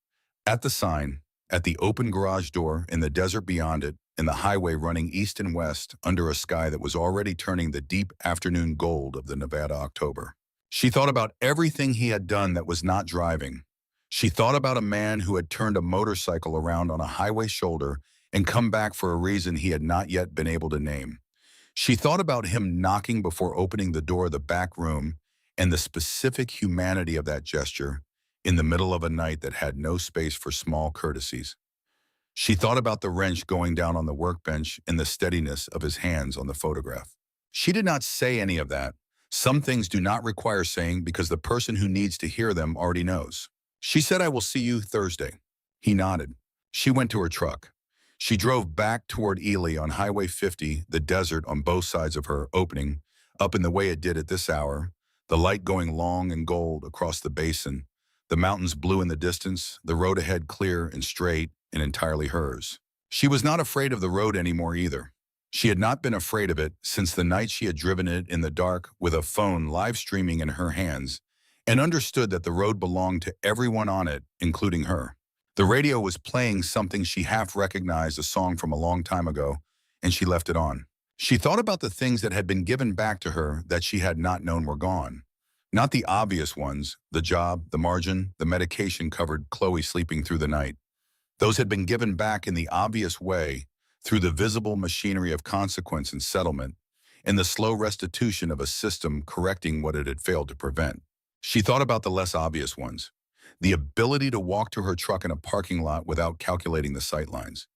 At the sign, at the open garage door, in the desert beyond it, in the highway running east and west under a sky that was already turning the deep afternoon gold of the Nevada October. She thought about everything he had done that was not driving. She thought about a man who had turned a motorcycle around on a highway shoulder and come back for a reason he had not yet been able to name. She thought about him knocking before opening the door of the back room and the specific humanity of that gesture in the middle of a night that had no space for small courtesies. She thought about the wrench going down on the workbench and the steadiness of his hands on the photograph. She did not say any of that. Some things do not require saying because the person who needs to hear them already knows. She said, "I will see you Thursday." He nodded. She went to her truck. She drove back toward Ely on Highway 50, the desert on both sides of her, opening up in the way it did at this hour, the light going long and gold across the basin, The mountains blue in the distance, the road ahead clear and straight and entirely hers. She was not afraid of the road anymore either. She had not been afraid of it since the night she had driven it in the dark with a phone live streaming in her hands and understood that the road belonged to everyone on it, including her. The radio was playing something she half recognized, a song from a long time ago, and she left it on. She thought about the things that had been given back to her that she had not known were gone. Not the obvious ones, the job, the margin, the medication covered Chloe sleeping through the night. Those had been given back in the obvious way, through the visible machinery of consequence and settlement, and the slow restitution of a system correcting what it had failed to prevent. She thought about the less obvious ones. The ability to walk to her truck in a parking lot without calculating the sightlines.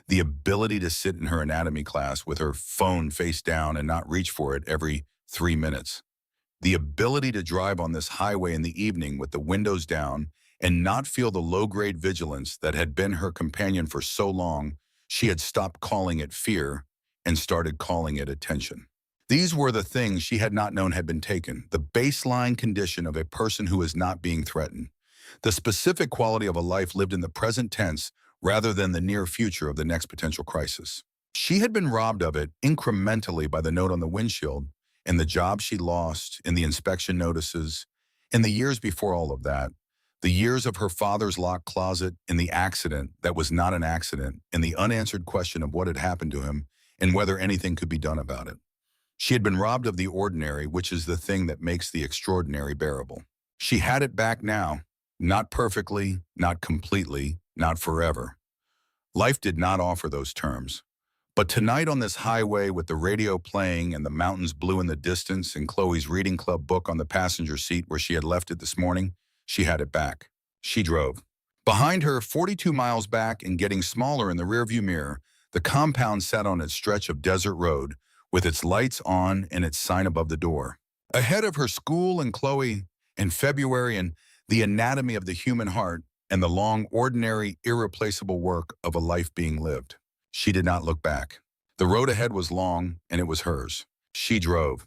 The ability to sit in her anatomy class with her phone face down and not reach for it every 3 minutes. The ability to drive on this highway in the evening with the windows down and not feel the low-grade vigilance that had been her companion for so long she had stopped calling it fear and started calling it attention. These were the things she had not known had been taken, the baseline condition of a person who is not being threatened, the specific quality of a life lived in the present tense rather than the near future of the next potential crisis. She had been robbed of it incrementally by the note on the windshield, and the job she lost, and the inspection notices, and the years before all of that, the years of her father's locked closet, and the accident that was not an accident, and the unanswered question of what had happened to him and whether anything could be done about it. She had been robbed of the ordinary, which is the thing that makes the extraordinary bearable. She had it back now, not perfectly, not completely, not forever. Life did not offer those terms. But tonight on this highway with the radio playing and the mountains blue in the distance and Chloe's reading club book on the passenger seat where she had left it this morning, she had it back. She drove. Behind her, 42 miles back and getting smaller in the rearview mirror, the compound sat on its stretch of desert road with its lights on and its sign above the door. Ahead of her, school and Chloe and February and the anatomy of the human heart and the long, ordinary, irreplaceable work of a life being lived. She did not look back. The road ahead was long, and it was hers. She drove.